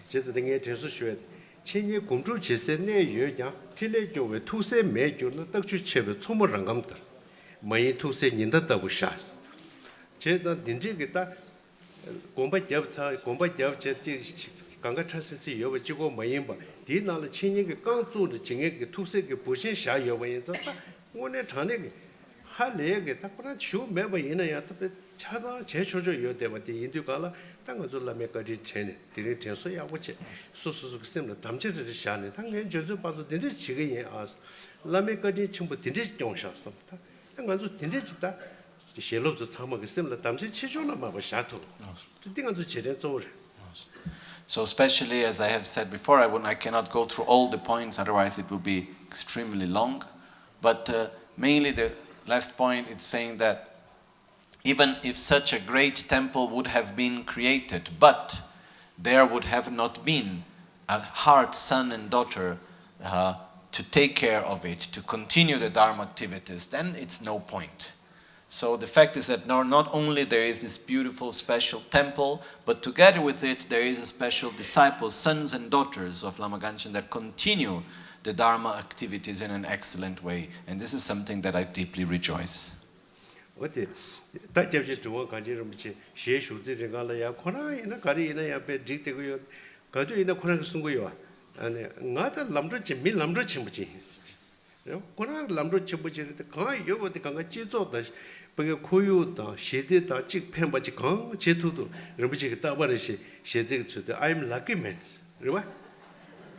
U: 제가 등에 대수쇼에 친이 공주 제세내 여자 틀레교의 투세 매교는 떡주체의 초모랑 감다. 많이 투세 인다다고 샤스. 제가 딘지게다 공부잡제 강가 차스시 여버지고 많이 봐. 디나를 친이게 강조의 증액의 투세의 보신 샤여원에서 오늘 전에 할래게 딱보나 주 매번 이나야 차자 제초조 요대바디 인도가라 땅어줄라메까지 체네 디리 텐소야 오체 소소소 셈나 담체를 샤네 당연 저저 봐도 디리 지금이 아스 라메까지 전부 디리 용샤서 땅어줄 디리지다 셰로도 참마게 셈나 담체 치조나 마바 샤토 디딩어줄 제대 조르.
E: So especially as I have said before, I cannot go through all the points, otherwise it will be extremely long. But mainly the last point, it's saying that even if such a great temple would have been created, but there would have not been a hard son and daughter to take care of it, to continue the Dharma activities, then it's no point. So the fact is that not only there is this beautiful special temple, but together with it there is a special disciples, sons and daughters of Lama Gangchen that continue the Dharma activities in an excellent way. And this is something that I deeply rejoice.
U: 다잡지 중앙 간지를 붙이 시에슈지 가라야 코나이나 가리이나 앞에 직대고요. 가도이나 코나 쓴 거요. 아니 나다 남르치 밀 남르치 붙이. 코나 남르치 붙이 가 요거데 강가 지조다. 그게 고유다 시대다 직 펜바지 강 제투도 여러분이 따바르시 시제가 주도 I'm lucky man. 그래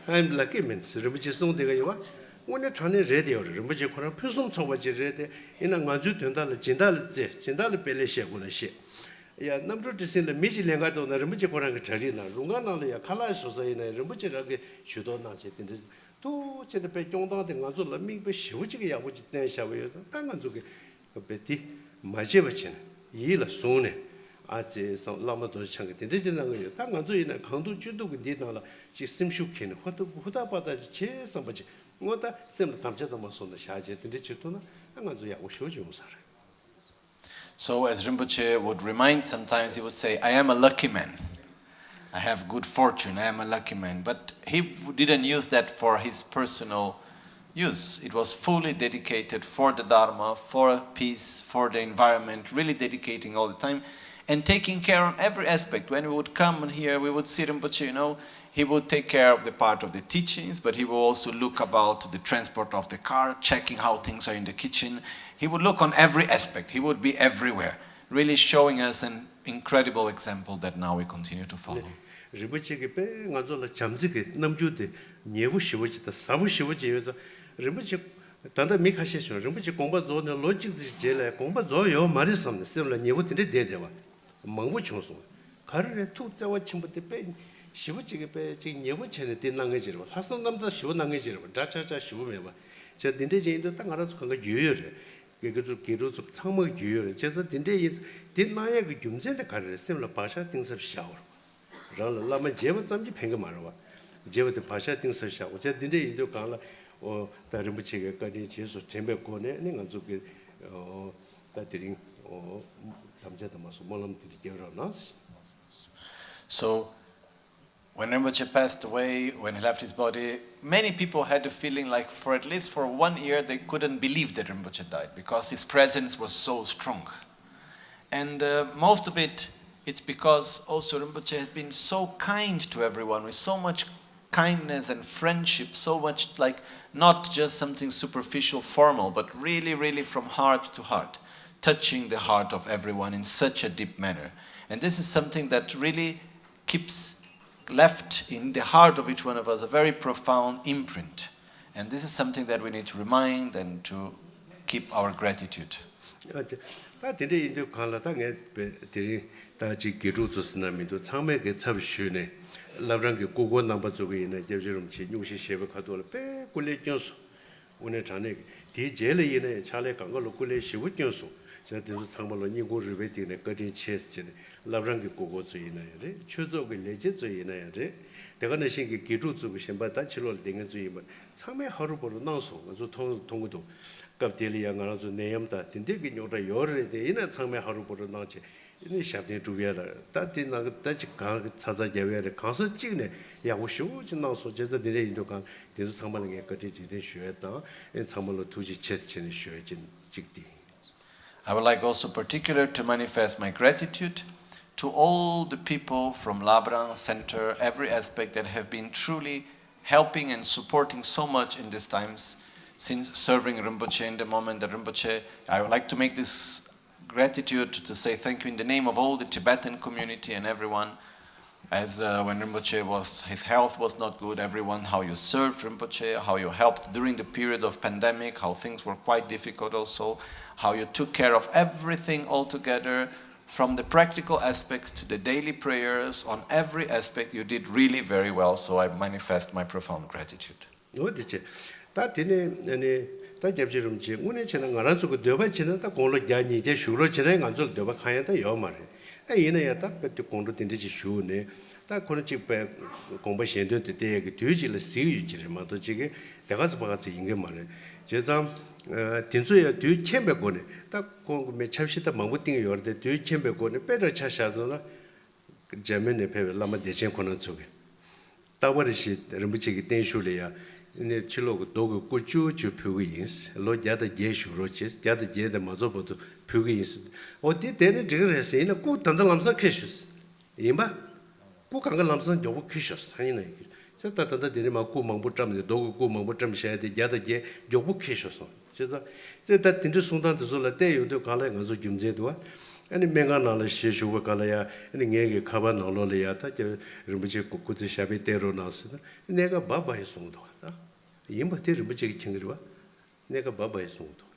U: I'm lucky man. 여러분이 송대가 요와 오늘 전에 레디오 르무지 코나 표성 초바지 레디 이나 간주 된다를 진달을 벨레시고나시 야 남주 디신의 미지랭가도 르무지 코나 그 자리나 룽가나야 칼라소서이나 르무지라게 주도나지 된데 또 제대 배 정도된 간주 르미베 시우지게 야부지 대샤고요 땅간주게 그 베티 마제버친 이라 소네 아제 라마도 창게 된지는 거요 땅간주이나 강도 주도 근디나라 지 심슈케는 호다바다지 제선버지 뭐다 셈 담자도 못 손도 샤제 된지 주도나 안가줘야 오쇼지 무사래.
E: So as Rinpoche would remind sometimes, he would say, I am a lucky man. I have good fortune, I am a lucky man. But he didn't use that for his personal use. It was fully dedicated for the Dharma, for peace, for the environment, really dedicating all the time and taking care on every aspect. When we would come here, we would see Rinpoche, he would take care of the part of the teachings, but he would also look about the transport of the car, checking how things are in the kitchen. He would look on every aspect. He would be everywhere, really showing us an incredible example that now we continue to follow.
U: Rinpoche pe ngazo la chamzi ke namju de nyebu shibuji da sabu shibuji yoza Rinpoche tanda mi khashe shon Rinpoche gongba zo ne logic ji jele gongba zo yo mari samne semla nyebu de de wa mangbu chungso karre tu zawa chimbu de pe shibuji ke pe ji nyebu chene de nangge jiro hasan namda shibu nangge jiro 자자자 shibu me ba 저 딘데 제인도 딱 알아서 그거 유여래 그것도 기로서 상모 유여래 그래서 딘데 딘마야 그 금전데 가르를 셈라 바샤 띵서 샤워 라마 제바 잠지 팽거 말아 제바도 바샤 띵서 샤워 저 딘데 인도 강라 다른 부치가 까지 제수 템베 고네 내가 저기 다들이 담자도 마서 몰람 드리게라나
E: So when Rinpoche passed away, when he left his body, many people had the feeling like for at least for 1 year they couldn't believe that Rinpoche died because his presence was so strong. And most of it's because also Rinpoche has been so kind to everyone with so much kindness and friendship, so much like not just something superficial, formal, but really, really from heart to heart, touching the heart of everyone in such a deep manner. And this is something that really keeps left in the heart of each one of us a very profound imprint. And this is something that we need to remind and to keep our gratitude.
U: 라브랑기 고고주의나요. 추조의 레제주의나요. 대가는 신기 기루주고 신바다 치료를 땡은 주의만 참에 하루보로 나서 아주 통고도 갑딜이야 가서 내염다 딘데기 요다 요르에 대이나 참에 하루보로 나지 이니 샤데 두베라 따디나 따지 가 찾아 제외를 가서 찍네 야고쇼 진나서 제자 디레 인도간 대수 상반의 게 거지 지대 쉬었다 이 참말로 두지 체체는 쉬어진 직디
E: I would like also particular to manifest my gratitude to all the people from Labrang Center, every aspect that have been truly helping and supporting so much in these times since serving Rinpoche in the moment that Rinpoche, I would like to make this gratitude to say thank you in the name of all the Tibetan community and everyone. As when Rinpoche his health was not good, everyone, how you served Rinpoche, how you helped during the period of pandemic, how things were quite difficult also, how you took care of everything altogether, from the practical aspects to the daily prayers, on every aspect you did really very well, so I manifest my profound gratitude.
U: 어디지? 다 되네 다 잡지름지 오늘 저는 알아서고 되바지는 다 공로 자니 이제 슈로 지내 간줄 되바 가야다 요 말에. 얘네야 딱 뱉고 공로 된지 슈네. 다 그런 집에 공부 시행될 때 그 뒤질을 쓰유지만 또 지게 대가서 봐서 인게 말에. 제가 딘소야 뒤 쳔베고네 딱 공매 찹시다 망부띵이 요르데 뒤 쳔베고네 빼러 차샤도나 제면에 배를 라마 대신 코는 쪽에 따버리시 르무치기 땡슈리야 네 칠로고 도고 꾸쭈쭈 표기인스 로자다 제슈로치 자다 제다 마조보도 표기인스 어디 되는 저걸 했으니까 꼭 단단함사 캐슈스 이마 꼭 간걸 남선 요거 캐슈스 아니네 저 따따다 되는 막고 망부점데 도고 고 망부점 셔야 돼 자다 제 요거 캐슈스 그래서 다 딘지 송단도 솔라 때요도 갈래 가서 김제도와 아니 맹가나를 시슈고 갈래야 아니 녜게 가바 나올래야 다저 르무지 꾸꾸지 샤베 때로 나서 내가 바바에 송도 왔다 임바테 르무지 챙기와 내가 바바에 송도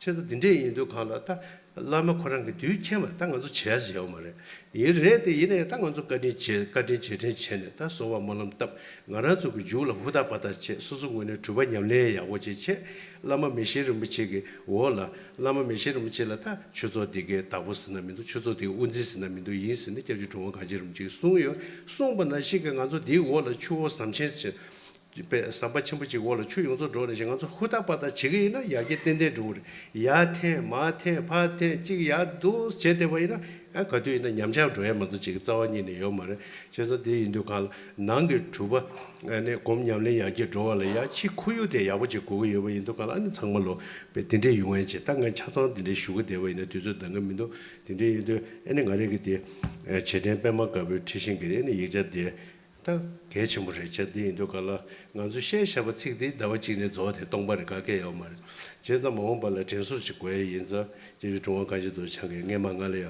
U: 그래서 딘데도 갈라다 라마 코랑 그 뒤체마 땅가서 제야지요 말에 이래도 이래 땅가서 까지 제네 다 소와 몰람 답 나라서 그 줄을 후다 받았지 수수군에 주바 냠래야 오지체 라마 메시르 미치게 월라 라마 메시르 미치라다 추조디게 다부스나민도 추조디 운지스나민도 인스네 제주 중앙 가지름 지 송요 송번나 시간 가서 디 월라 추워 3000치 samba chimbu chi wala chu yung zo zho de jing zo huda pa da chi ge na ya ge den de zhu ya te ma te pa te ji ya du che de wei na a ka du na nyam chao zhe ma de ji ge zao ni ne yo ma re che zo de yin du ka nang ge chu ba ne gom nyam le ya ge zho la ya chi ku yu de ya bu ji gu ye wei yin du ka la ni chang ma lo be den de yung wei ji dang ge cha zang de de shu ge de wei ne du zo dang ge min do den de de ene ga le ge de che den pe ma ga bu ti xin ge ne yi je de 다 개침을 했더니 도가라 간주 셰샤바 찍디 다와지네 조데 동바를 가게요 말 제가 뭐 벌레 전술지 고에 인서 이제 중앙까지도 차게 내만가래요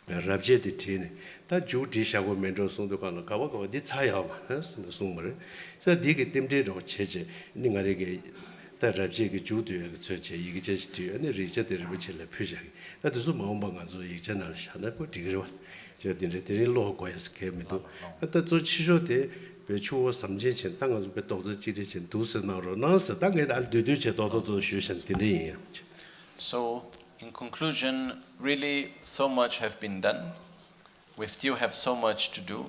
U: 랍제디 티네 다 주디샤고 멘토 송도 가는 가봐가 어디 차야 말았어 송물 그래서 네게 땜제로 체제 니가리게 다 랍제게 주도에 저체 이게 제시 아니 리제데를 붙일래 표시하기 나도 좀 마음방 가서 이제는 하나고 디그로 저 딘데들이 로고에 스케미도 그때 저 치료대 배추와 삼진신 땅을 배 도저 지리신 두스나로 나서 땅에 알 되되체 도도도 쉬신 딘데.
E: So in conclusion, really so much have been done. We still have so much to do.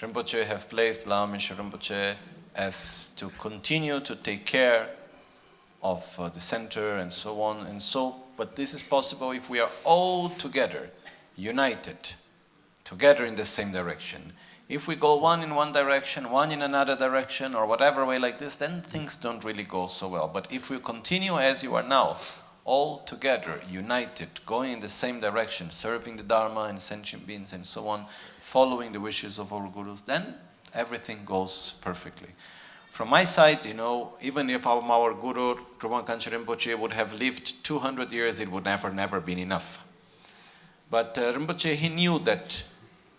E: Rinpoche have placed Lama Gangchen Rinpoche as to continue to take care of the center and so on and so, but this is possible if we are all together, united, together in the same direction. If we go one in one direction, one in another direction, or whatever way like this, then things don't really go so well. But if we continue as you are now, all together, united, going in the same direction, serving the Dharma and sentient beings and so on, following the wishes of our gurus, then everything goes perfectly. From my side, even if our guru, Drubwang Gangchen Rinpoche, would have lived 200 years, it would never been enough. But Rinpoche, he knew that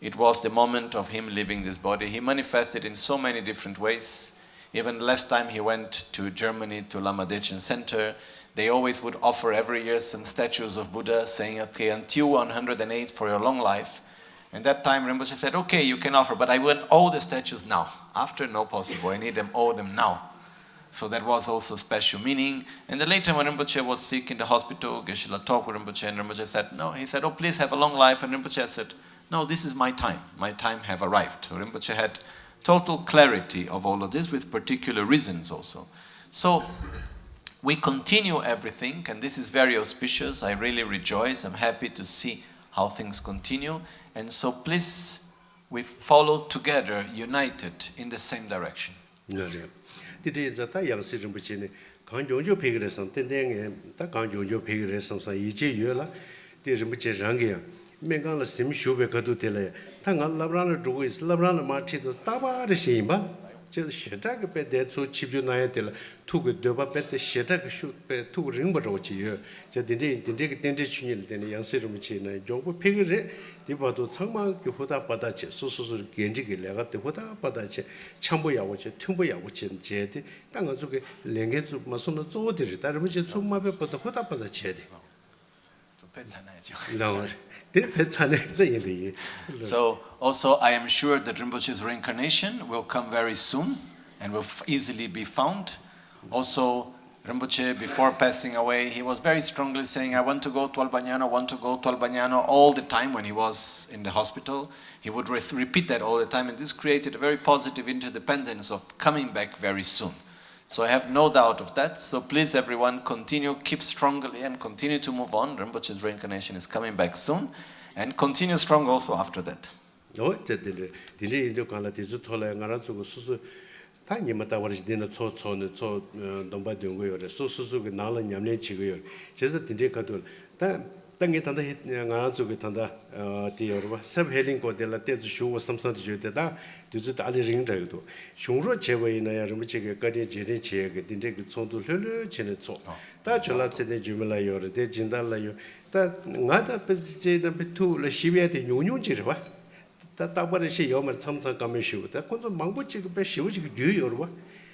E: it was the moment of him leaving this body. He manifested in so many different ways. Even last time he went to Germany, to Lama Gangchen Center, they always would offer every year some statues of Buddha, saying, okay, until 108 for your long life. And that time Rinpoche said, okay, you can offer, but I want all the statues now. After, no possible, I need all of them now. So that was also special meaning. And then later when Rinpoche was sick in the hospital, Geshe-la talked with Rinpoche, and Rinpoche said, no, he said, oh, please have a long life. And Rinpoche said, no, this is my time. My time have arrived. So Rinpoche had total clarity of all of this with particular reasons also. So we continue everything, and this is very auspicious. I really rejoice. I'm happy to see how things continue. And so please, we follow together, united in the same direction.
U: Mengang sim shube kadu tele tanga labrana dugo is labrana marti the taba de shimba just sheta ke pe de so chibju na tele tu ge de ba pe de sheta ke shu pe tu ring ba ro chi ye je din de chunil de yang se rum chi na jo bu pe ge de ba do changma ge hu da ba da che su gen ji ge le ga de hu da ba da che chang bu ya wo che tung bu ya wo che je de dang ge zu ge len ge zu ma so no zo de da rum che chu ma be ba da hu da ba da che de
E: to pe zana ji So also I am sure that Rinpoche's reincarnation will come very soon and will easily be found. Also Rinpoche, before passing away, he was very strongly saying, I want to go to Albanyano all the time when he was in the hospital. He would repeat that all the time, and this created a very positive interdependence of coming back very soon. So I have no doubt of that. So please everyone, continue, keep strongly and continue to move on. Rinpoche's reincarnation is coming back soon, and continue strong also after that.
U: Tangi tanda hit ngana zuge tanda ti yorba sab healing ko de la te zu samsam de de da du zu da ali ring da do shungro chewe na ya rum che ge ga de je de che ge din de ge chong du le le che ne zo da chola che de jumla yor de jinda la yo da nga da pe je da pe tu le shibye de nyu nyu ji ba da da ba de she yo ma samsam ka me shu da ko zo mang bu che ge pe shu ji ge yu yorba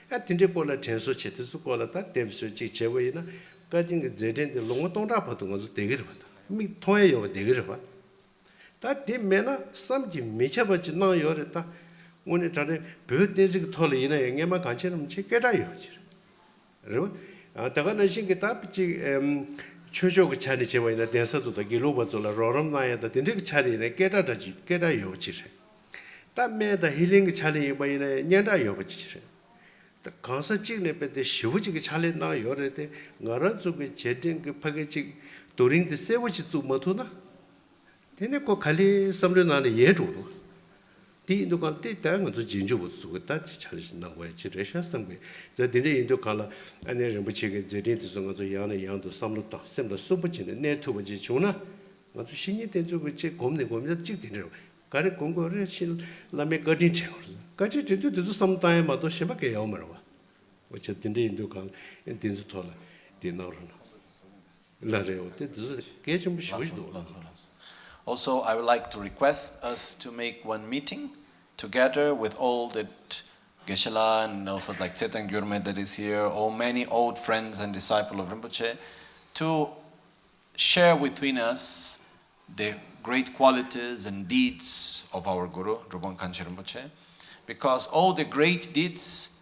U: a din de ko la chen so che de su ko la da de su ji chewe na ga jing ge je de long dong da pa dong zo de ge ba mi toye yo de ge ba ta de mena samji me cha ba ji na yo re ta 오늘 전에 베드네직 톨이네 engema 간체는 치 깨다요. 여러분 다가는 신게 답지 최저 그 차리 제와이나 대서도도 길로버졸라 로럼나야다 딘데 차리네 깨다다지 깨다요 지세. 담메다 힐링 차리 뭐이네 녀다요 버지세. 강사 찍네 때 쉬우지게 잘해 나 요래데 나라 쪽에 제된 그 파게지 도링데 세워지 좀 못하나 되네 거 관리 섬려나는 예조도 디도 간 때다는 또 진주부 수고 다지 잘신나 거야 지레샤선 게 저들이 인도 갈라 아니 rembuche 제린도 정도 양의 양도 삼로다 셈도 수부지는 네트워크 주나 아주 신이 된 쪽을 제 고민에 찍되는 가르 공고를 실 라메 거진 채워 가지 진도 sometime 마도 심하게 야오므로 어쨌든데 인도 간 인진수 토라 디나로나 라레오 때도 개좀 쉬우지도
E: Also, I would like to request us to make one meeting together with all the Geshe-la and also like Tsetan Gyurme that is here, all many old friends and disciples of Rinpoche, to share between us the great qualities and deeds of our Guru, Drubwang Gangchen Rinpoche, because all the great deeds,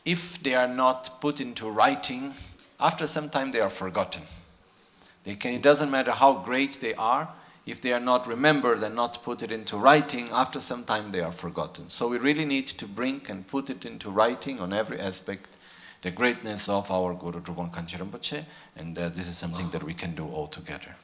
E: if they are not put into writing, after some time they are forgotten. It doesn't matter how great they are, if they are not remembered and not put it into writing, after some time they are forgotten. So we really need to bring and put it into writing on every aspect, the greatness of our Guru Drubwang Gangchen Rinpoche, and this is something that we can do all together.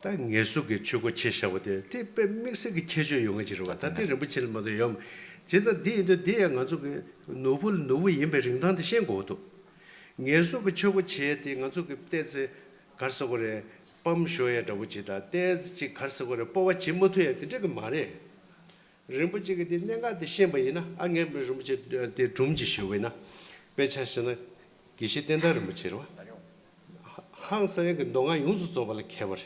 U: 딱 예수께 주고 제샤고데 대배 믹스기 제조 용어지로 왔다 대를 붙일마도 염 제가 뒤에 가지고 노부 임베링단데 생고도 예수께 주고 제대 가지고 때서 갈서고래 범쇼에 더부지다 때지 갈서고래 뽑아 지못해 되게 말해 림부지게 내가 대신바이나 안게 림부지 대 좀지쇼이나 배차스는 기시된다를 붙이러 항상 그 농아 용수 쪽을 캐버려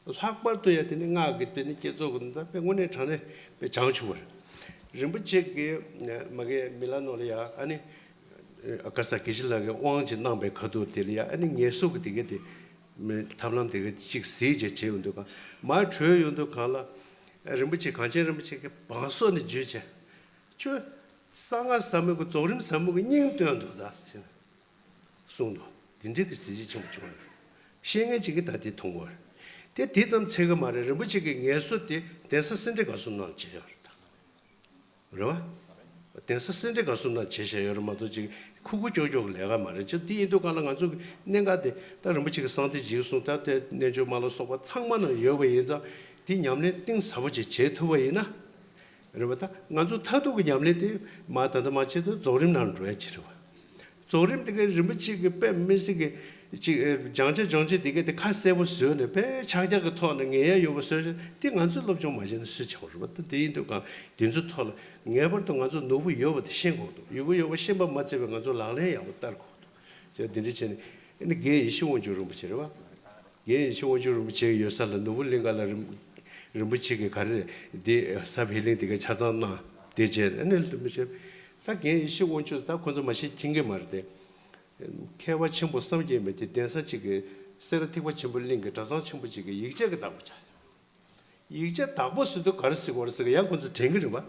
U: 학벌도 해야 되는 가게 되는 계속은다 병원에 전에 장치고 림부지게 막에 밀라노리아 아니 아까사 기질라게 왕지 남배 거도 되리야 아니 예수가 되게 돼 탐람 되게 직세제 제운도가 말 줘요도 갈라 림부지 간제 림부지게 방소는 주제 저 상아 삼고 조림 삼고 닝도도 다스 송도 딘데기 시지 좀 좋아 시행해지게 다디 통월 대 대점 체가 말해 림부지게 예수때 대서 선제 가수는 지려다 그러와 대서 선제 가수는 제시 여러분도 지금 쿠구조조 내가 말이죠 뒤에도 가는 가지고 내가 돼 다른 뭐지가 상태 지수 다때 내줘 말로 소바 창만은 여버예자 뒤 냠네 띵 사버지 제토버이나 여러분다 간주 타도 그 냠네데 마다도 마치도 조림 나는 줘야 치러 조림 되게 림부치게 빼 메시게 지 장제 되게 카세부 수네 배 장자가 토는 게 요버서 띵 간주로 좀 맞는 수치로 봤다 뒤도가 딘주 토를 내버도 간주 노부 여버도 신고도 요거 신바 맞으면 간주 라래 야고 딸고 저 딘지체 근데 게 이시원 주로 붙이러 봐. 게 이시원 주로 붙이 요살로 노블링가라 림부치게 가르 디 사벨링 되게 찾았나 되제 아니 림부치 딱게 이시원 주다 건조 맛이 튕게 말대 개와 첨부 섬게 메티 densa지게 세르티고 첨불링게 자산 첨부지게 이제가 다 붙자 이제 다보스도 가르스고 그래서 양군도 쟁거려 봐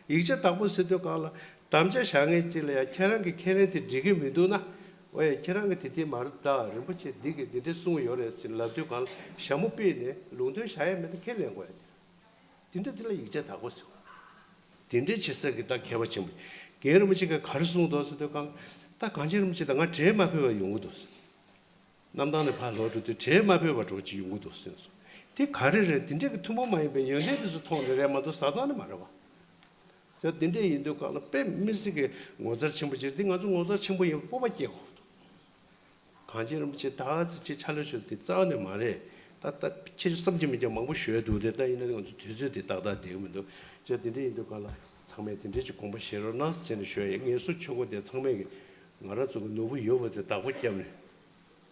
U: 이제 다보스도 가라 담자 상에 찔려야 캐랑게 캐렌티 지게 미도나 왜 캐랑게 티티 말다 림부치 디게 디데 숭 요레스 라도 갈 샤무피네 롱도 샤에 메티 캐len 거야 진짜들 이제 다보스 진짜 치서기 딱 개와 첨부 게르무치가 가르스도 서도 딱 간지름치다 가 제일 마표가 용어도 남단의 발로도 제일 마표가 좋지 용어도 있어. 디 가르를 진짜 그 투모 많이 배 연대도 통을 해마도 사자는 말아 봐. 저 진짜 인도 가는 빼 미스게 모자 친구들 딩 아주 모자 친구 뽑았게. 간지름치 다 같이 차려줄 때 싸우네 말에 따따 체주 섬지면 이제 막 쉬어도 됐다 이런 건 뒤져도 다다 되면도 저 진짜 인도 가라. 상매 진짜 공부 싫어 나서 전에 쉬어야 예수 추고 대 상매게 말아서 노부 여버도 다고 때문에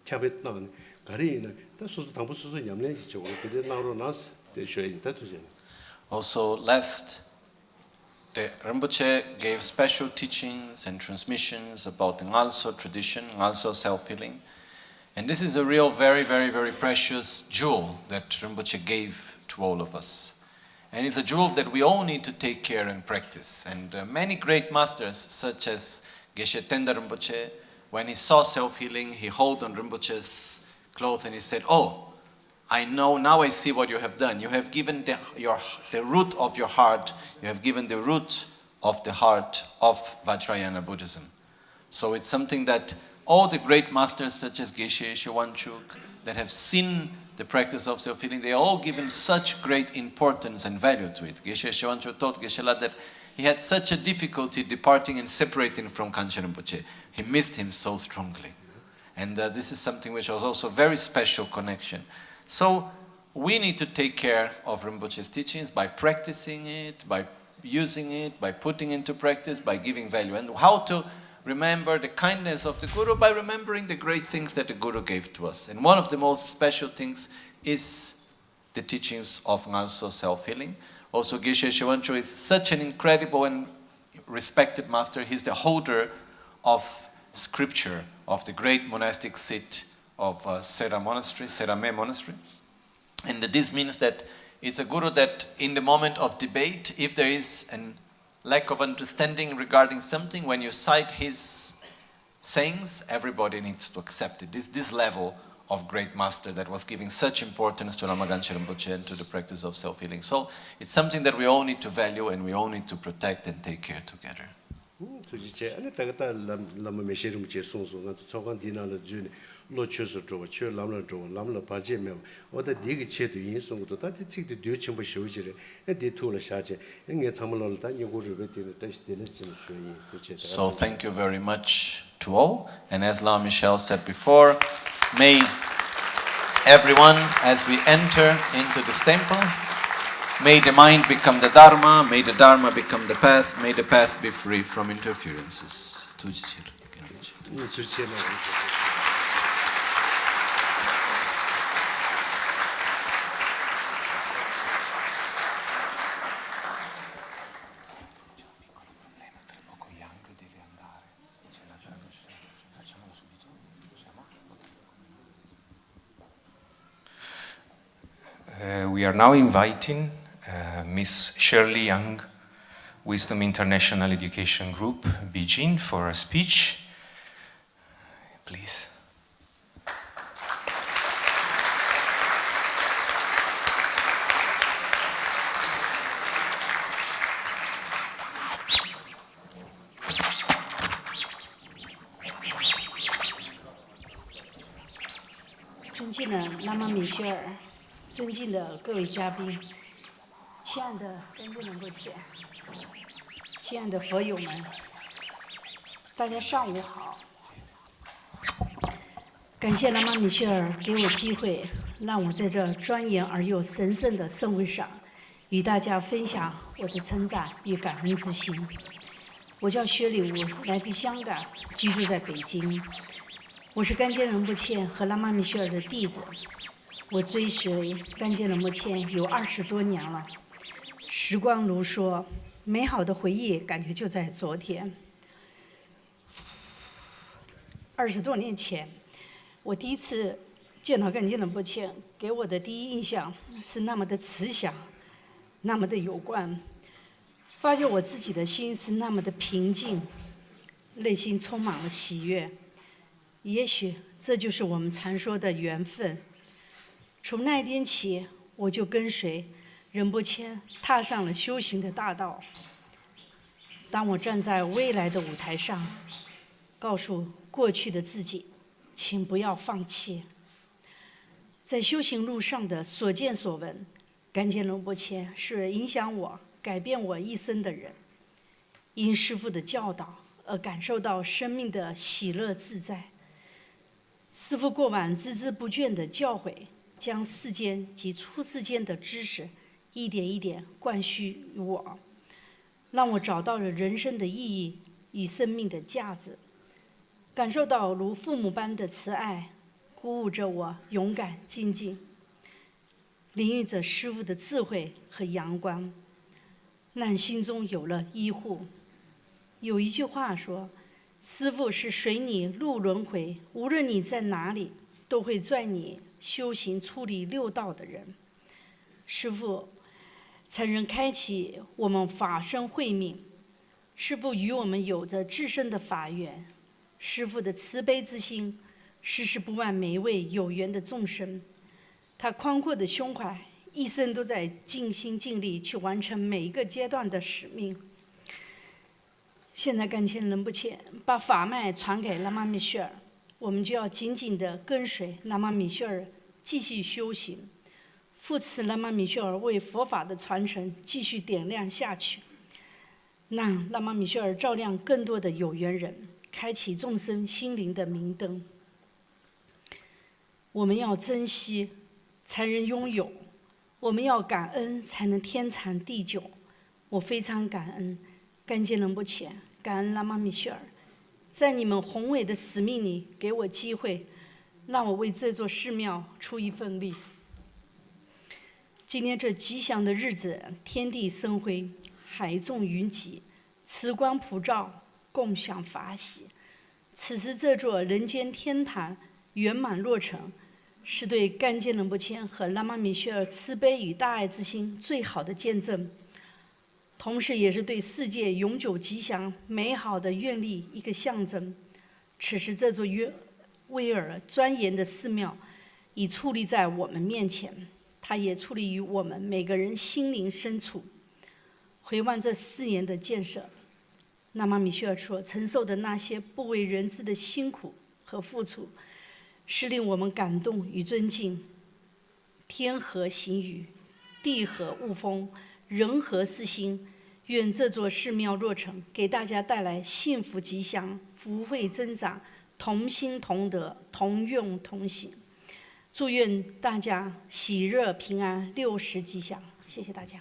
U: 차베탄 가리는 다 소소 당부 소소 냠내지 저거 그게 나로 나스 대셔인다 도전.
E: Also, last, the Rinpoche gave special teachings and transmissions about the NgalSo tradition, NgalSo self-healing. And this is a real, very, very, very precious jewel that Rinpoche gave to all of us. And it's a jewel that we all need to take care and practice. And many great masters, such as Geshe Tenda Rinpoche, when he saw self-healing, he held on Rinpoche's cloth and he said, "Oh, I know, now I see what you have done. You have given the root of your heart, you have given the root of the heart of Vajrayana Buddhism." So it's something that all the great masters such as Geshe Shwanchuk that have seen the practice of self-healing, they are all given such great importance and value to it. Geshe Shwanchuk taught Geshe-la that he had such a difficulty departing and separating from Gangchen Rinpoche. He missed him so strongly. And this is something which was also a very special connection. So we need to take care of Rinpoche's teachings by practicing it, by using it, by putting into practice, by giving value. And how to remember the kindness of the Guru? By remembering the great things that the Guru gave to us. And one of the most special things is the teachings of NgalSo self-healing. Also, Geshe Shwancho is such an incredible and respected master. He's the holder of scripture of the great monastic seat of Sera Monastery, Serame Monastery. And this means that it's a guru that in the moment of debate, if there is a lack of understanding regarding something, when you cite his sayings, everybody needs to accept it. This level of great master that was giving such importance to Lama Gangchen Rinpoche and to the practice of self-healing. So it's something that we all need to value and we all need to protect and take care together.
U: lo chosu zhuwa, chio lamla zhuwa, lamla parje mewa, oda digi che du yin songu tu, ta di tsik di diyo chenpo shio jire, di tu la sha che, nge tsamla la ta nyogo ribe dina, ta shi dina chino shio yin, tu che.
E: So thank you very much to all, and as La Michelle said before, may everyone, as we enter into this temple, may the mind become the Dharma, may the Dharma become the path, may the path be free from interferences.
A: We are now inviting Miss Shirley Young, Wisdom International Education Group, Beijing, for a speech. Please.
D: 尊敬的拉玛米歇尔，尊敬的各位嘉宾，亲爱的根本仁波切，亲爱的佛友们，大家上午好。感谢拉玛米歇尔给我机会，让我在这庄严而又神圣的盛会上，与大家分享我的称赞与感恩之心。我叫薛礼吾，来自香港，居住在北京。我是甘坚仁波切和拉玛米歇尔的弟子。我追随甘坚仁波切有20多年了，时光如梭，美好的回忆感觉就在昨天。20多年前，我第一次见到甘坚仁波切，给我的第一印象是那么的慈祥，那么的有观，发觉我自己的心是那么的平静，内心充满了喜悦。也许这就是我们常说的缘分。从那一天起，我就跟随仁波切踏上了修行的大道。当我站在未来的舞台上，告诉过去的自己，请不要放弃。在修行路上的所见所闻，甘坚仁波切是影响我、改变我一生的人。因师父的教导而感受到生命的喜乐自在。师父过往孜孜不倦的教诲，将世间及出世间的知识一点一点灌输于我，让我找到了人生的意义与生命的价值，感受到如父母般的慈爱，鼓舞着我勇敢精进，淋浴着师父的智慧和阳光，让心中有了依护。有一句话说，师父是随你入轮回，无论你在哪里，都会拽你修行出离六道的人。师父曾人开启我们法身慧命，师父与我们有着至深的法缘，师父的慈悲之心时时不忘每一位有缘的众生。他宽阔的胸怀，一生都在尽心尽力去完成每一个阶段的使命。现在甘谦仁波切把法脉传给拉玛米歇尔，我们就要紧紧地跟随拉玛米歇尔继续修行，扶持拉玛米歇尔为佛法的传承继续点亮下去，让拉玛米歇尔照亮更多的有缘人，开启众生心灵的明灯。我们要珍惜，才能拥有；我们要感恩，才能天长地久。我非常感恩甘坚仁波切，感恩拉玛米歇尔，在你们宏伟的使命里给我机会，让我为这座寺庙出一份力。今天这吉祥的日子，天地生辉，海众云集，慈光普照，共享法喜。此时这座人间天堂圆满落成，是对甘坚仁波切和拉玛米歇尔慈悲与大爱之心最好的见证，同时也是对世界永久吉祥美好的愿力一个象征。此时这座巍峨庄严的寺庙已矗立在我们面前，它也矗立于我们每个人心灵深处。回望这4年的建设，拉玛米歇尔所承受的那些不为人知的辛苦和付出，是令我们感动与尊敬。天和行雨，地和雾风，人和四心。愿这座寺庙落成，给大家带来幸福吉祥、福慧增长、同心同德、同用同行。祝愿大家喜乐平安，60吉祥。谢谢大家。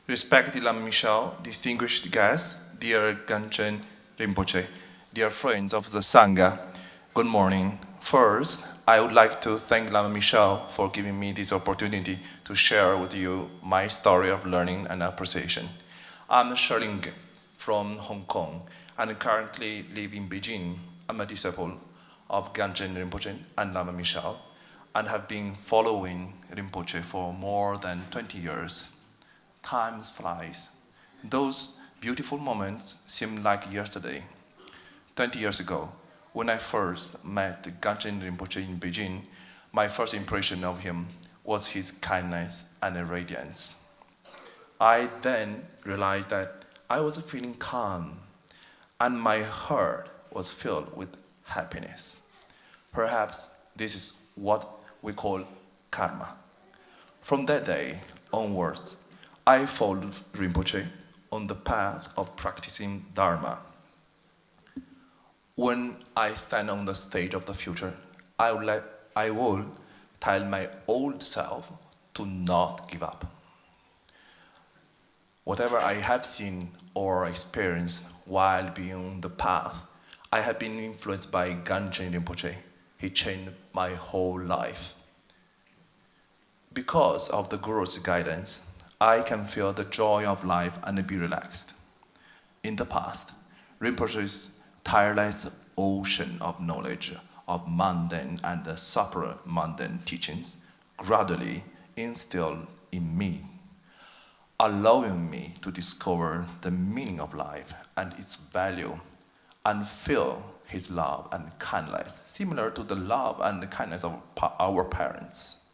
F: Respected Lama Michel, distinguished guests, dear Gangchen Rinpoche, dear friends of the Sangha, good morning. First, I would like to thank Lama Michel for giving me this opportunity to share with you my story of learning and appreciation. I'm Sherling from Hong Kong and currently live in Beijing. I'm a disciple of Gangchen Rinpoche and Lama Michel and have been following Rinpoche for more than 20 years. Time flies. Those beautiful moments seem like yesterday. 20 years ago, when I first met Gangchen Rinpoche in Beijing, my first impression of him was his kindness and radiance. I then realized that I was feeling calm, and my heart was filled with happiness. Perhaps this is what we call karma. From that day onwards, I followed Rinpoche on the path of practicing Dharma. When I stand on the stage of the future, I will tell my old self to not give up. Whatever I have seen or experienced while being on the path, I have been influenced by Gangchen Rinpoche. He changed my whole life. Because of the Guru's guidance, I can feel the joy of life and be relaxed. In the past, Rinpoche's tireless ocean of knowledge of mundane and supra-mundane teachings gradually instilled in me, allowing me to discover the meaning of life and its value and feel his love and kindness, similar to the love and kindness of our parents,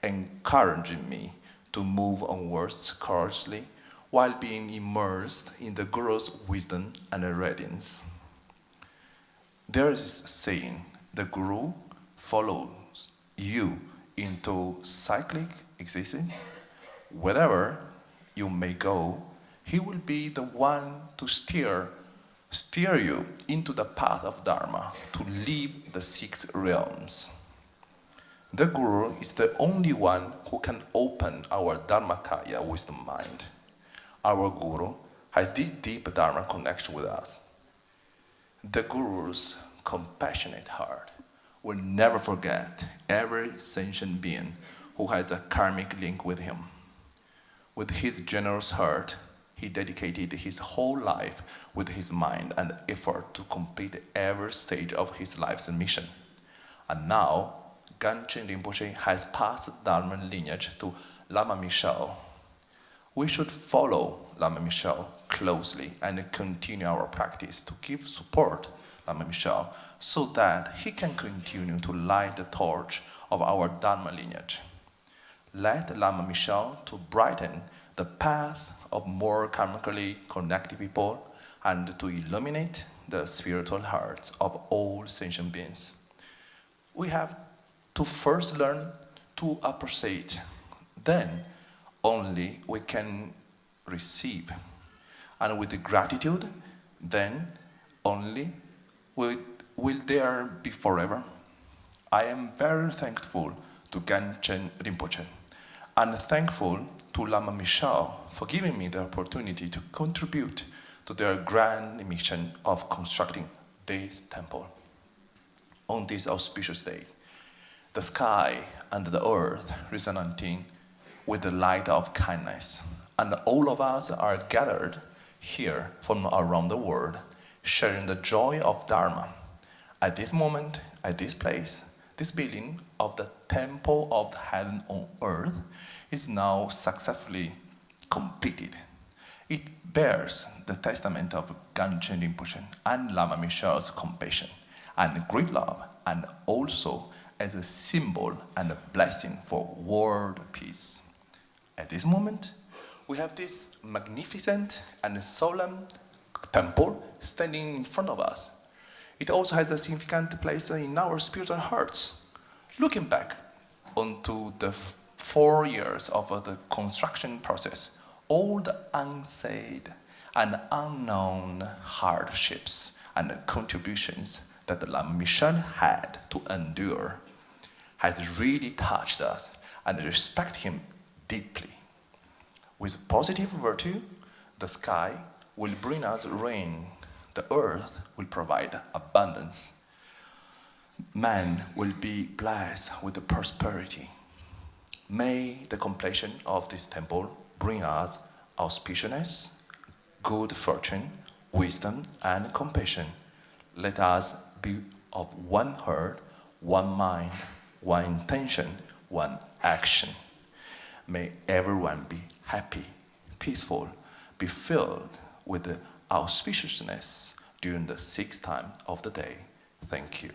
F: encouraging me to move onwards courageously while being immersed in the Guru's wisdom and radiance. There is a saying, the Guru follows you into cyclic existence. Wherever you may go, he will be the one to steer you into the path of Dharma, to leave the 6 realms. The Guru is the only one who can open our Dharmakaya wisdom mind. Our Guru has this deep Dharma connection with us. The Guru's compassionate heart will never forget every sentient being who has a karmic link with him. With his generous heart, he dedicated his whole life with his mind and effort to complete every stage of his life's mission. And now, Gangchen Rinpoche has passed Dharma lineage to Lama Michel. We should follow Lama Michel closely and continue our practice to give support Lama Michel, so that he can continue to light the torch of our Dharma lineage. Let Lama Michel to brighten the path of more karmically connected people and to illuminate the spiritual hearts of all sentient beings. We have to first learn to appreciate, then only we can receive. And with the gratitude, then only will there be forever. I am very thankful to Gangchen Rinpoche and thankful to Lama Michel for giving me the opportunity to contribute to their grand mission of constructing this temple. On this auspicious day, the sky and the earth resonating with the light of kindness, and all of us are gathered here from around the world, sharing the joy of Dharma. At this moment, at this place, this building of the Temple of Heaven on Earth is now successfully completed. It bears the testament of Gangchen Rinpoche and Lama Michel's compassion and great love, and also as a symbol and a blessing for world peace. At this moment, we have this magnificent and solemn temple standing in front of us. It also has a significant place in our spiritual hearts. Looking back onto the 4 years of the construction process, all the unsaid and unknown hardships and contributions that the Lama Mission had to endure has really touched us, and respect him deeply. With positive virtue, the sky will bring us rain, the earth will provide abundance, man will be blessed with prosperity. May the completion of this temple bring us auspiciousness, good fortune, wisdom, and compassion. Let us be of one heart, one mind, one intention, one action. May everyone be happy, peaceful, be filled with the auspiciousness during the 6th time of the day. Thank you.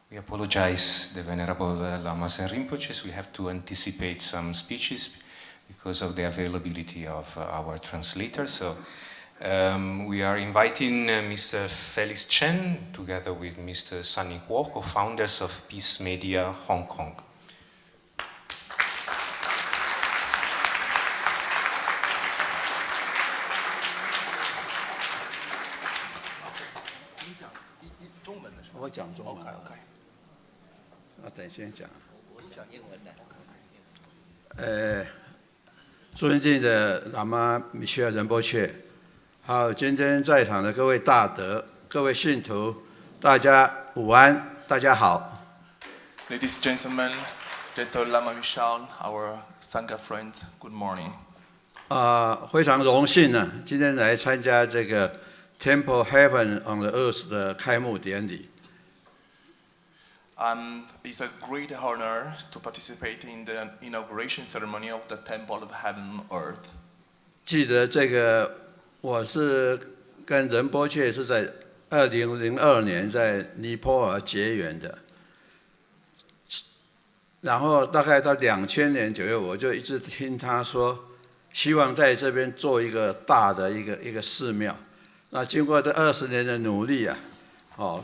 A: We apologize, the Venerable Lamas and Rinpoches. We have to anticipate some speeches because of the availability of our translator. So we are inviting Mr. Felix Chen together with Mr. Sunny Huo, co-founders of Peace Media Hong Kong.
M: OK。等先讲。讲英文的。尊敬的喇嘛米歇尔仁波切，还有今天在场的各位大德、各位信徒，大家午安，大家好。
F: Ladies and gentlemen, Dr. Lama Michel, our Sangha friends, good morning.
M: 非常荣幸呢，今天来参加这个 Temple Heaven on the Earth 的开幕典礼。
F: It's a great honor to participate in the inauguration ceremony of the Temple of Heaven on Earth.
M: 记得这个，我是跟仁波切是在2002年在尼泊尔结缘的，然后大概到2000年9月，我就一直听他说，希望在这边做一个大的一个寺庙。那经过这20年的努力啊，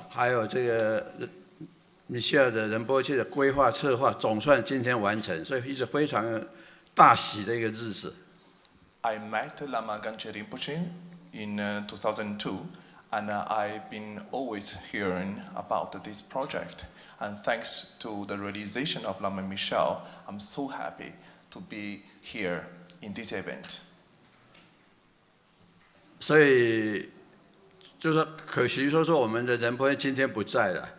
M: 还有这个米歇尔的仁波切的规划策划，总算今天完成，所以一直非常大喜的一个日子。
F: I met Lama Gangchen Rinpoche in 2002, and I've been always hearing about this project. And thanks to the realization of Lama Michel, I'm so happy to be here in this event.
G: 所以就是可惜说我们的仁波切今天不在了，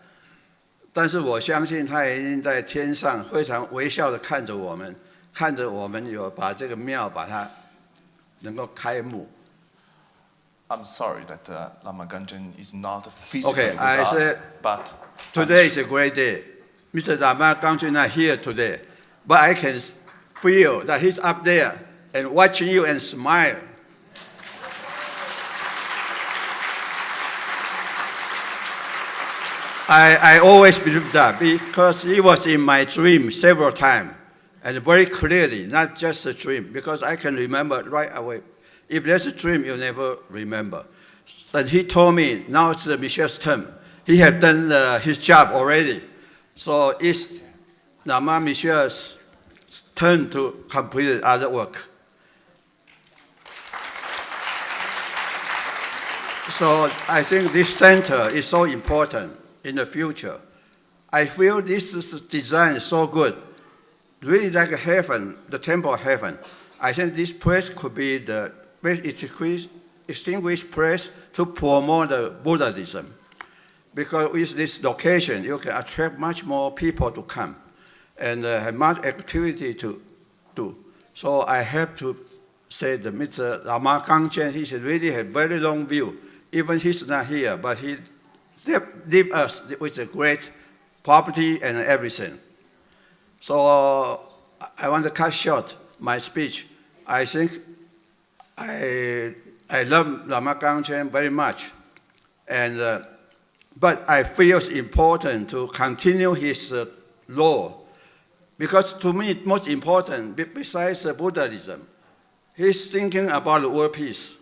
G: 但是我相信他已经在天上非常微笑的看着我们，看着我们有把这个庙把它能够开幕。
F: I'm sorry that Lama Gangchen is not physically with
G: I
F: us,
G: said
F: but
G: today is a great day. Mr. Lama Gangchen not here today, but I can feel that he's up there and watching you and smile. I always believe that because he was in my dream several times and very clearly, not just a dream, because I can remember right away. If there's a dream, you never remember. And he told me, now it's Michel's turn. He had done his job already. So it's Lama Michel's turn to complete other work. So I think this center is so important in the future. I feel this is design so good, really like heaven, the temple of heaven. I think this place could be the distinguished place to promote the Buddhism. Because with this location, you can attract much more people to come and have much activity to do. So I have to say that Mr. Lama Gangchen, he really has very long view. Even he's not here, but he leave us with a great property and everything. So I want to cut short my speech. I think I love Lama Gangchen very much, and but I feel it's important to continue his law, because to me most important besides Buddhism, he's thinking about world peace.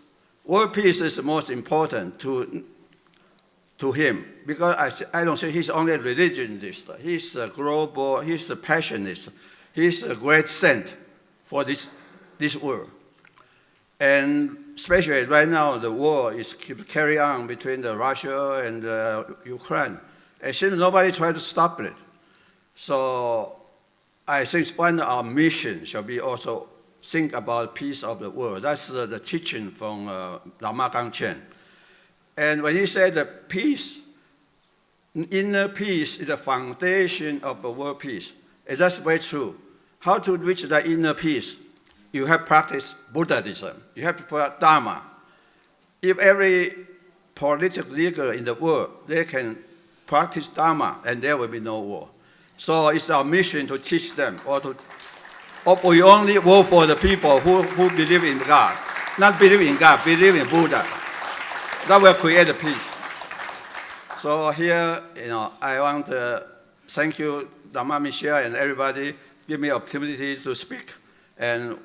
G: World peace is the most important to him, because I don't say he's only a religionist. He's a global, he's a passionist. He's a great saint for this world. And especially right now, the war is carry on between Russia and Ukraine. And still nobody tries to stop it. So I think one of our missions shall be also think about peace of the world. That's the teaching from Lama Gangchen. And when he said that peace, inner peace is the foundation of the world peace, and that's very true. How to reach that inner peace? You have to practice Buddhism. You have to practice Dharma. If every political leader in the world, they can practice Dharma, and there will be no war. So it's our mission to teach them, or we only work for the people who believe in God. Not believe in God, believe in Buddha. That will create a peace. So here, I want to thank you, Lama Michel, and everybody, give me opportunity to speak. And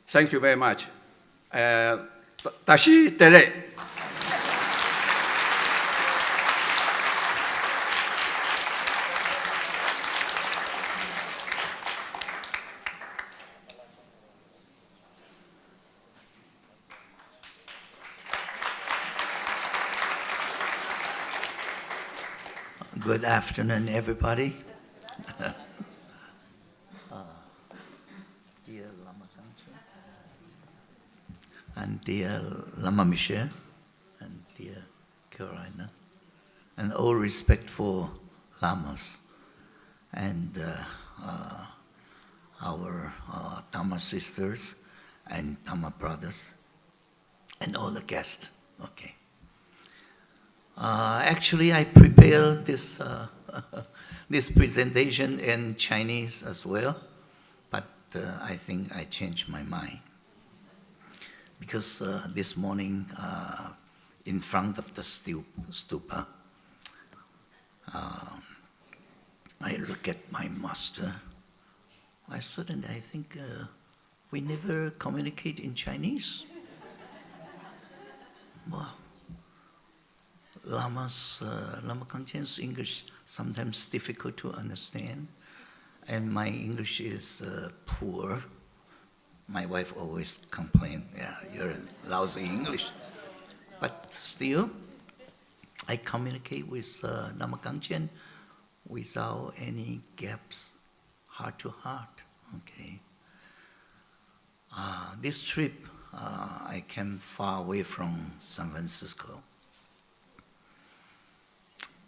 G: thank you very much. Tashi Tere.
V: Good afternoon, everybody. Dear Lama Gangchen, and dear Lama Michel, and dear Carolina, and all respectful Lamas, and our Dharma sisters and Dharma brothers, and all the guests. Okay. Actually, I prepared this this presentation in Chinese as well, but I think I changed my mind because this morning, in front of the stupa, I look at my master. I think we never communicate in Chinese. Wow. Lama Gangchen's English sometimes difficult to understand, and my English is poor. My wife always complains, "Yeah, you're lousy English," but still, I communicate with Lama Gangchen without any gaps, heart to heart. Okay, This trip, I came far away from San Francisco.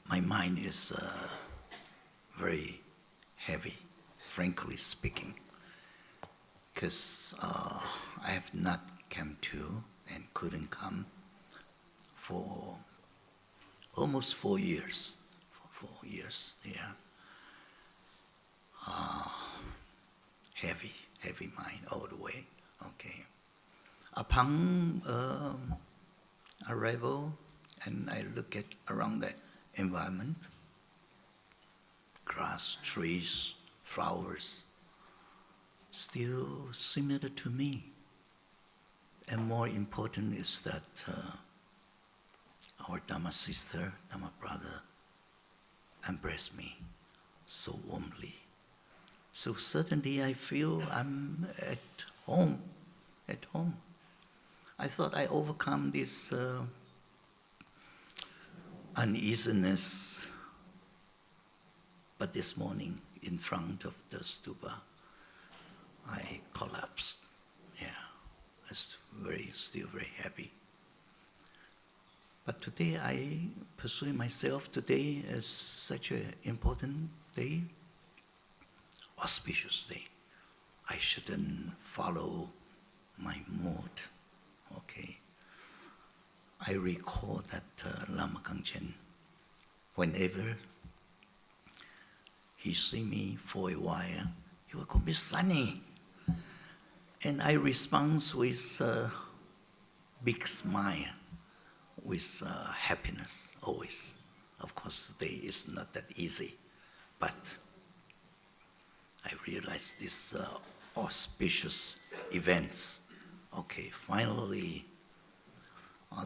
V: My mind is very heavy, frankly speaking, because I have not come to and couldn't come for almost 4 years. For 4 years, yeah. Heavy mind all the way. Okay. Upon arrival, and I look at around that environment, grass, trees, flowers, still similar to me. And more important is that our Dharma sister, Dharma brother, embraced me so warmly. So suddenly I feel I'm at home. I thought I overcome this uneasiness, but this morning in front of the stupa, I collapsed. Yeah, I was still very happy. But today I pursue myself today as such an important day, auspicious day. I shouldn't follow my mood, okay? I recall that Lama Gangchen, whenever he see me for a while, he will call me Sunny. And I respond with a big smile, with happiness always. Of course, today is not that easy, but I realize these auspicious events. Okay, finally,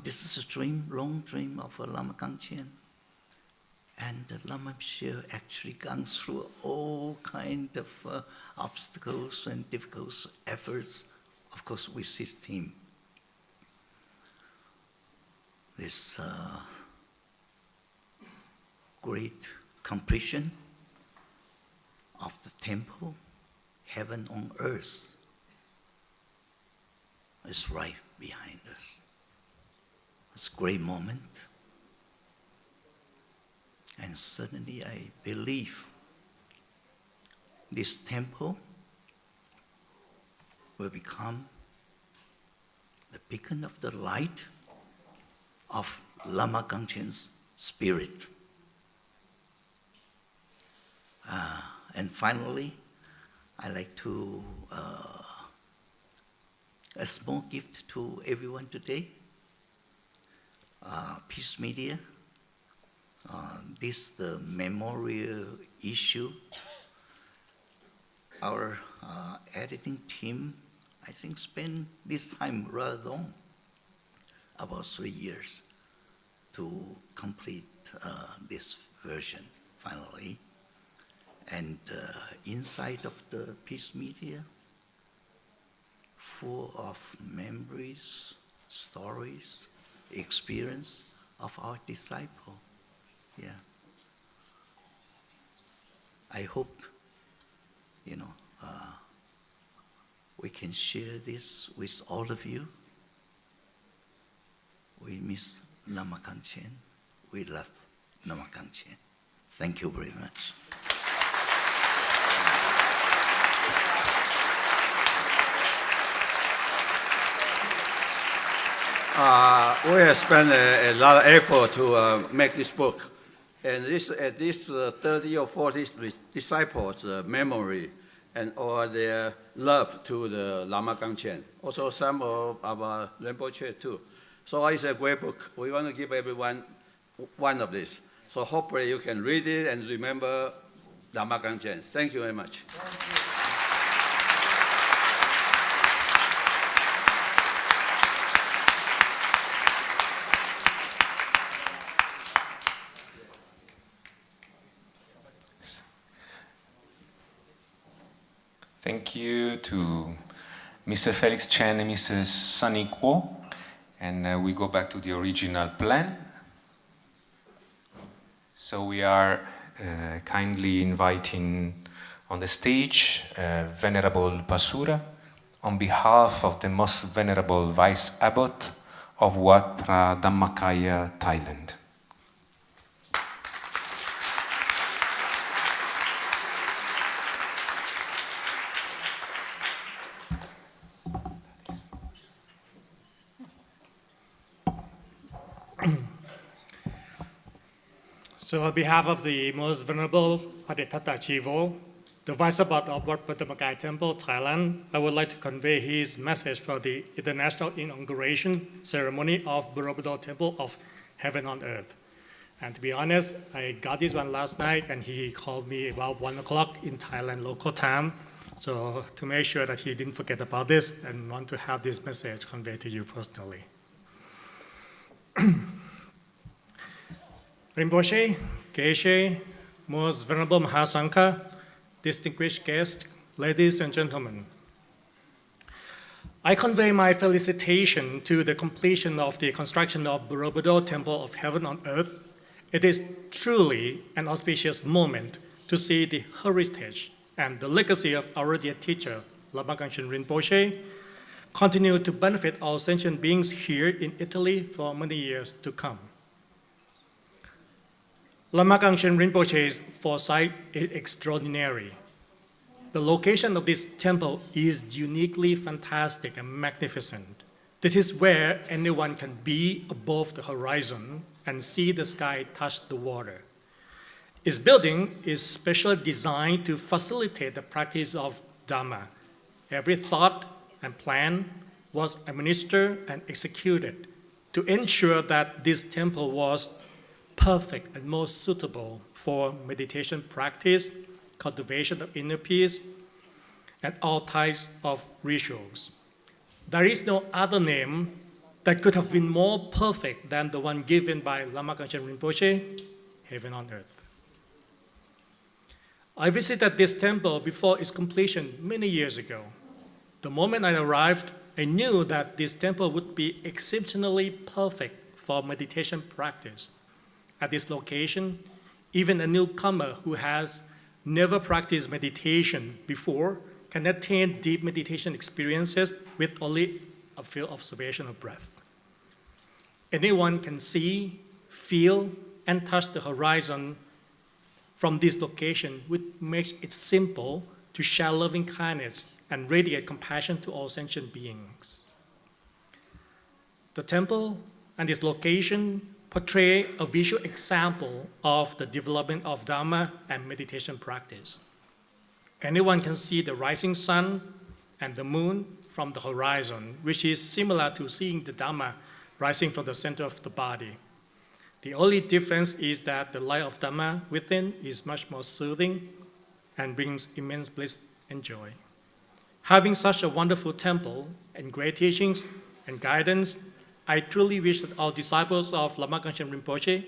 V: this is a dream, long dream of Lama Gangchen. And the Lama actually gone through all kinds of obstacles and difficult efforts, of course, with his team. This great completion of the temple, heaven on earth, is right behind us. It's a great moment. And suddenly I believe this temple will become the beacon of the light of Lama Gangchen's spirit. And finally, I like to a small gift to everyone today. Peace Media. This the memorial issue. Our editing team, I think, spent this time rather long, about 3 years, to complete this version finally. And inside of the Peace Media, full of memories, stories, experience of our disciple. Yeah. I hope, we can share this with all of you. We miss Lama Gangchen. We love Lama Gangchen. Thank you very much.
G: We have spent a lot of effort to make this book. And this 30 or 40 disciples' memory and all their love to the Lama Gangchen. Also some of our Rinpoche too. So it's a great book. We want to give everyone one of these. So hopefully you can read it and remember Lama Gangchen. Thank you very much.
A: Thank you to Mr. Felix Chen and Mr. Sunny Kuo. And we go back to the original plan. So we are kindly inviting on the stage Venerable Pasura, on behalf of the Most Venerable Vice Abbot of Wat Phra Dhammakaya, Thailand.
H: So on behalf of the Most Venerable Paditata Chivo, the Vice Abbot of Wat Phra Dhammakaya Temple, Thailand, I would like to convey his message for the International Inauguration Ceremony of Borobudur Temple of Heaven on Earth. And to be honest, I got this one last night and he called me about 1 o'clock in Thailand local time. So to make sure that he didn't forget about this and want to have this message conveyed to you personally. Rinpoche, Geshe, Most Venerable Mahasangha, distinguished guests, ladies and gentlemen. I convey my felicitation to the completion of the construction of Borobudur Temple of Heaven on Earth. It is truly an auspicious moment to see the heritage and the legacy of our dear teacher, Lama Gangchen Rinpoche, continue to benefit all sentient beings here in Italy for many years to come. Lama Gangchen Rinpoche's foresight is extraordinary. The location of this temple is uniquely fantastic and magnificent. This is where anyone can be above the horizon and see the sky touch the water. Its building is specially designed to facilitate the practice of Dharma. Every thought and plan was administered and executed to ensure that this temple was perfect and most suitable for meditation practice, cultivation of inner peace, and all types of rituals. There is no other name that could have been more perfect than the one given by Lama Gangchen Rinpoche, Heaven on Earth. I visited this temple before its completion many years ago. The moment I arrived, I knew that this temple would be exceptionally perfect for meditation practice. At this location, even a newcomer who has never practiced meditation before can attain deep meditation experiences with only a few observation of breath. Anyone can see, feel, and touch the horizon from this location, which makes it simple to share loving kindness and radiate compassion to all sentient beings. The temple and its location portray a visual example of the development of Dharma and meditation practice. Anyone can see the rising sun and the moon from the horizon, which is similar to seeing the Dharma rising from the center of the body. The only difference is that the light of Dharma within is much more soothing and brings immense bliss and joy. Having such a wonderful temple and great teachings and guidance, I truly wish that all disciples of Lama Gangchen Rinpoche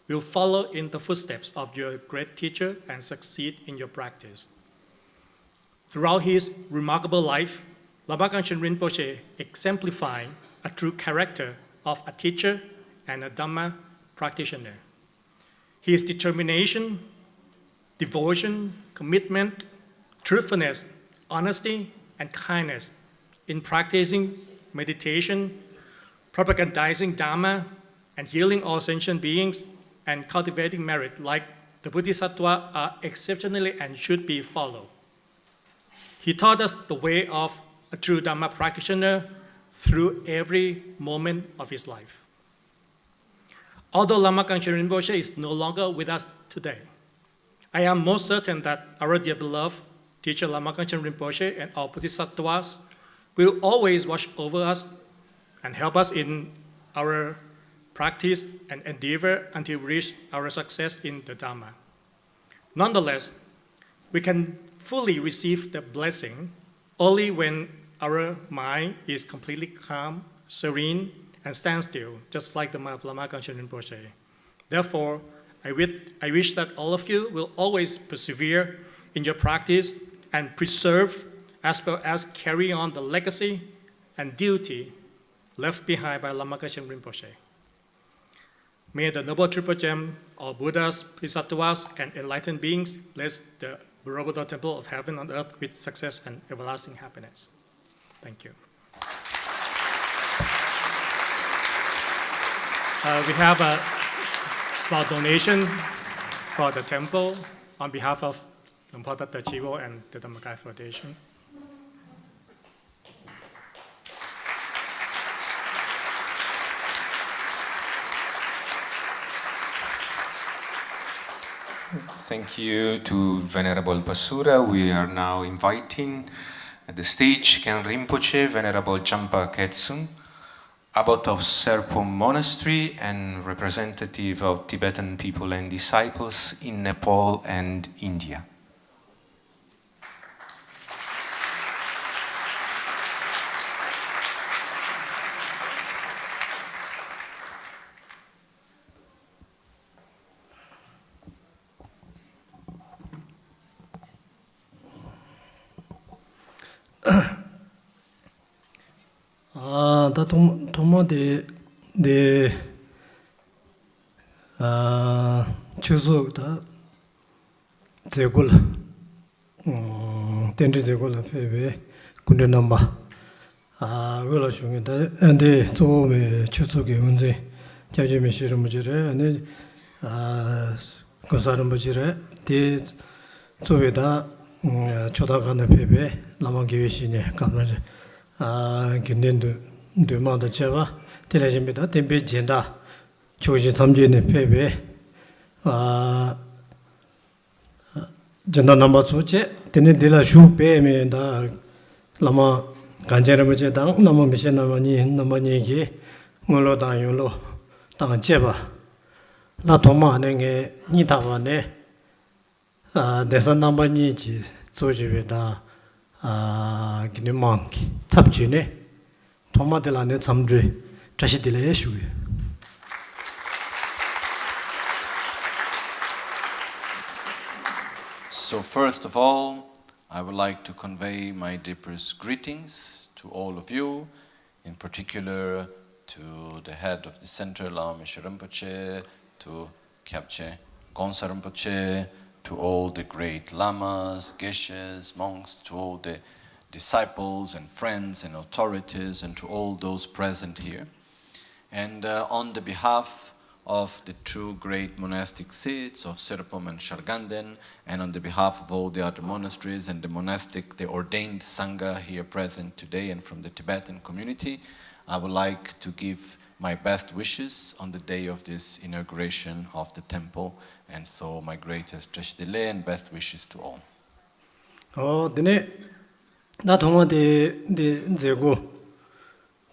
H: will follow in the footsteps of your great teacher and succeed in your practice. Throughout his remarkable life, Lama Gangchen Rinpoche exemplified a true character of a teacher and a Dhamma practitioner. His determination, devotion, commitment, truthfulness, honesty, and kindness in practicing meditation, propagandizing Dharma, and healing all sentient beings, and cultivating merit like the Bodhisattva are exceptionally and should be followed. He taught us the way of a true Dharma practitioner through every moment of his life. Although Lama Gangchen Rinpoche is no longer with us today, I am most certain that our dear beloved teacher Lama Gangchen Rinpoche and all Bodhisattvas will always watch over us and help us in our practice and endeavor until we reach our success in the Dharma. Nonetheless, we can fully receive the blessing only when our mind is completely calm, serene, and stands still, just like the mind of Lama Gangchen Rinpoche. Therefore, I wish that all of you will always persevere in your practice and preserve as well as carry on the legacy and duty left behind by Lama Gangchen Rinpoche. May the Noble Triple Gem, all Buddhas, Bodhisattvas, and enlightened beings bless the Borobudur Temple of Heaven on Earth with success and everlasting happiness. Thank you. We have a small donation for the temple on behalf of Lumpur Tat Chivo and the Dhammakai Foundation.
A: Thank you to Venerable Basura. We are now inviting at the stage Ken Rinpoche, Venerable Champa Ketsum, abbot of Serpong Monastery and representative of Tibetan people and disciples in Nepal and India.
B: Da tomo de chuzo da zegul tenri zegul pebe kunde namba wala shungi da ande zo me chuzo ge unze jaji me shiru mujire ane gosaru mujire de zobe da choda gana pebe lama geweshine kamare 균년도 되마다 제가 telajimida tempe jenda choji samjene pepe jenda namba soche tene dela shu pe me da lama Gangchen Rinpoche dang nama mishe nama ni ge ngolo dang yolo dang jeba la thoma nge ni tawa ne desa namba ni ji soji be da gine mangi tabjine thoma dela ne samdre trashi dele shu.
E: So first of all, I would like to convey my deepest greetings to all of you, in particular to the head of the center, Lama Gangchen Rinpoche, to Kyabche Gonsa Rinpoche, to all the great lamas, geshes, monks, to all the disciples and friends and authorities, and to all those present here. And on the behalf of the two great monastic seats of Serpong and Sharganden, and on the behalf of all the other monasteries and the ordained Sangha here present today and from the Tibetan community, I would like to give my best wishes on the day of this inauguration of the temple, and so my greatest Trashdile and best wishes to all.
B: Dine na thoma de zego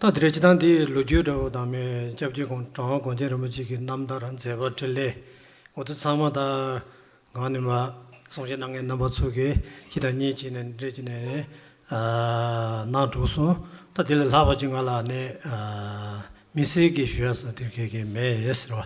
B: ta drechidan de loju do dame japji kon ta Gangchen Rinpoche ki namdaran zeba tele otu sama da ganima songje nangge namba choge chidani chinen drechine na doso ta dile laba jingala ne misegi shuasa dirkege me yesro.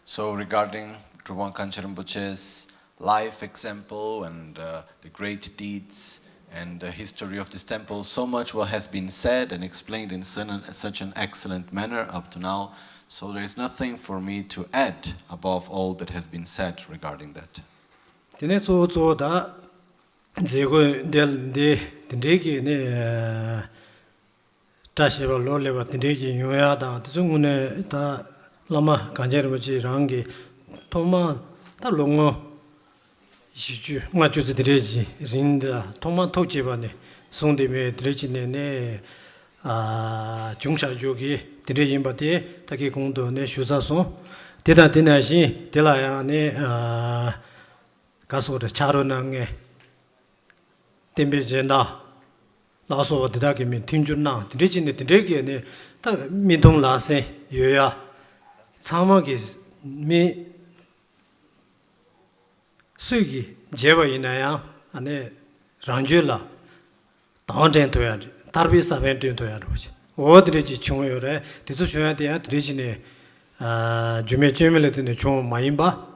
E: So regarding Drubwang Gangchen Rinpoche's life example and the great deeds and the history of this temple, so much what has been said and explained in such an excellent manner up to now, so there is nothing for me to add above all that has been said regarding that.
B: Dine zo da zego del de dindegi ne tashiba lo leba dindegi yoya da tsungune da Lama Gangchen Rinpoche rangi thoma ta longo 시주 맞주지 드레지 린다 토마 토지바네 송데메 드레지네네 중샤족이 드레진바데 타기 공도네 슈자소 대다디나시 델라야네 가소르 차로낭에 템베젠다 라소 데다기미 팀준나 드레진네 드레기네 타 미동라세 요야 참하기 미 수기 제바 이나야 안에 란줄라 다운된 도야 다르비사 벤트 도야 로지 어디지 중요래 디수 중요해 드리지네 주메 쳔멜레드네 좀 마임바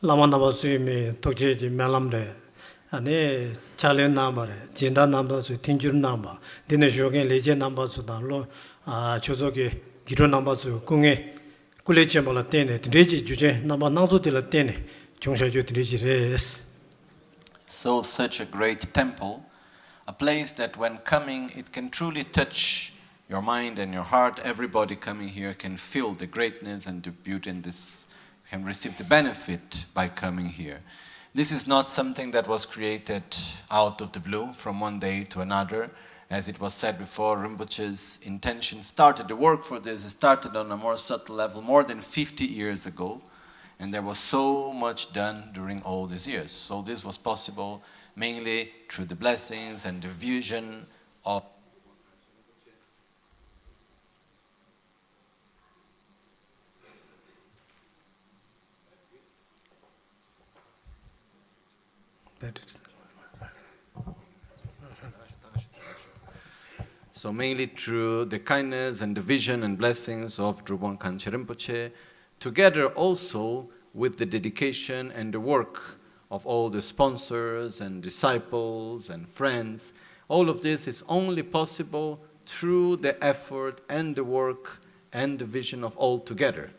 B: 라만나바스미 독제지 멜람데 안에 잘len 나바레 진다 남바스 팅줄 남바 디네 쇼게 레제 남바스다로 조조게 기로 남바스 공에 꿀레쳔발라 테네 드리지 주제 남바 나소딜라 테네. So
E: such a great temple a place that when coming, it can truly touch your mind and your heart. Everybody coming here can feel the greatness and the beauty in this, can receive the benefit by coming here. This is not something that was created out of the blue from one day to another. As it was said before, Rinpoche's intention started, the work for this started on a more subtle level more than 50 years ago. And there was so much done during all these years. So this was possible mainly through the blessings and the vision of So mainly through the kindness and the vision and blessings of Drubwang Gangchen Rinpoche, together also with the dedication and the work of all the sponsors and disciples and friends. All of this is only possible through the effort and the work and the vision of all together.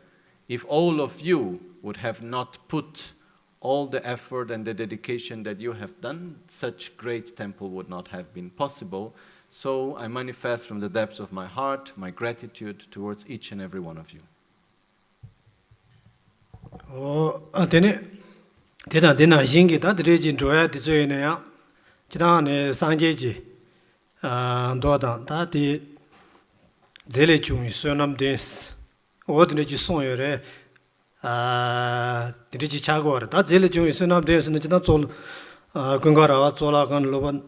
E: If all of you would have not put all the effort and the dedication that you have done, such great temple would not have been possible. So I manifest from the depths of my heart my gratitude towards each and every one of you.
B: Dena jingi da direjin joya di zoyene ya chida ne sangjeji doda da di zele chung sonam des odne ji sonyore diriji chagor da zele chung sonam des ne chida zol gungara zola kan loban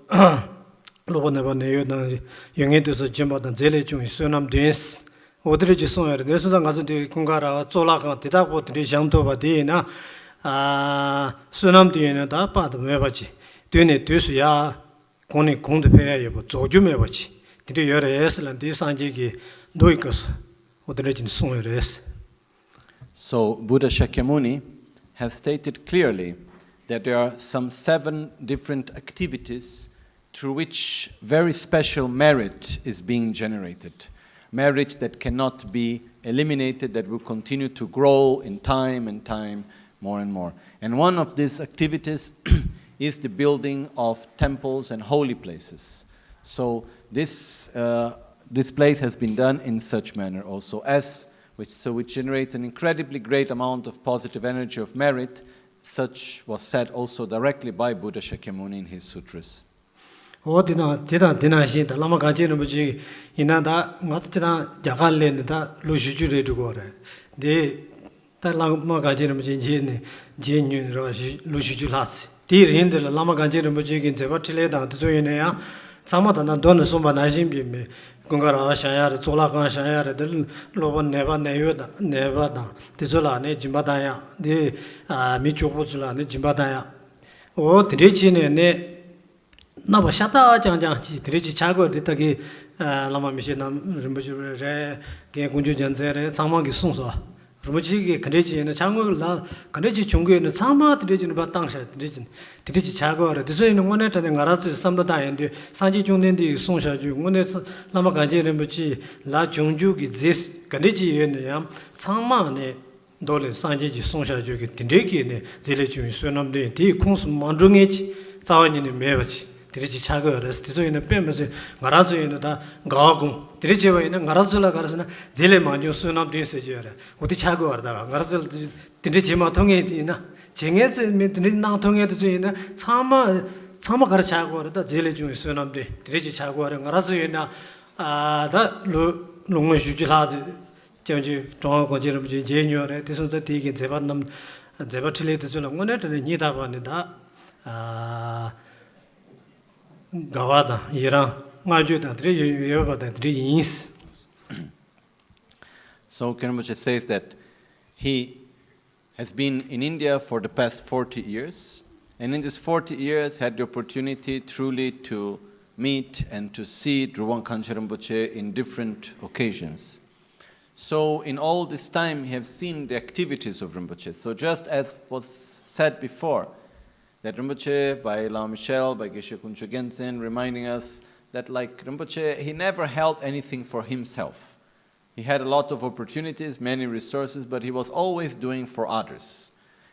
B: loban ne ban ne na yenge de so jimba da zele chung sonam des odre ji sonyore de so da ngaso de gungara zola kan tida ko de jamto ba de na sunam diene da pad mebachi dune dusuya koni kongde peya yebo zoju mebachi dire yore eslan di sanjigi doikas odrejin songres.
E: So Buddha Shakyamuni has stated clearly that there are some 7 different activities through which very special merit is being generated. Merit that cannot be eliminated, that will continue to grow in time and time, more and more. And one of these activities is the building of temples and holy places. So this place has been done in such manner also, which generates an incredibly great amount of positive energy of merit. Such was said also directly by Buddha Shakyamuni in his sutras.
B: Dina shi da Lama Gangchen Rinpoche ina da ngat chira jagal len da lu shuju re du gore. De ta Lama Gangchen Rinpoche je nyu ro lu shuju lats. Di rin de Lama Gangchen Rinpoche kin se ba chile da tu yin ya sama da na don so ba na shin bi me gungara sha ya ro la kan sha ya de lo ban ne ba ne yo da ne ba da de so la ne jimba da ya de mi chu bu la ne jimba da ya o de chi ne 나바 샤타 장장지 드리지 차고 ditagi lama mishi nam rinpoche re ge kunju janze re changma gi sungso rinpoche ge kandreji ne changma la kandreji chungge ne changma 드리지 ba tangsha 드리지 차고 re diso ne ngone ta ngara zu samda da yen de sanji chungden di sungsha ju ngone lama Gangchen Rinpoche la chungju gi zes kandreji yen ya changma ne dole sanji ji sungsha ju gi tindegi ne zele chu sunam de di khons mandrunge chi zawani ne mebachi 드리지 차거를 스티소이는 빼면서 가라즈에는 다 가고 드리지와에는 가라즈라 가라스나 제일 많이 수납 되세지어라 어디 차거다 가라즈 드리지마 통해디나 쟁에서 드리 나 통해도 저희는 참아 가르차고다 제일 중에 수납 돼 드리지 차고를 가라즈에나 아다 롱을 주지라지 저기 정하고지를 제뉴어에 대해서 되게 제반남 제바틀레도 저는 오늘도 니다 봐니다 Gawada, Ira, Majuda, 3 years, 3 years.
E: So Rinpoche says that he has been in India for the past 40 years, and in these 40 years had the opportunity truly to meet and to see Drubwang Gangchen Rinpoche in different occasions. So in all this time he has seen the activities of Rinpoche. So just as was said before, that Rinpoche, by Lama Michel, by Geshe Kuncho Gensen, reminding us that like Rinpoche, he never held anything for himself. He had a lot of opportunities, many resources, but he was always doing for others.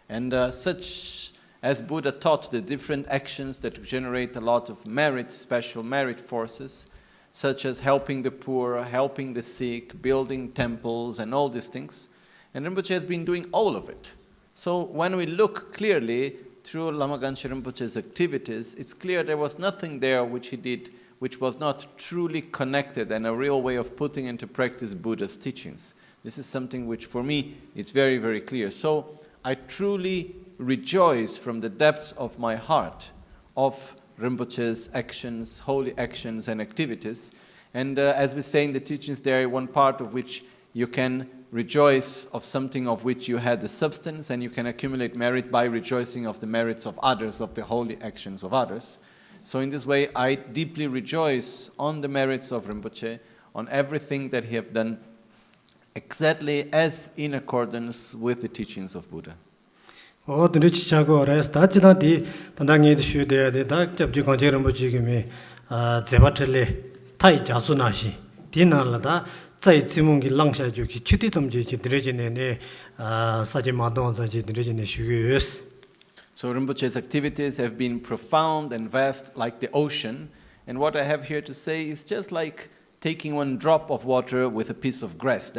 E: And such As Buddha taught the different actions that generate a lot of merit, special merit forces, such as helping the poor, helping the sick, building temples, and all these things. And Rinpoche has been doing all of it. So when we look clearly through Lama Gangchen Rinpoche's activities, it's clear there was nothing there which he did which was not truly connected and a real way of putting into practice Buddha's teachings. This is something which for me is very, very clear. So I truly rejoice from the depths of my heart of Rinpoche's actions, holy actions and activities. And as we say in the teachings, there is one part of which you can rejoice of something of which you had the substance, and you can accumulate merit by rejoicing of the merits of others, of the holy actions of others. So in this way, I deeply rejoice on the merits of Rinpoche, on everything that he has done, exactly as in accordance with the teachings of Buddha. So Rinpoche's activities have been profound and vast like the ocean, and what I have here to say is just like taking one drop of water with a piece of grass.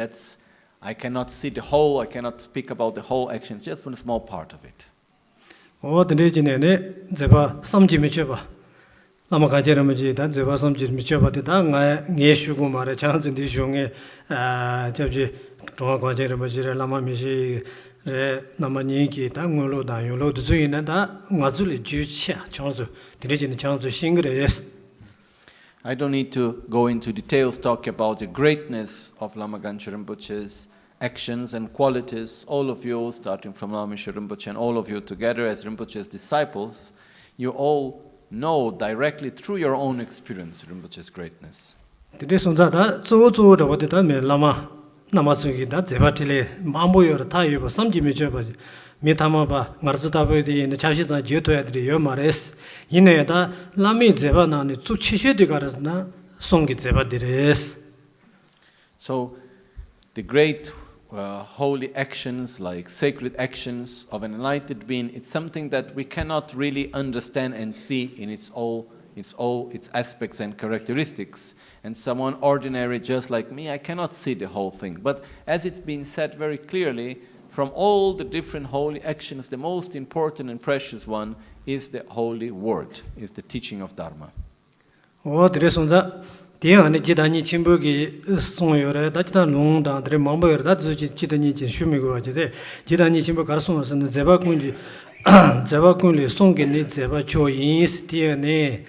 E: I cannot see the whole, I cannot speak about the whole action, it's just one small part of it.
B: Lama Gangchen Rinpoche dan zeba samji michoba de da nge shugu mare changzin di shunge jabji Drubwang Gangchen Rinpoche Lama mishi re nama nyingi da ngolo da yolo du zui na da ngazu le ju cha changzu direjin changzu shingre yes.
E: I don't need to go into details, talk about the greatness of Lama Gangchen Rinpoche's actions and qualities. All of you, starting from Lama Rinpoche and all of you together as Rinpoche's disciples, you all know directly through your own experience Rinpoche's greatness. So the great holy actions, like sacred actions of an enlightened being, it's something that we cannot really understand and see in its aspects and characteristics. And someone ordinary just like me, I cannot see the whole thing. But as it's been said very clearly, from all the different holy actions, the most important and precious one is the holy word, is the teaching of Dharma.
B: Tiang jidani chimbugi songyore dachita long da dre mamboyor da zuji jidani shumigo ajide jidani chimbu garson san zeba kunji songge ni zeba choyins tiane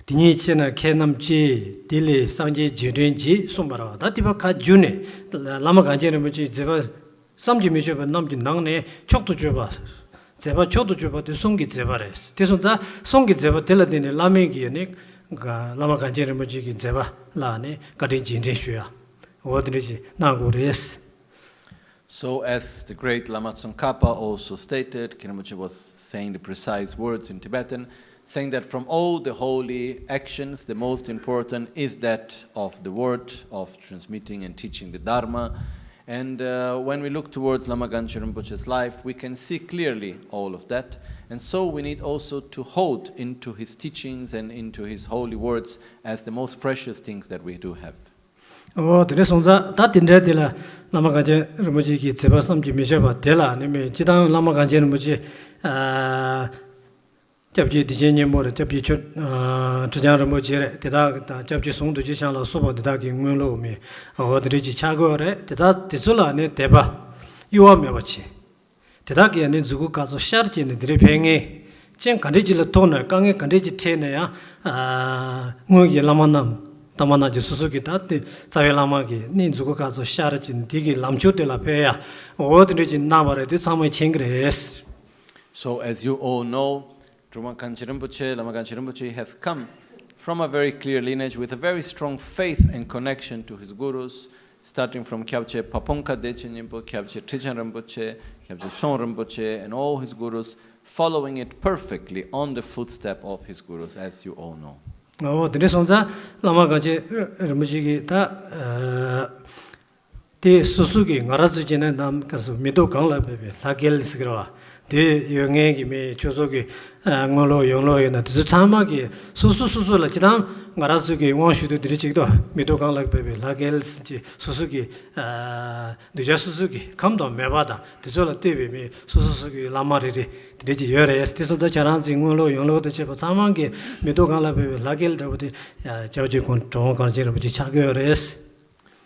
B: dini chena kenamji dili sangje jirenji sombara da tiba ka june Lama Gangchen Rinpoche zeba samji michoba namji nangne chokto joba zeba chokto joba de songge zeba res tesonza songge zeba deladine lamegi ne Lama Gangchen Rinpoche ki zeba lane kadin jinjen shuya odriji nagures.
E: So as the great Lama Tsongkhapa also stated, Rinpoche was saying the precise words in Tibetan, saying that from all the holy actions, the most important is that of the word, of transmitting and teaching the Dharma. And when we look towards Lama Gangchen Rinpoche's life, we can see clearly all of that. And so we need also to hold into his teachings and into his holy words as the most precious things that we do have.
B: Lama Gangchen Rinpoche ki zeba samji michoba dela nime jidang Lama Gangchen Rinpoche jabji dijen nyemore jabji chujang Rinpoche re deda jabji songdo jishang la soba deda ki ngunlo me odriji chago re deda tisula ne deba yuwa mewachi deda ki ane zugu kazo sharji ne dire penge chen kandeji la tona kange kandeji tene ya ngugi lama nam tamana ji susuki tate tsawe lama ki ni zugu kazo sharji digi lamcho de la peya odriji namare de tsamay chingre es.
E: So as you all know, Drubwang Gangchen Rinpoche, Lama Gangchen Rinpoche has come from a very clear lineage with a very strong faith and connection to his gurus, starting from Kyabche Paponka Dechen Rinpoche, Kyabche Trichan Rinpoche, Kyabche Son Rinpoche, and all his gurus, following it perfectly on the footstep of his gurus, as you all know.
B: Lama Gangchen Rinpoche ki ta te susuki ngarazu jene nam karso mido kangla bebe la gel sikirwa 대 영행이 매 조속이 ngolo yonglo yana tsu chama gi su la chidam ngara su gi won shu de dirich do mido kang lak bebe la gel ji su gi de ja su gi kam do me ba da tsu la tebe me su gi la ma ri dirich yore es tsu da charan ji ngolo yonglo de che ba chama gi mido kang lak bebe la gel da de jao ji kon chong kang ji ro ji cha ge yore es.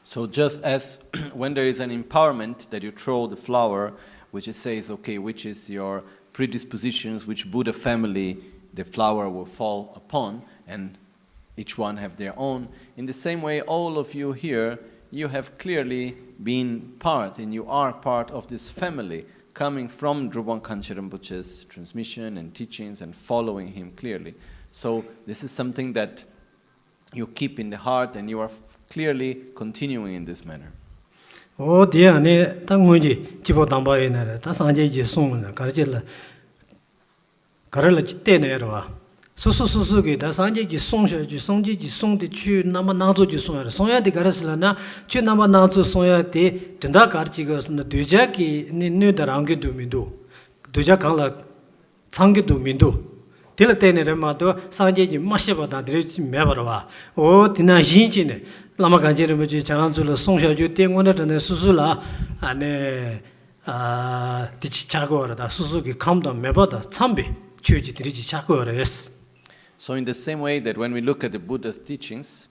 E: So just as when there is an empowerment that you throw the flower, which it says, okay, which is your predispositions, which Buddha family the flower will fall upon, and each one have their own. In the same way, all of you here, you have clearly been part, and you are part of this family, coming from Drubwang Gangchen Rinpoche's transmission and teachings and following him clearly. So this is something that you keep in the heart, and you are clearly continuing in this manner.
B: Oh, dear, ne, Tanguji, Chipo Tambaina, Tasanji Sung, Karjilla, Karela Chitenera, Susuki, Tasanji Songja, Sonji, Song the Chu, Namanato Soya, Soya de Garaslana, Chu Namanato Soya de Tendakarchigos, and the Dujaki, New Darangi to Mindu, Dujakala Tangi to Mindu. Tilatene Remato, Sanji, Mashaba, Mevara, oh, Tina Jinchine, Lama Gangchen Rinpoche, Charanzula, Songsha, Jutenguana, and Susula, and Tichagora, Suzuki, Kamda, Mebada, Tambi, Chuji, Tichagora, yes.
E: So, in the same way that when we look at the Buddha's teachings,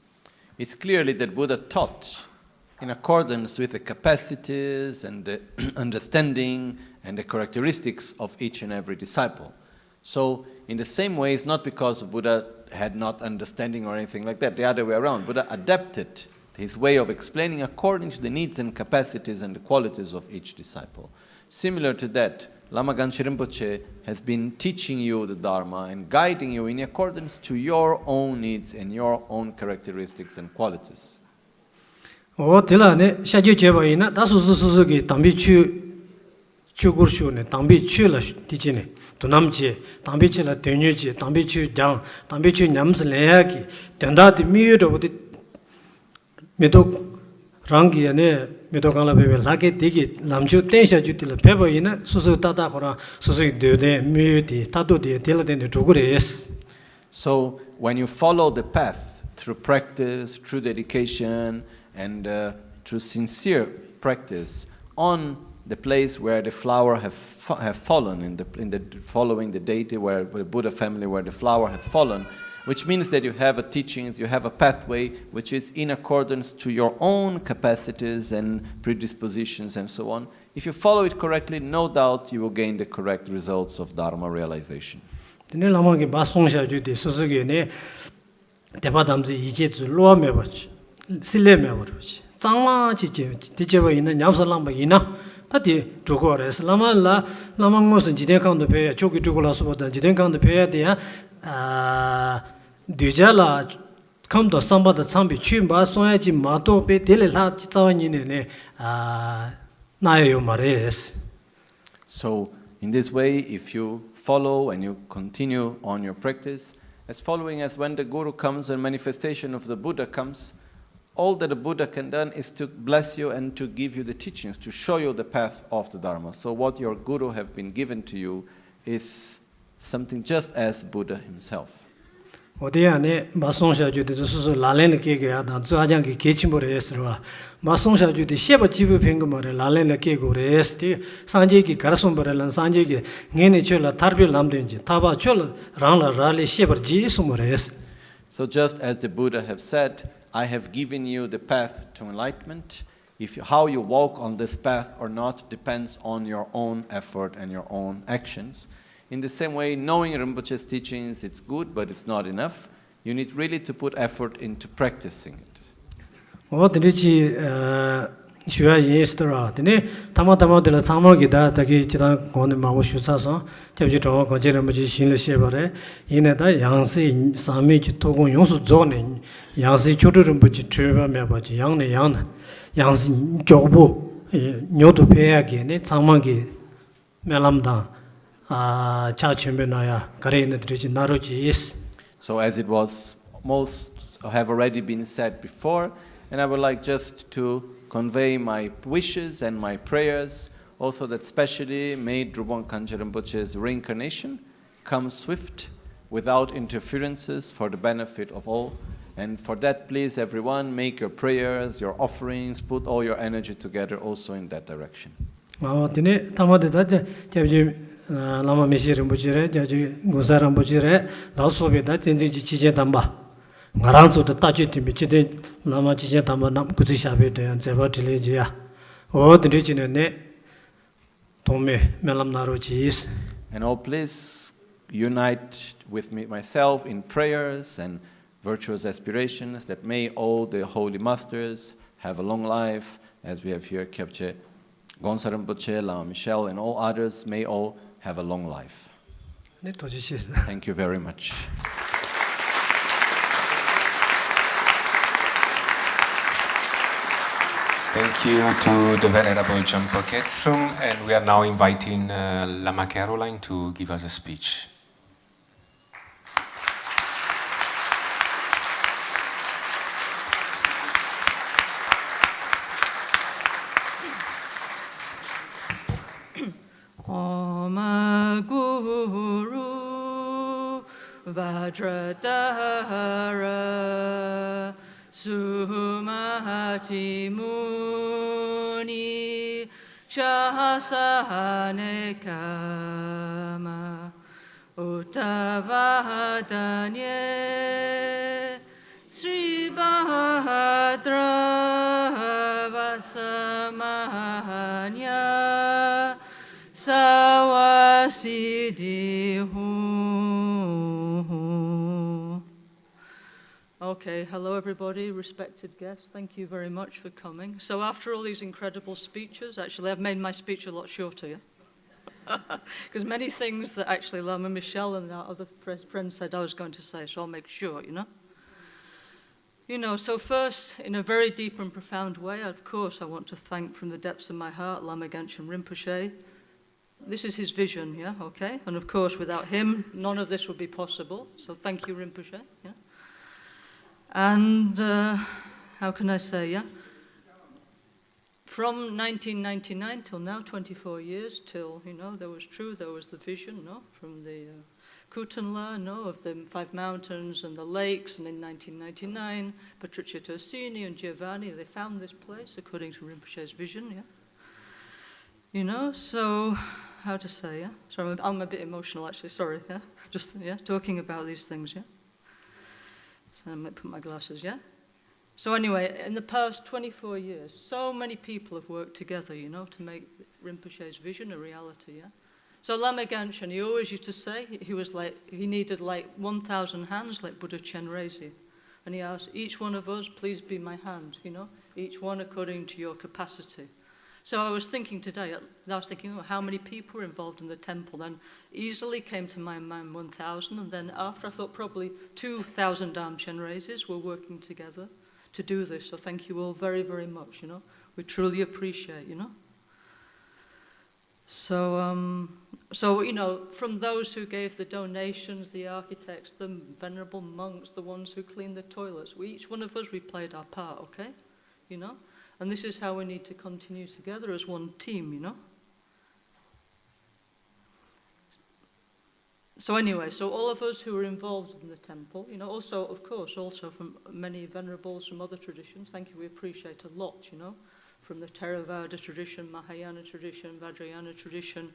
E: it's clearly that Buddha taught in accordance with the capacities and the understanding and the characteristics of each and every disciple. So, in the same way, it's not because Buddha had not understanding or anything like that, the other way around. Buddha adapted his way of explaining according to the needs and capacities and the qualities of each disciple. Similar to that, Lama Gangchen Rinpoche has been teaching you the Dharma and guiding you in accordance to your own needs and your own characteristics and qualities.
B: Oh, Tilane, Shaji Jebaina, that's Suzuki, Tambi Chugursune, Tambi Chula, teaching. Tunamchi, Tambichi la Tenuchi, Tambichi Jang, Tambichi Nyams Leaki, Tendati mute of the Medok Rangi and Medokala Baby, Laki Tiki, Lamju Tensha Jutila Pepper in Susu Tatakora, Susu de Muti, Tatu de Tilatin Tugures.
E: So when you follow the path through practice, through dedication, and through sincere practice on the place where the flower have fallen, in the following the deity where the Buddha family where the flower have fallen, which means that you have a teachings, you have a pathway which is in accordance to your own capacities and predispositions and so on. If you follow it correctly, no doubt you will gain the correct results of Dharma realization.
B: Tati Dugores, Lama La, Lamangos and Jidenkan the Pay, Choki Dugulas, Jidenkan the Pay, Dujala come to somebody that Sambi Chimba, Soyaji Mato, Pe, Telela, Chitawan, Nayo Mares.
E: So, in this way, if you follow and you continue on your practice, as following as when the Guru comes and manifestation of the Buddha comes, all that the Buddha can do is to bless you and to give you the teachings, to show you the path of the Dharma. So what your Guru have been given to you is something just as Buddha himself.
B: Odiane, Basonsha Judy, Lalen Kega, Zajanki Kitchimore Esra, Basonsha Judy, Sheba Chibu Pingumore, Lalen Kego Resti, Sanjiki, Karasumberel, and Sanjiki, Ninichula, Tarbi Lamdinji, Taba Chula, Rana Rally, Sheba G. Sumores.
E: So just as the Buddha have said, I have given you the path to enlightenment. How you walk on this path or not depends on your own effort and your own actions. In the same way, knowing Rinpoche's teachings, it's good, but it's not enough. You need really to put effort into practicing it.
B: What did she shua yestra? Tamatama de la Samagida, Taki Chitan Mamushusa, Tabjito, Conjeramuji, Shin Shebare, Ineta, Yansi, Sami, Togo, Yonsu zoning, Yansi Chuturumbuchi, Triva Mebaji, Yang, Yansi Jobo, Nyoto Peagi, Samagi, Melamda.
E: So as it was, most have already been said before, and I would like just to convey my wishes and my prayers also that specially made Drubwang Gangchen Rinpoche's reincarnation come swift, without interferences, for the benefit of all. And for that, please, everyone, make your prayers, your offerings, put all your energy together also in that direction.
B: Tine tamadita jaji Lama Meshi Rinpoche jaji Gunsa Rinpoche laso be da tenzi ji chije tamba ngaranso da tachi timbi chide Lama chije tamba nam kuzi shabe de jeba tile ji ya o de chine ne tome melam naro jis.
E: And all please unite with me, myself in prayers and virtuous aspirations that may all the holy masters have a long life, as we have here Kyabche Gonsa Rinpoche, Lama Michelle, and all others may all have a long life. Thank you very much.
A: Thank you to the Venerable Jampo Ketsum, and we are now inviting Lama Caroline to give us a speech.
I: Guru Vajradhara Sumati Muni Shahasane Kama Uttavadanye Sri Bahadra Vasamanya Okay, hello everybody, respected guests, thank you very much for coming. So after all these incredible speeches, actually I've made my speech a lot shorter, yeah? Because many things that actually Lama Michelle and our other friends said I was going to say, so I'll make sure, you know? So first, in a very deep and profound way, of course, I want to thank from the depths of my heart Lama Gangchen Rinpoche. This is his vision, yeah, okay? And of course, without him, none of this would be possible. So thank you, Rinpoche, yeah? And how can I say, yeah? From 1999 till now, 24 years, till, there was the vision, no? From the Kutanla, no? Of the 5 mountains and the lakes, and in 1999, Patrizia Torsini and Giovanni, they found this place according to Rinpoche's vision, yeah? So, how to say, yeah? Sorry, I'm a bit emotional, actually, sorry, yeah? Just, yeah, talking about these things, yeah? So I might put my glasses, yeah? So anyway, in the past 24 years, so many people have worked together, to make Rinpoche's vision a reality, yeah? So Lama Gangchen, he always used to say, he needed 1,000 hands like Buddha Chenrezig. And he asked, each one of us, please be my hand, each one according to your capacity. So I was thinking today, how many people are involved in the temple? Then easily came to my mind 1,000, and then after I thought probably 2,000 Dharma Chenrezig were working together to do this. So thank you all very, very much, We truly appreciate, So, from those who gave the donations, the architects, the venerable monks, the ones who cleaned the toilets, each one of us, we played our part, okay? And this is how we need to continue together as one team, So anyway, so all of us who are involved in the temple, also, of course, also from many venerables from other traditions, thank you, we appreciate a lot, from the Theravada tradition, Mahayana tradition, Vajrayana tradition,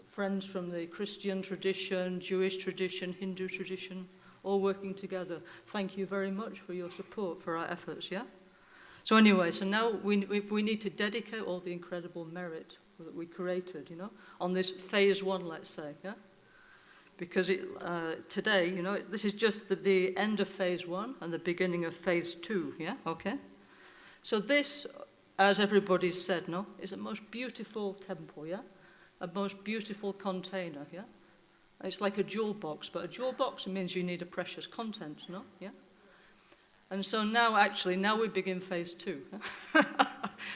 I: friends from the Christian tradition, Jewish tradition, Hindu tradition, all working together. Thank you very much for your support for our efforts, yeah? So anyway, so now we need to dedicate all the incredible merit that we created, on this phase 1, let's say, yeah? Because today, this is just the end of phase 1 and the beginning of phase 2, yeah? Okay? So this, as everybody said, no, is a most beautiful temple, yeah? A most beautiful container, yeah? It's like a jewel box, but a jewel box means you need a precious content, no? Yeah? And so now we begin phase 2,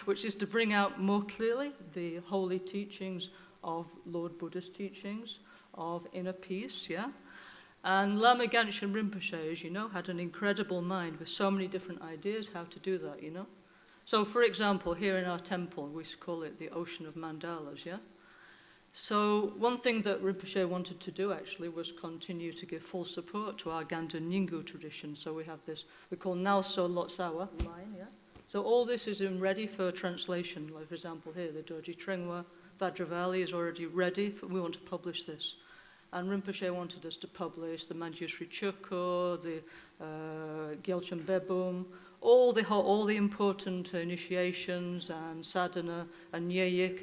I: which is to bring out more clearly the holy teachings of Lord Buddha's teachings, of inner peace, yeah? And Lama Gangchen Rinpoche, as you know, had an incredible mind with so many different ideas how to do that, So for example, here in our temple, we call it the Ocean of Mandalas, yeah? So one thing that Rinpoche wanted to do actually was continue to give full support to our Ganda Nyingu tradition. So we have this, we call NgalSo Lotsawa line, yeah? So all this is ready for translation. Like for example here, the Dorji Trengwa, Vajravali is already ready. We want to publish this. And Rinpoche wanted us to publish the Manjushri Chukko, the Gyalchen Bebum, all the important initiations and sadhana and nyayik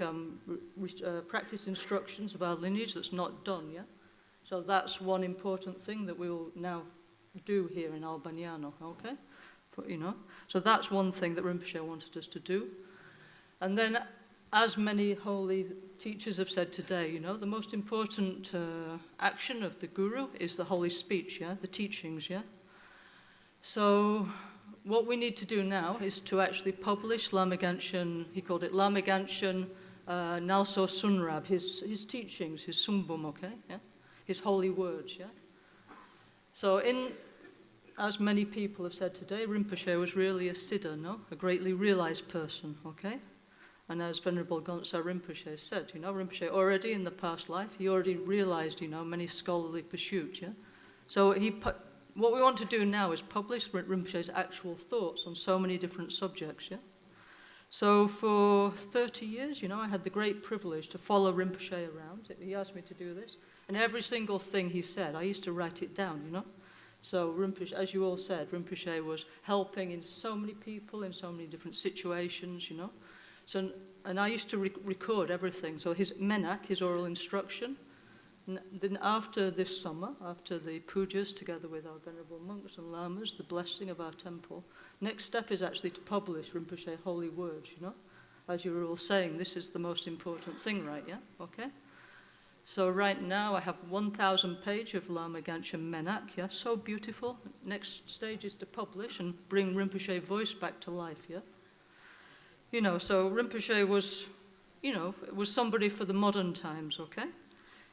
I: practice instructions of our lineage that's not done, yeah? So that's one important thing that we will now do here in Albagnano, okay? So that's one thing that Rinpoche wanted us to do. And then, as many holy teachers have said today, the most important action of the Guru is the holy speech, yeah? The teachings, yeah? So what we need to do now is to actually publish Lama Gangchen, he called it Lama Gangchen NgalSo Sunrab, his teachings, his sumbum, okay? Yeah? His holy words, yeah? So as many people have said today, Rinpoche was really a siddha, no? A greatly realized person, okay? And as Venerable Gonsa Rinpoche said, Rinpoche already in the past life, he already realized, many scholarly pursuits, yeah? So what we want to do now is publish Rinpoche's actual thoughts on so many different subjects, yeah? So for 30 years, I had the great privilege to follow Rinpoche around. He asked me to do this. And every single thing he said, I used to write it down, So Rinpoche, as you all said, Rinpoche was helping in so many people in so many different situations, So, and I used to record everything. So his menak, his oral instruction. Then after this summer, after the pujas together with our venerable monks and lamas, the blessing of our temple, next step is actually to publish Rinpoche holy words, As you were all saying, this is the most important thing, right, yeah? Okay? So right now I have 1,000 pages of Lama Gangchen Menak, yeah? So beautiful. Next stage is to publish and bring Rinpoche voice back to life, yeah? So Rinpoche was, was somebody for the modern times, okay?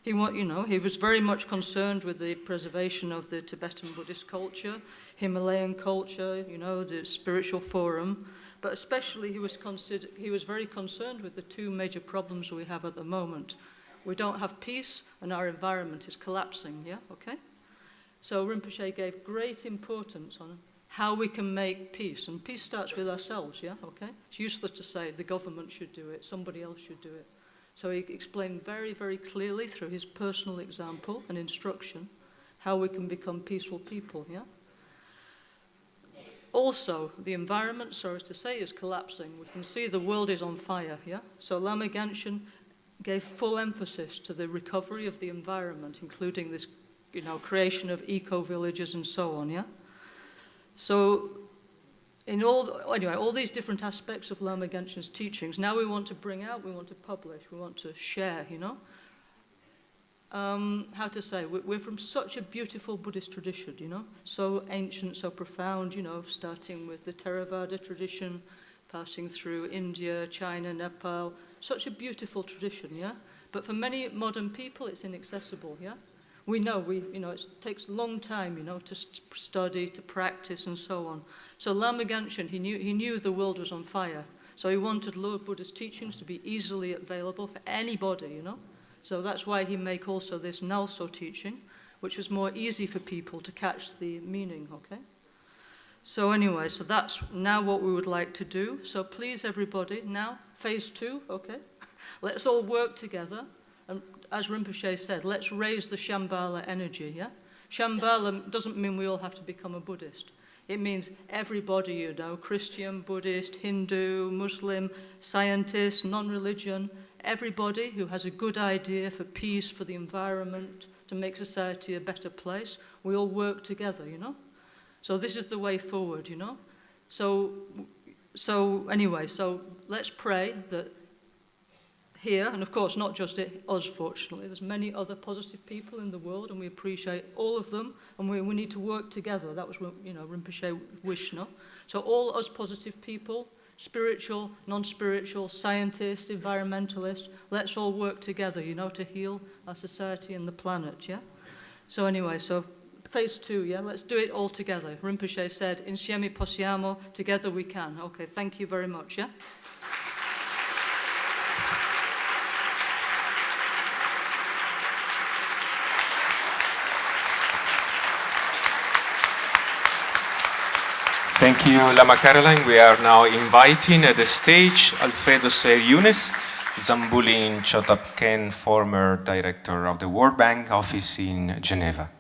I: He was very much concerned with the preservation of the Tibetan Buddhist culture, Himalayan culture, the spiritual forum, but especially he was very concerned with the two major problems we have at the moment. We don't have peace and our environment is collapsing, yeah, okay? So Rinpoche gave great importance on how we can make peace, and peace starts with ourselves, yeah, okay? It's useless to say the government should do it, somebody else should do it. So he explained very, very clearly through his personal example and instruction how we can become peaceful people, yeah? Also, the environment, sorry to say, is collapsing. We can see the world is on fire, yeah? So Lama Gangchen gave full emphasis to the recovery of the environment, including this, creation of eco-villages and so on, yeah? So all these different aspects of Lama Gangchen's teachings, now we want to bring out, we want to publish, we want to share, How to say, we're from such a beautiful Buddhist tradition, so ancient, so profound, starting with the Theravada tradition, passing through India, China, Nepal, such a beautiful tradition, yeah? But for many modern people, it's inaccessible, yeah? We know, it takes a long time, to study, to practice, and so on. So Lama Gangchen, he knew the world was on fire. So he wanted Lord Buddha's teachings to be easily available for anybody, So that's why he made also this NgalSo teaching, which was more easy for people to catch the meaning, okay? So anyway, so that's now what we would like to do. So please, everybody, now, phase 2, okay? Let's all work together. And as Rinpoche said, let's raise the Shambhala energy, yeah? Shambhala doesn't mean we all have to become a Buddhist. It means everybody, Christian, Buddhist, Hindu, Muslim, scientist, non-religion, everybody who has a good idea for peace, for the environment, to make society a better place, we all work together, So this is the way forward, So anyway, so let's pray that here, and of course not just us, fortunately, there's many other positive people in the world, and we appreciate all of them, and we need to work together. That was, Rinpoche wish, no? So all us positive people, spiritual, non-spiritual, scientists, environmentalists, let's all work together, to heal our society and the planet, yeah? So anyway, so phase 2, yeah? Let's do it all together. Rinpoche said, insieme possiamo, together we can. Okay, thank you very much, yeah?
A: Thank you, Lama Caroline. We are now inviting at the stage Alfredo Ser Younes, Zambulin Chotapken, former director of the World Bank office in Geneva.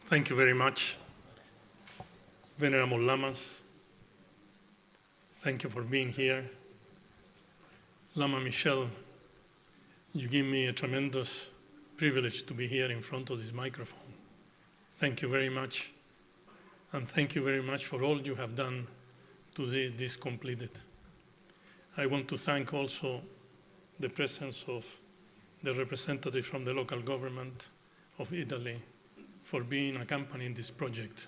J: Thank you very much, Venerable Lamas. Thank you for being here. Lama Michel, you give me a tremendous privilege to be here in front of this microphone. Thank you very much. And thank you very much for all you have done to this completed. I want to thank also the presence of the representative from the local government of Italy for being accompanying this project.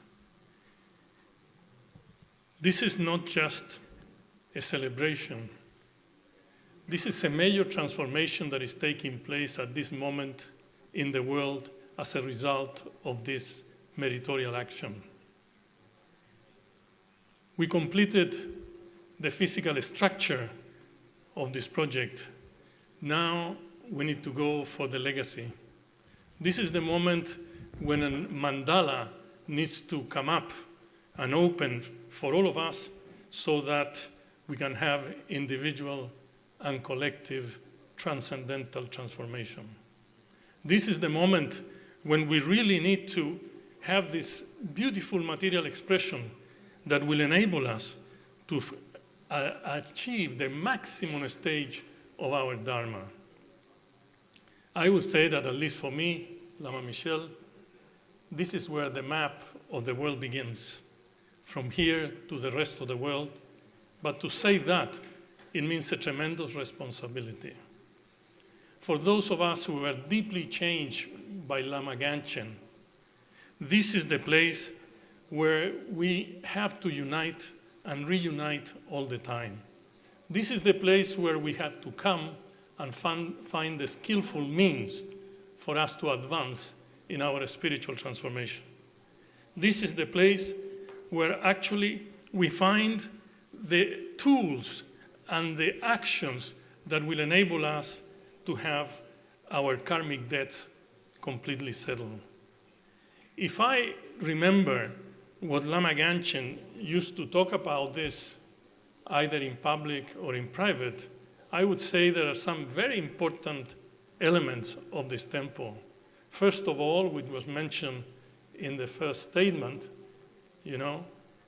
J: This is not just a celebration. This is a major transformation that is taking place at this moment in the world as a result of this meritorial action. We completed the physical structure of this project. Now we need to go for the legacy. This is the moment when a mandala needs to come up and open for all of us so that we can have individual and collective transcendental transformation. This is the moment when we really need to have this beautiful material expression that will enable us to achieve the maximum stage of our Dharma. I would say that, at least for me, Lama Michel, this is where the map of the world begins, from here to the rest of the world. But to say that, it means a tremendous responsibility. For those of us who were deeply changed by Lama Gangchen, this is the place where we have to unite and reunite all the time. This is the place where we have to come and find the skillful means for us to advance in our spiritual transformation. This is the place where actually we find the tools and the actions that will enable us to have our karmic debts completely settled. If I remember what Lama Gangchen used to talk about this, either in public or in private, I would say there are some very important elements of this temple. First of all, which was mentioned in the first statement,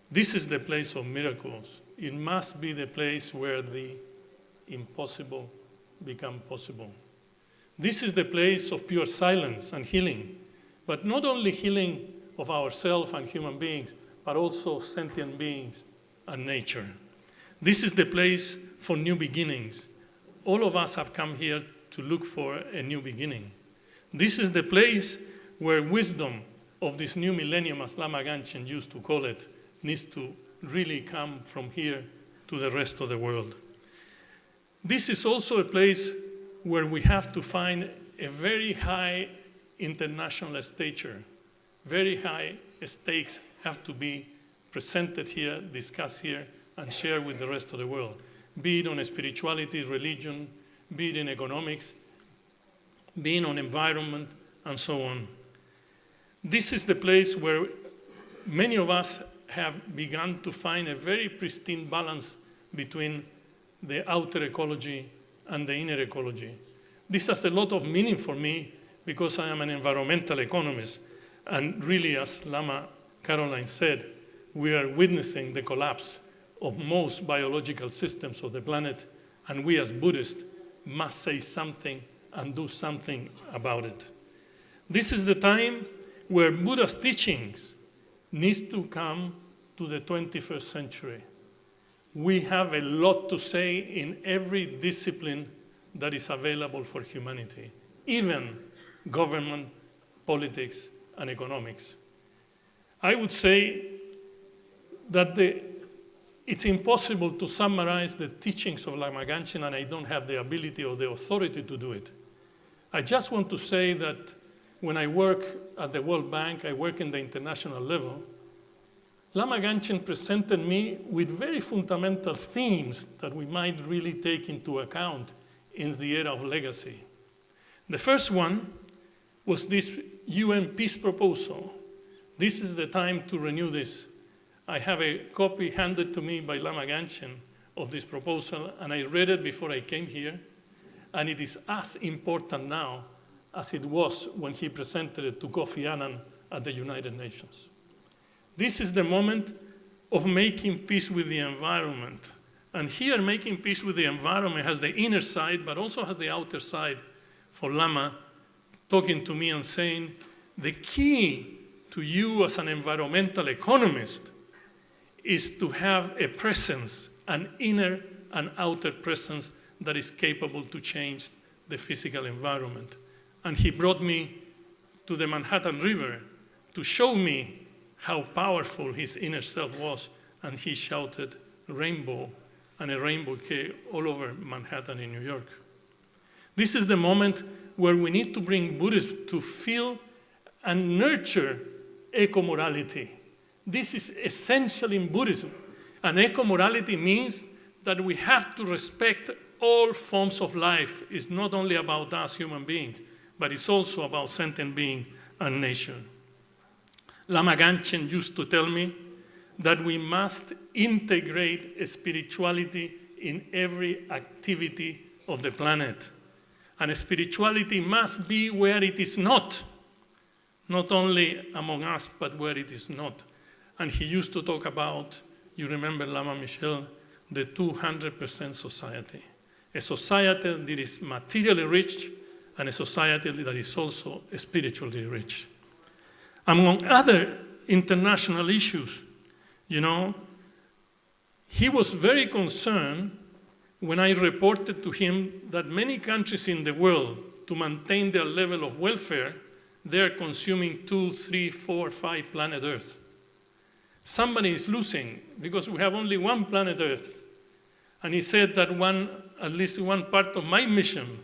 J: this is the place of miracles. It must be the place where the impossible become possible. This is the place of pure silence and healing, but not only healing of ourselves and human beings, but also sentient beings and nature. This is the place for new beginnings. All of us have come here to look for a new beginning. This is the place where wisdom of this new millennium, as Lama Gangchen used to call it, needs to really come from here to the rest of the world. This is also a place where we have to find a very high international stature. Very high stakes have to be presented here, discussed here, and shared with the rest of the world, be it on spirituality, religion, be it in economics, be it on environment, and so on. This is the place where many of us have begun to find a very pristine balance between the outer ecology and the inner ecology. This has a lot of meaning for me because I am an environmental economist, and really, as Lama Caroline said, we are witnessing the collapse of most biological systems of the planet, and we as Buddhists must say something and do something about it. This is the time where Buddha's teachings needs to come to the 21st century. We have a lot to say in every discipline that is available for humanity, even government, politics, and economics. I would say that it's impossible to summarize the teachings of Lama Gangchen, and I don't have the ability or the authority to do it. I just want to say that when I work at the World Bank, I work in the international level, Lama Gangchen presented me with very fundamental themes that we might really take into account in the era of legacy. The first one was this UN peace proposal. This is the time to renew this. I have a copy handed to me by Lama Gangchen of this proposal, and I read it before I came here, and it is as important now as it was when he presented it to Kofi Annan at the United Nations. This is the moment of making peace with the environment. And here, making peace with the environment has the inner side, but also has the outer side for Lama, talking to me and saying, the key to you as an environmental economist is to have a presence, an inner and outer presence that is capable to change the physical environment. And he brought me to the Manhattan River to show me how powerful his inner self was, and he shouted rainbow, and a rainbow came all over Manhattan in New York. This is the moment where we need to bring Buddhism to feel and nurture eco-morality. This is essential in Buddhism. And eco-morality means that we have to respect all forms of life. It's not only about us human beings, but it's also about sentient beings and nature. Lama Gangchen used to tell me that we must integrate spirituality in every activity of the planet. And spirituality must be where it is not only among us, but where it is not. And he used to talk about, you remember Lama Michel, the 200% society. A society that is materially rich and a society that is also spiritually rich. Among other international issues, he was very concerned when I reported to him that many countries in the world, to maintain their level of welfare, they're consuming 2, 3, 4, 5 planet Earth. Somebody is losing because we have only one planet Earth. And he said that at least one part of my mission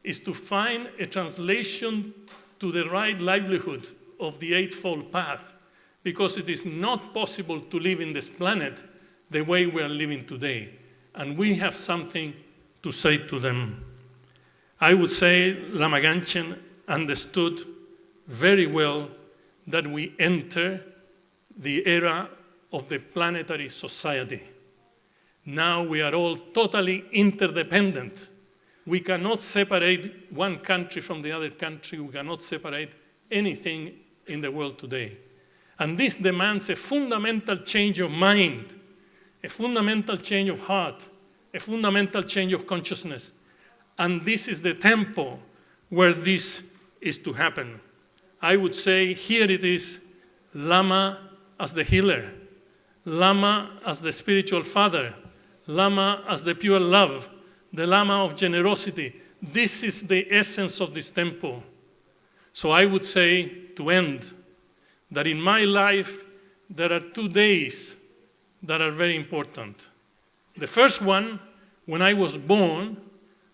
J: is to find a translation to the right livelihood of the Eightfold Path, because it is not possible to live in this planet the way we are living today. And we have something to say to them. I would say Lama Gangchen understood very well that we enter the era of the planetary society. Now we are all totally interdependent. We cannot separate one country from the other country. We cannot separate anything in the world today. And this demands a fundamental change of mind, a fundamental change of heart, a fundamental change of consciousness. And this is the tempo where this is to happen. I would say here it is Lama as the healer, Lama as the spiritual father, Lama as the pure love, the Lama of generosity. This is the essence of this temple. So I would say, to end, that in my life there are 2 days that are very important. The first one, when I was born,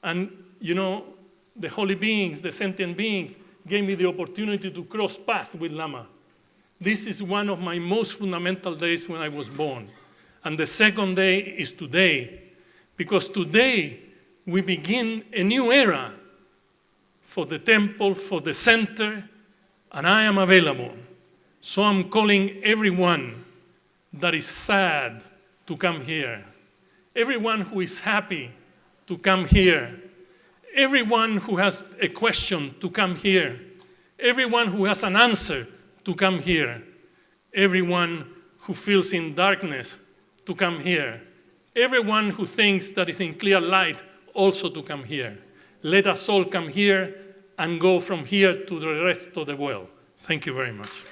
J: and the holy beings, the sentient beings, gave me the opportunity to cross paths with Lama. This is one of my most fundamental days when I was born. And the second day is today, because today we begin a new era for the temple, for the center, and I am available. So I'm calling everyone that is sad to come here, everyone who is happy to come here, everyone who has a question to come here, everyone who has an answer to come here, everyone who feels in darkness to come here, everyone who thinks that is in clear light also to come here. Let us all come here and go from here to the rest of the world. Thank you very much.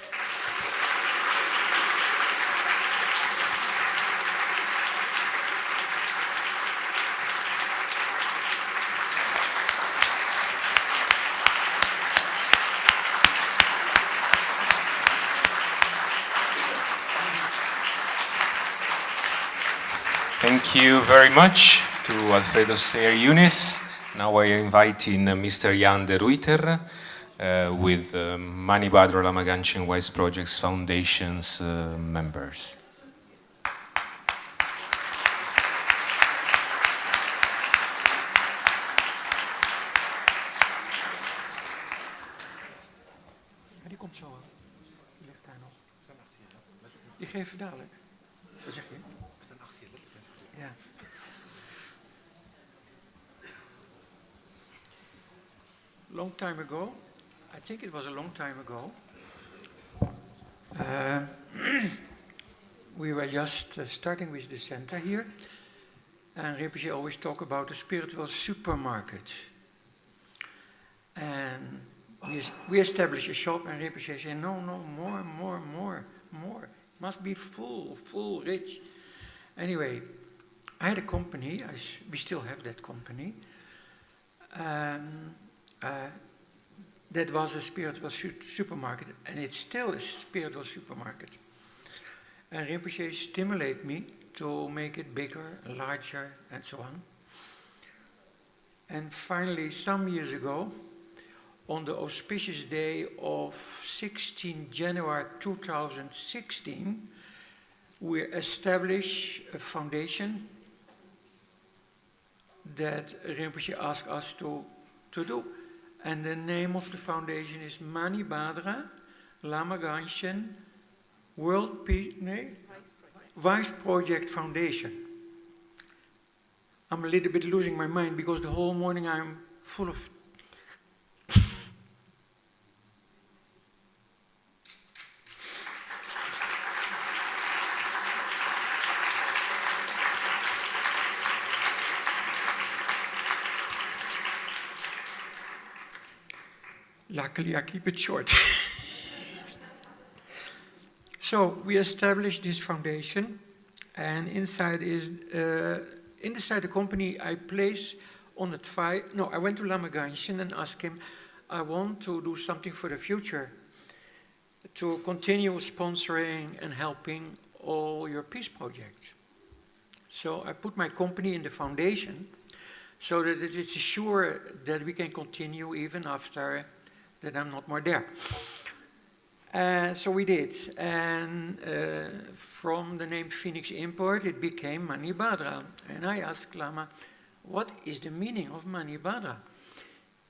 A: Thank you very much to Alfredo Steyer Yunis. Now I invite in Mr. Jan de Ruyter with Mani Badro Lama Gangchen Wise Projects Foundation's members.
R: Die komt zo. Die ligt daar nog. Die geven dadelijk. Wat zeg je? Ja. Long time ago, I think it was a long time ago, we were just starting with the center here, and Rinpoche always talk about a spiritual supermarket. And we established a shop, and Rinpoche said, no, more. Must be full, rich. Anyway, I had a company, we still have that company. That was a spiritual supermarket, and it's still a spiritual supermarket. And Rinpoche stimulated me to make it bigger, larger, and so on. And finally, some years ago, on the auspicious day of 16 January 2016, we established a foundation that Rinpoche asked us to do. And the name of the foundation is Mani Badra Lama Gangchen Wise Project Foundation. I'm a little bit losing my mind because the whole morning I'm full of Luckily, I keep it short. So we established this foundation, and inside the company I place on it I went to Lama Gangchen and asked him, I want to do something for the future, to continue sponsoring and helping all your peace projects. So I put my company in the foundation so that it is sure that we can continue even after that I'm not more there. So we did. And from the name Phoenix Import, it became Mani Badra. And I asked Lama, what is the meaning of Mani Badra?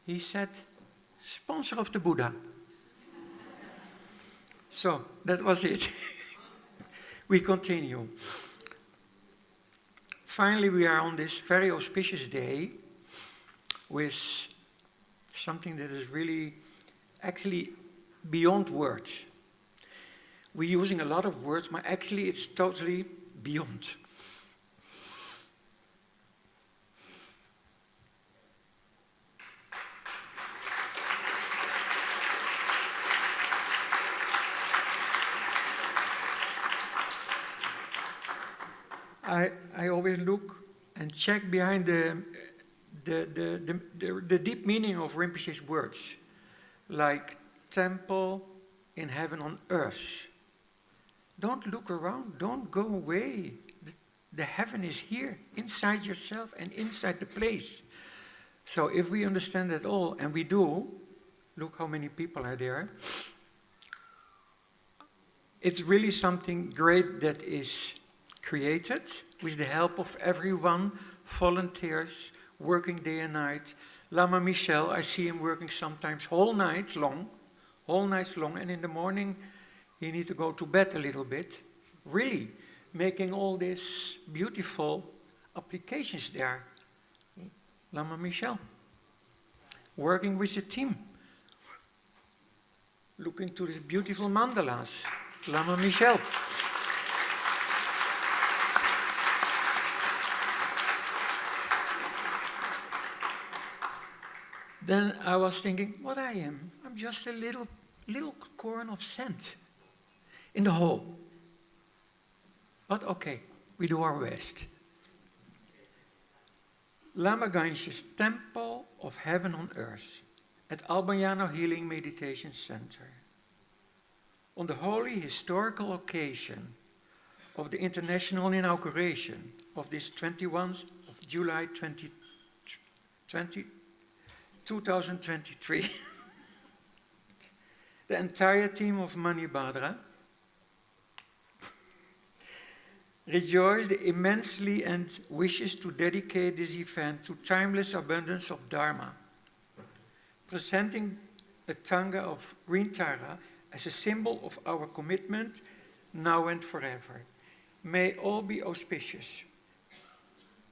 R: He said, sponsor of the Buddha. So that was it. We continue. Finally, we are on this very auspicious day with something that is really actually beyond words. We're using a lot of words, but actually it's totally beyond. I always look and check behind the deep meaning of Rinpoche's words, like temple in heaven on earth. Don't look around, don't go away. The heaven is here, inside yourself and inside the place. So if we understand that all, and we do, look how many people are there. It's really something great that is created with the help of everyone, volunteers, working day and night. Lama Michel, I see him working sometimes whole nights long, and in the morning he needs to go to bed a little bit, really making all these beautiful applications there. Lama Michel, working with the team, looking to these beautiful mandalas. Lama Michel. Then I was thinking, what I am? I'm just a little corn of sand in the whole. But okay, we do our best. Lama Gangchen's Temple of Heaven on Earth at Albayano Healing Meditation Center. On the holy historical occasion of the international inauguration of this 21st of July 2023. The entire team of Manibhadra rejoiced immensely and wishes to dedicate this event to timeless abundance of Dharma, presenting a Tanga of green Tara as a symbol of our commitment now and forever. May all be auspicious.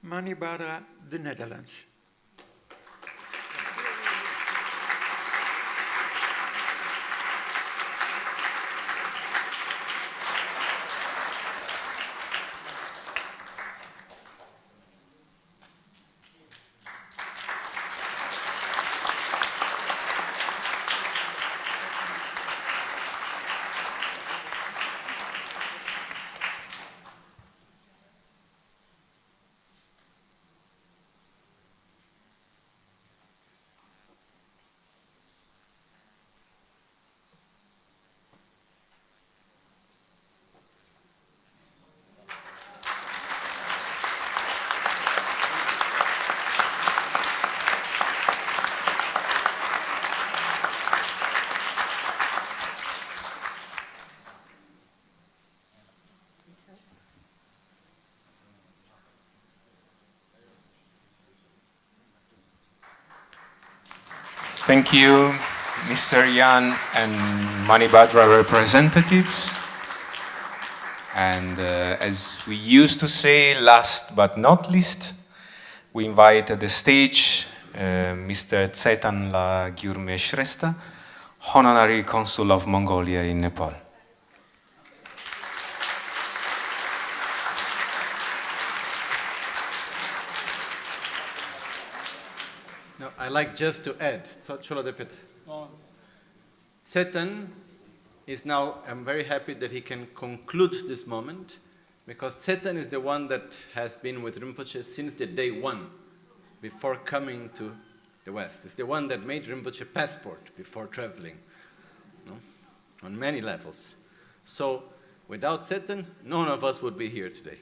R: Manibhadra, the Netherlands.
A: Thank you, Mr. Yan and Manibhadra representatives. And as we used to say, last but not least, we invite at the stage Mr. Tibetan Lamas, Honorary Consul of Mongolia in Nepal.
E: Now, I like just to add, Tsetan is now, I'm very happy that he can conclude this moment, because Tsetan is the one that has been with Rinpoche since the day one, before coming to the West. It's the one that made Rinpoche passport before traveling, on many levels. So, without Tsetan, none of us would be here today.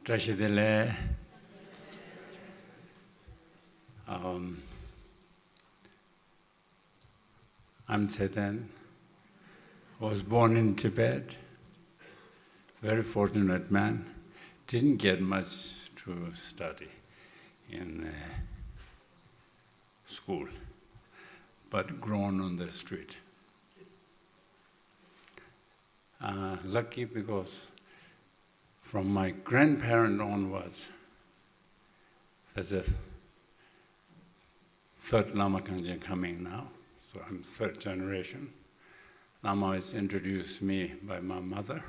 S: Trashidele, I'm Tsetan, was born in Tibet, very fortunate man, didn't get much to study in school, but grown on the street. Lucky because from my grandparent onwards, there's a third Lama Gangchen coming now, so I'm third generation. Lama has introduced me by my mother,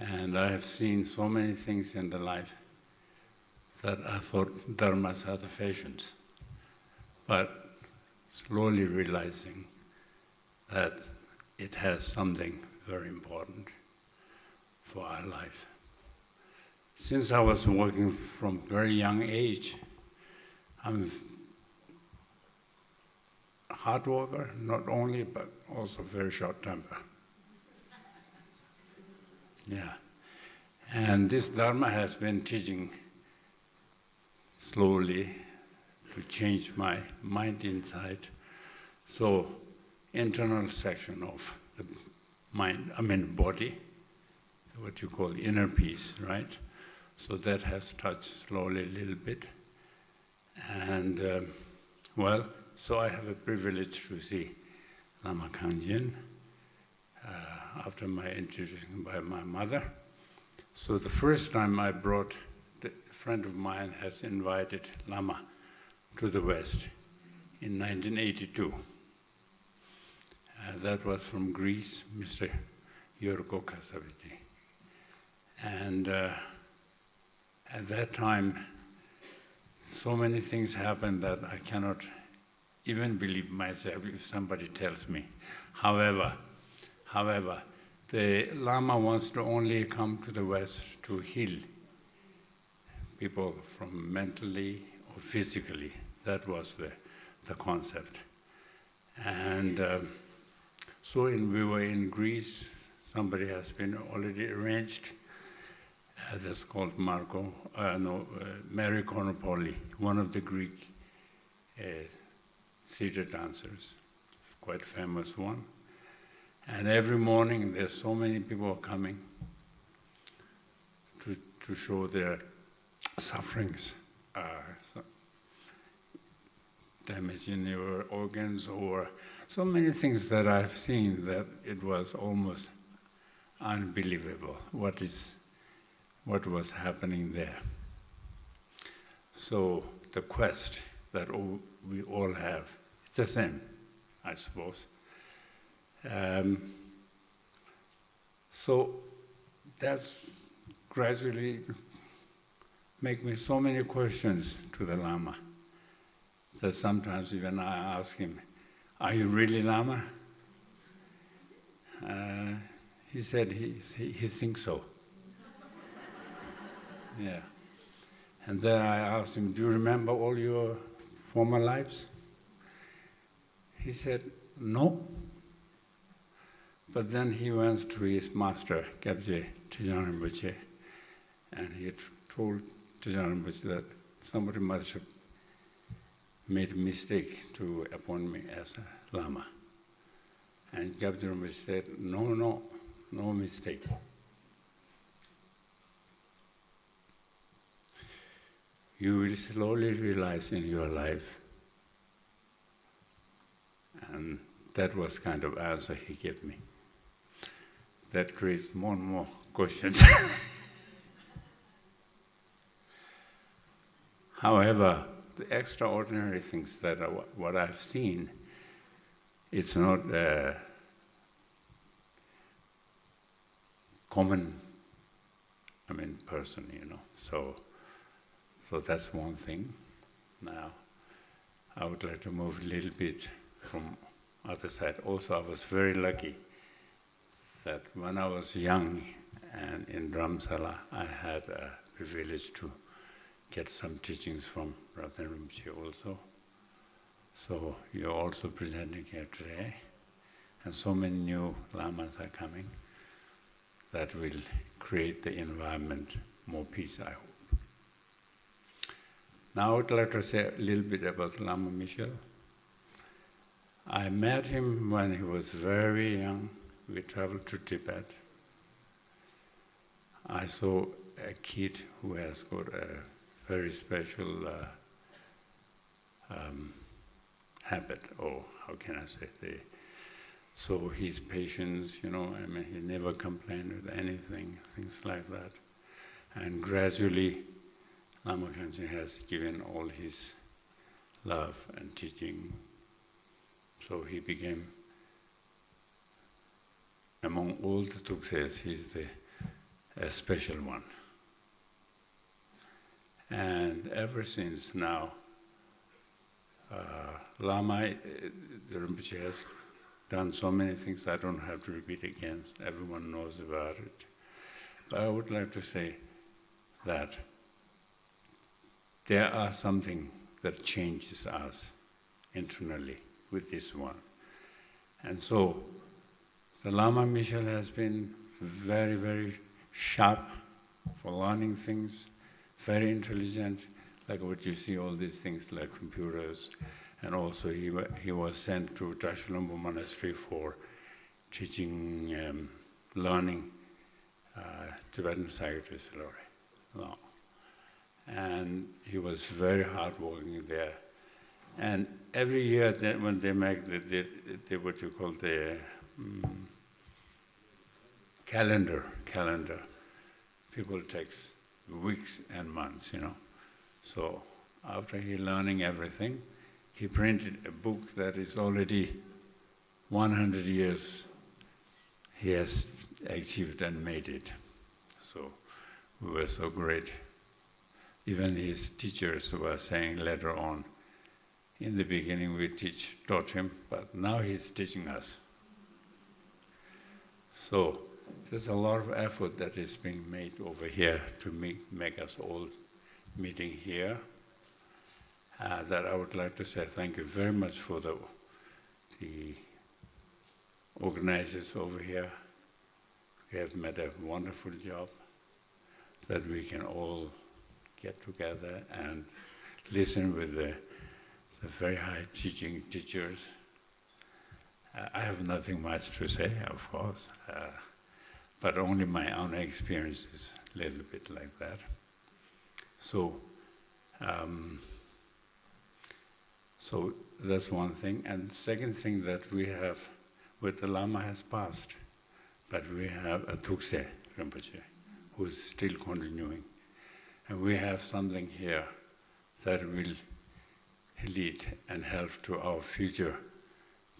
S: and I have seen so many things in the life that I thought dharmas are the fashions, but slowly realizing that it has something very important for our life. Since I was working from very young age, I'm a hard worker, not only, but also very short temper. Yeah. And this Dharma has been teaching slowly to change my mind inside. So, internal section of the mind, body, what you call inner peace, right? So that has touched slowly a little bit. And, so I have a privilege to see Lama Gangchen after my introduction by my mother. So the first time I brought, a friend of mine has invited Lama to the West in 1982. That was from Greece, Mr. Yorgo Kasaviti. And at that time, so many things happened that I cannot even believe myself if somebody tells me. However, the Lama wants to only come to the West to heal people from mentally or physically. That was the concept. And so we were in Greece. Somebody has been already arranged. That's called Mary Konopoli, one of the Greek theater dancers, quite famous one. And every morning there's so many people coming to show their sufferings, damage in your organs, or so many things that I've seen that it was almost unbelievable what was happening there. So the quest that we all have, it's the same, I suppose. So that's gradually make me so many questions to the Lama that sometimes even I ask him, "Are you really Lama?" He said he thinks so. Yeah. And then I asked him, "Do you remember all your former lives?" He said, "No." But then he went to his master, Gangchen Rinpoche, and he told Gangchen Rinpoche that somebody must have made a mistake to appoint me as a Lama. And Gangchen Rinpoche said, no mistake. You will slowly realize in your life. And that was kind of answer he gave me. That creates more and more questions. However, the extraordinary things that are what I've seen, it's not a common, person, So that's one thing. Now, I would like to move a little bit from other side. Also, I was very lucky that when I was young and in Dharamsala, I had a privilege to get some teachings from Brother Rinpoche also. So you're also presenting here today, and so many new Lamas are coming that will create the environment, more peace, I hope. Now I would like to say a little bit about Lama Michel. I met him when he was very young. We traveled to Tibet. I saw a kid who has got a very special habit, or how can I say, so his patience, he never complained with anything, things like that. And gradually, Lama Gangchen has given all his love and teaching. So he became, among all the Tukses, he's a special one. And ever since now, Lama Rinpoche has done so many things I don't have to repeat again. Everyone knows about it. But I would like to say that there are something that changes us internally with this one. And so the Lama Michel has been very, very sharp for learning things, very intelligent, like what you see, all these things like computers. And also he was sent to Tashalumbu Monastery for teaching, learning Tibetan psychiatry law. And he was very hardworking there. And every year when they make the what you call the calendar, people takes weeks and months, So after he learning everything, he printed a book that is already 100 years he has achieved and made it. So we were so great. Even his teachers were saying later on, in the beginning we taught him, but now he's teaching us. So there's a lot of effort that is being made over here to make us all meeting here. That I would like to say thank you very much for the organizers over here. We have made a wonderful job that we can all get together and listen with the very high teachers. I have nothing much to say, of course, but only my own experience is a little bit like that. So that's one thing. And the second thing that we have, with the Lama has passed, but we have a Tukse Rinpoche, who's still continuing. And we have something here that will lead and help to our future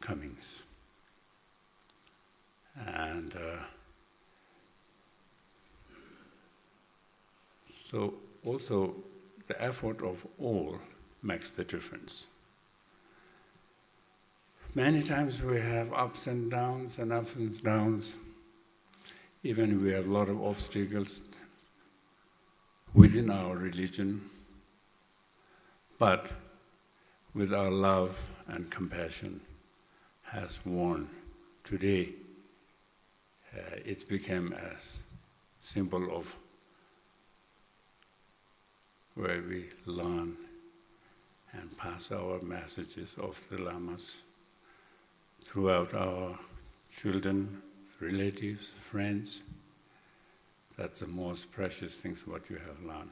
S: comings. And so also the effort of all makes the difference. Many times we have ups and downs and ups and downs. Even we have a lot of obstacles within our religion, but with our love and compassion has won. Today, it became a symbol of where we learn and pass our messages of the Lamas throughout our children, relatives, friends. That's the most precious things what you have learned.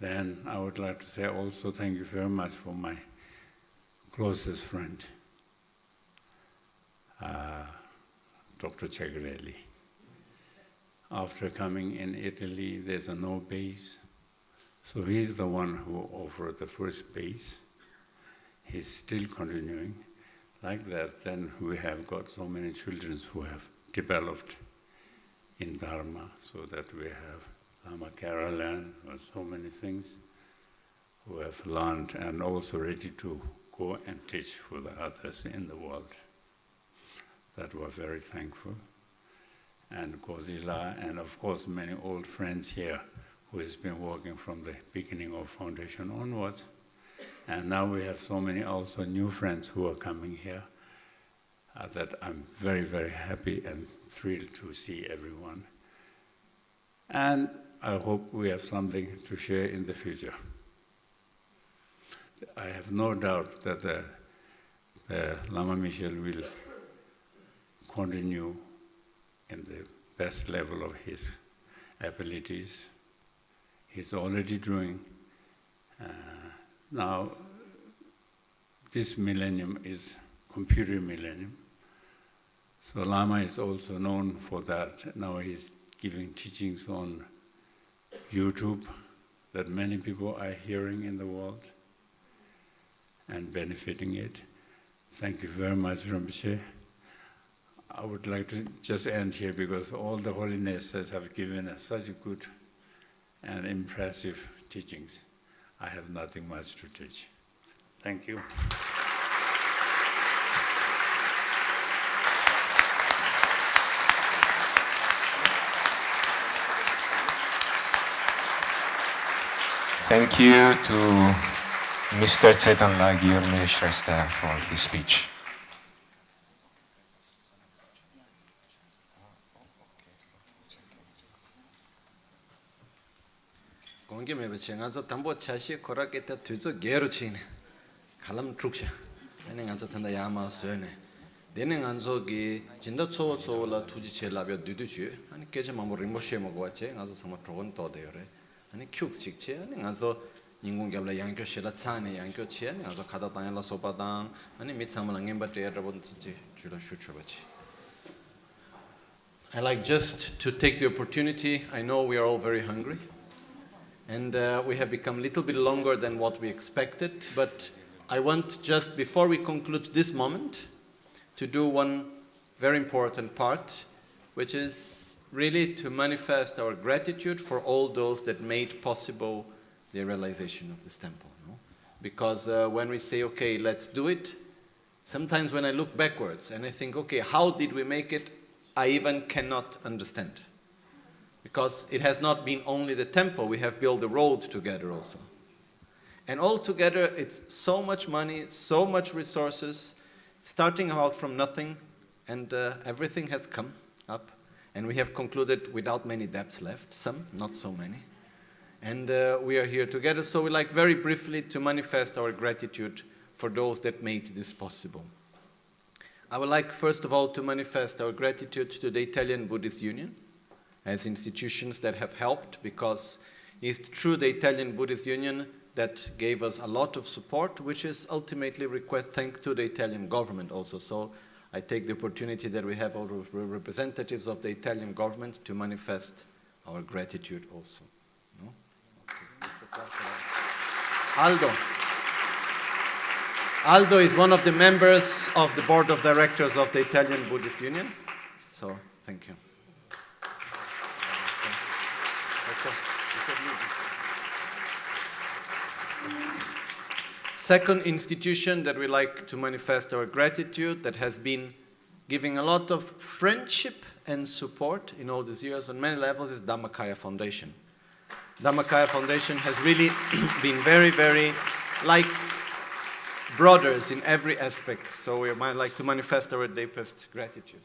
S: Then I would like to say also thank you very much for my closest friend, Dr. Cegarelli. After coming in Italy, there's no base. So he's the one who offered the first base. He's still continuing. Like that, then we have got so many children who have developed in Dharma, so that we have Lama Caroline, or so many things, who have learned and also ready to go and teach for the others in the world. That we're very thankful. And Kozila, and of course many old friends here who has been working from the beginning of foundation onwards. And now we have so many also new friends who are coming here that I'm very, very happy and thrilled to see everyone. And I hope we have something to share in the future. I have no doubt that the Lama Michel will continue in the best level of his abilities. He's already doing. Now, this millennium is computer millennium. So Lama is also known for that. Now he's giving teachings on YouTube that many people are hearing in the world and benefiting it. Thank you very much, Rinpoche. I would like to just end here because all the holinesses have given us such good and impressive teachings. I have nothing much to teach. Thank you.
A: Thank you to Mr. Tibetan Lamas, Minister Staff, for his speech.
E: 공개 매버치 간서 담보 차시 코라게타 뒤저 게르치네 칼람 트룩샤 내가 간서 탄다 야마스네 내가 간서기 진다 초초라 투지체라벼 뒤뒤지 아니 깨져 마모 리모셰 먹고 왔지 간서 정말 좋은 도대요래 아니 큐직체 아니 간서 인공겹라 양교실라 차네 양교체 아니 간서 가다 당일라 소바당 아니 미참을 앙엠바테 여러분지 주로 슈추버치 I like just to take the opportunity. I know we are all very hungry. And we have become a little bit longer than what we expected, but I want just before we conclude this moment to do one very important part, which is really to manifest our gratitude for all those that made possible the realization of this temple. No? Because when we say, okay, let's do it, sometimes when I look backwards and I think, okay, how did we make it? I even cannot understand. Because it has not been only the temple, we have built the road together also. And all together, it's so much money, so much resources, starting out from nothing, and everything has come up. And we have concluded without many debts left, some, not so many. And we are here together, so we like very briefly to manifest our gratitude for those that made this possible. I would like, first of all, to manifest our gratitude to the Italian Buddhist Union as institutions that have helped, because it's through the Italian Buddhist Union that gave us a lot of support, which is ultimately thanks to the Italian government also. So I take the opportunity that we have all the representatives of the Italian government to manifest our gratitude also. No? Okay. Aldo is one of the members of the board of directors of the Italian Buddhist Union. So, thank you. Second institution that we like to manifest our gratitude, that has been giving a lot of friendship and support in all these years on many levels, is Dhammakaya Foundation. Dhammakaya Foundation has really been very, very like brothers in every aspect. So we might like to manifest our deepest gratitude.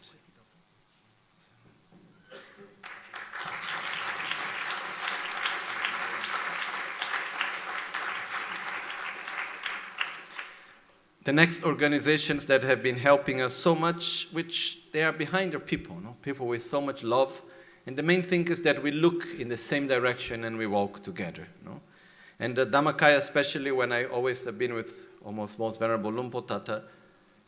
E: The next organizations that have been helping us so much, which they are behind, are people, no? People with so much love. And the main thing is that we look in the same direction and we walk together, no? And the Dhammakaya, especially when I always have been with almost most venerable Lumpo Tata,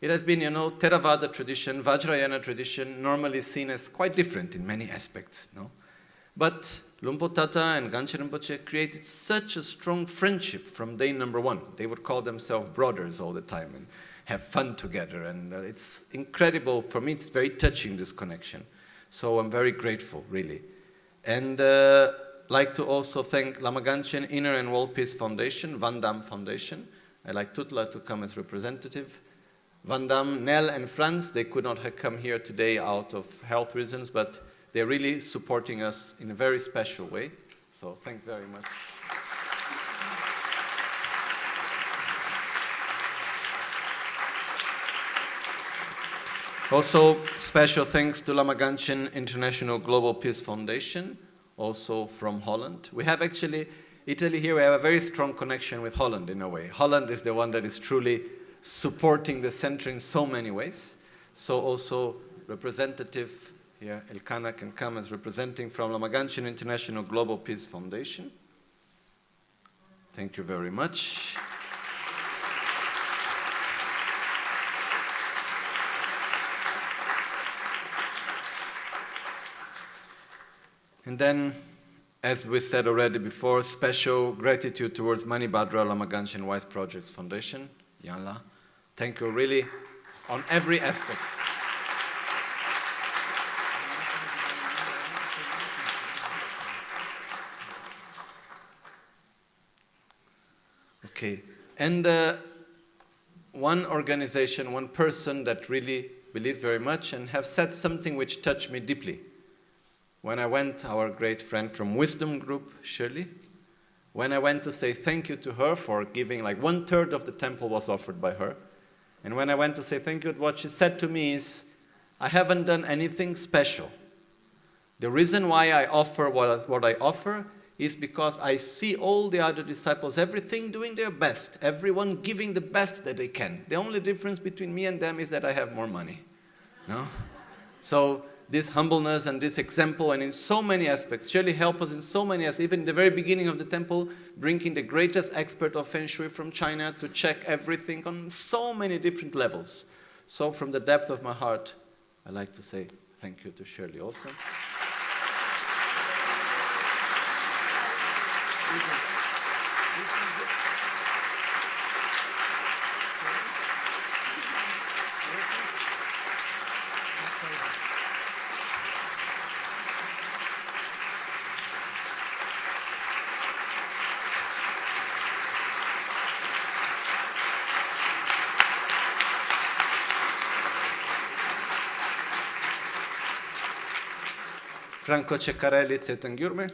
E: it has been, Theravada tradition, Vajrayana tradition, normally seen as quite different in many aspects, no? But Lumpo Tata and Gangchen Rinpoche created such a strong friendship from day number one. They would call themselves brothers all the time and have fun together. And it's incredible. For me, it's very touching, this connection. So I'm very grateful, really. And like to also thank Lama Gangchen Inner and World Peace Foundation, Van Damme Foundation. I'd like Tutla to come as representative. Van Damme, Nel and Franz, they could not have come here today out of health reasons, but they're really supporting us in a very special way. So thank you very much. Also, special thanks to Lama Gangchen International Global Peace Foundation, also from Holland. We have actually, Italy here, we have a very strong connection with Holland in a way. Holland is the one that is truly supporting the center in so many ways. So also representative here, Elkana can come as representing from Lama Gangchen International Global Peace Foundation. Thank you very much. And then, as we said already before, special gratitude towards Manibhadra Lama Gangchen Wise Projects Foundation, Yanla. Thank you really on every aspect. Okay, and one organization, one person that really believed very much and have said something which touched me deeply. When I went, our great friend from Wisdom Group, Shirley, when I went to say thank you to her for giving, like 1/3 of the temple was offered by her. And when I went to say thank you, what she said to me is, I haven't done anything special. The reason why I offer what I offer is because I see all the other disciples, everything doing their best, everyone giving the best that they can. The only difference between me and them is that I have more money. No? So this humbleness and this example, and in so many aspects, surely help us in so many aspects. Even in the very beginning of the temple, bringing the greatest expert of Feng Shui from China to check everything on so many different levels. So from the depth of my heart, I like to say thank you to Shirley also. Franco Ceccarelli Zetangurme.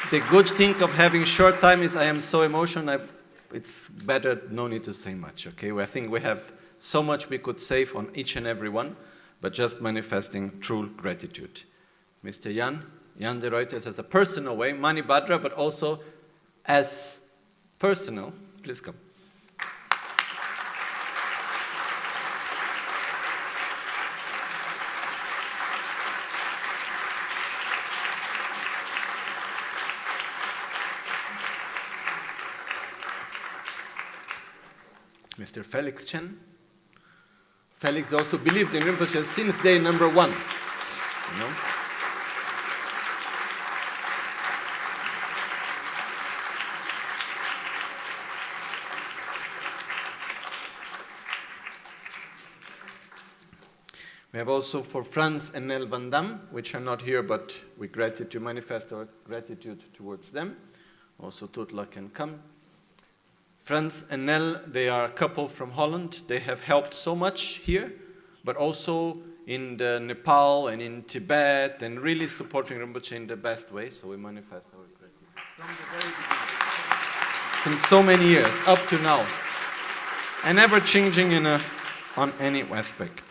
E: The good thing of having short time is I am so emotional, it's better no need to say much, okay? I think we have so much we could say on each and every one, but just manifesting true gratitude. Mr. Jan de Reuters as a personal way, Mani Bhadra, but also as personal. Please come. Mr. Felix Chen. Felix also believed in Rinpoche since day number one. You know? We have also for Franz and Nell Van Dam, which are not here, but we gratitude to manifest our gratitude towards them. Also Tutla can come. Franz and Nell, they are a couple from Holland. They have helped so much here, but also in the Nepal and in Tibet, and really supporting Rinpoche in the best way. So we manifest our gratitude from the very beginning, from so many years up to now, and ever changing on any aspect.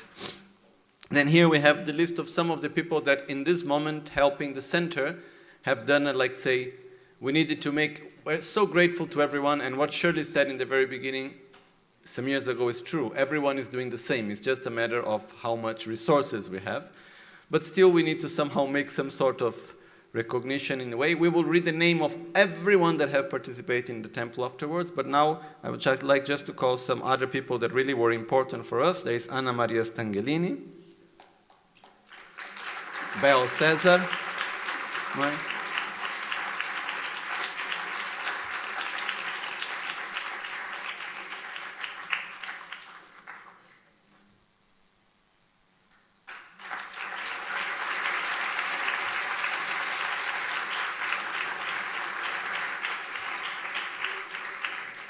E: Then here we have the list of some of the people that in this moment helping the center have done like say, we needed to make, we're so grateful to everyone, and what Shirley said in the very beginning some years ago is true. Everyone is doing the same. It's just a matter of how much resources we have. But still we need to somehow make some sort of recognition in a way. We will read the name of everyone that have participated in the temple afterwards, but now I would like just to call some other people that really were important for us. There is Anna Maria Stangelini, Bel Cesar,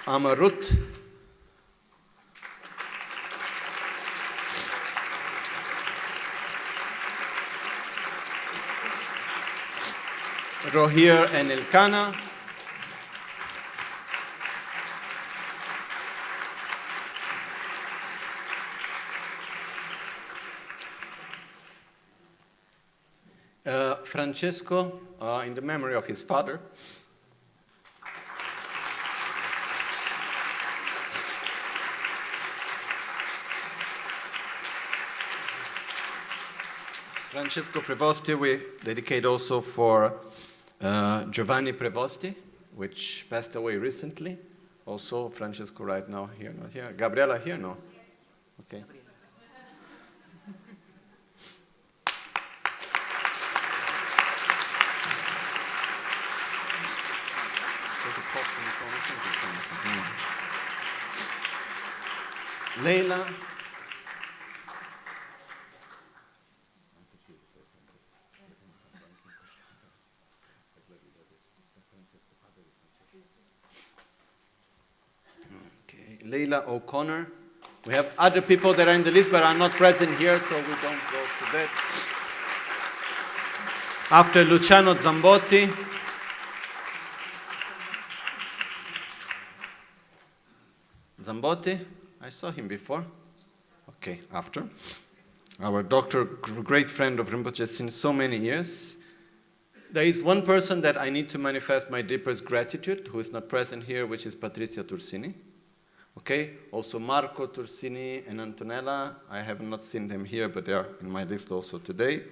E: Amarut, Rohir and Elkana, Francesco, in the memory of his father. Francesco Prevosti, we dedicate also for Giovanni Prevosti, which passed away recently. Also Francesco right now here, not here. Gabriela here, no? Okay. Leila. Leila O'Connor. We have other people that are in the list but are not present here, so we don't go to that. After Luciano Zambotti. Zambotti, I saw him before. Okay, after. Our doctor, great friend of Rinpoche since so many years. There is one person that I need to manifest my deepest gratitude, who is not present here, which is Patrizia Tursini. Okay, also Marco Tursini and Antonella. I have not seen them here, but they are in my list also today.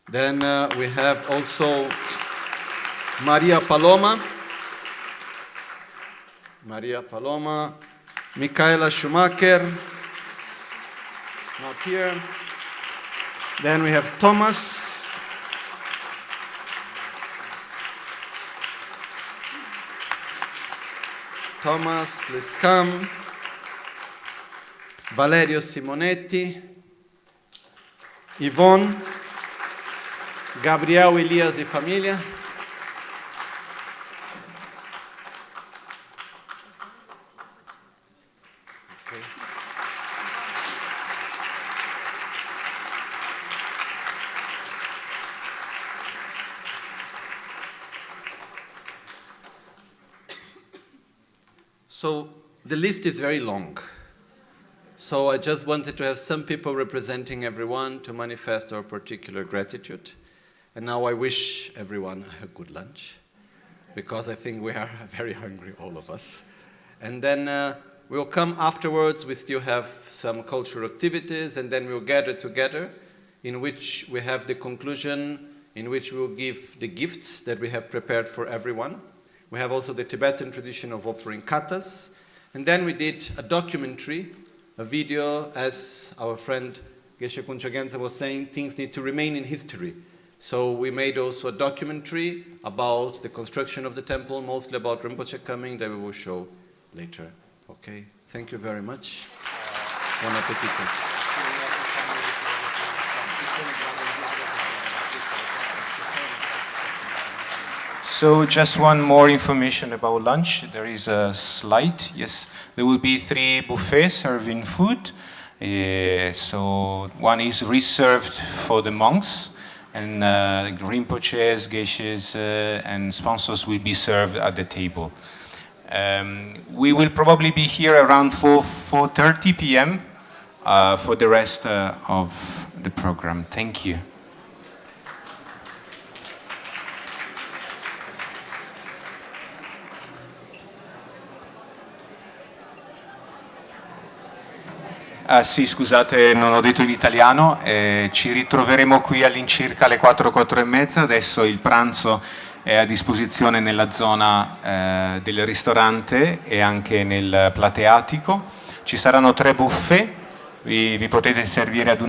E: Then we have also Maria Paloma. Maria Paloma. Michaela Schumacher. Not here. Then we have Thomas. Thomas, please come. Valerio Simonetti, Yvonne, Gabriel Elias e família. So the list is very long. So I just wanted to have some people representing everyone to manifest our particular gratitude. And now I wish everyone a good lunch, because I think we are very hungry, all of us. And then we'll come afterwards. We still have some cultural activities, and then we'll gather together, in which we have the conclusion, in which we'll give the gifts that we have prepared for everyone. We have also the Tibetan tradition of offering katas. And then we did a documentary, a video, as our friend Geshe Kuncha Gensa was saying, things need to remain in history. So we made also a documentary about the construction of the temple, mostly about Rinpoche coming, that we will show later. Okay, thank you very much. Buon appetito.
A: So just one more information about lunch. There is a slide. Yes, there will be 3 buffets serving food. So one is reserved for the monks, and Rinpoches, Geshes, and sponsors will be served at the table. We will probably be here around 4:30 p.m. For the rest of the program. Thank you. Sì, scusate, non ho detto in italiano, ci ritroveremo qui all'incirca alle 4:30. Adesso il pranzo è a disposizione nella zona del ristorante e anche nel plateatico. Ci saranno 3 buffet, vi potete servire ad un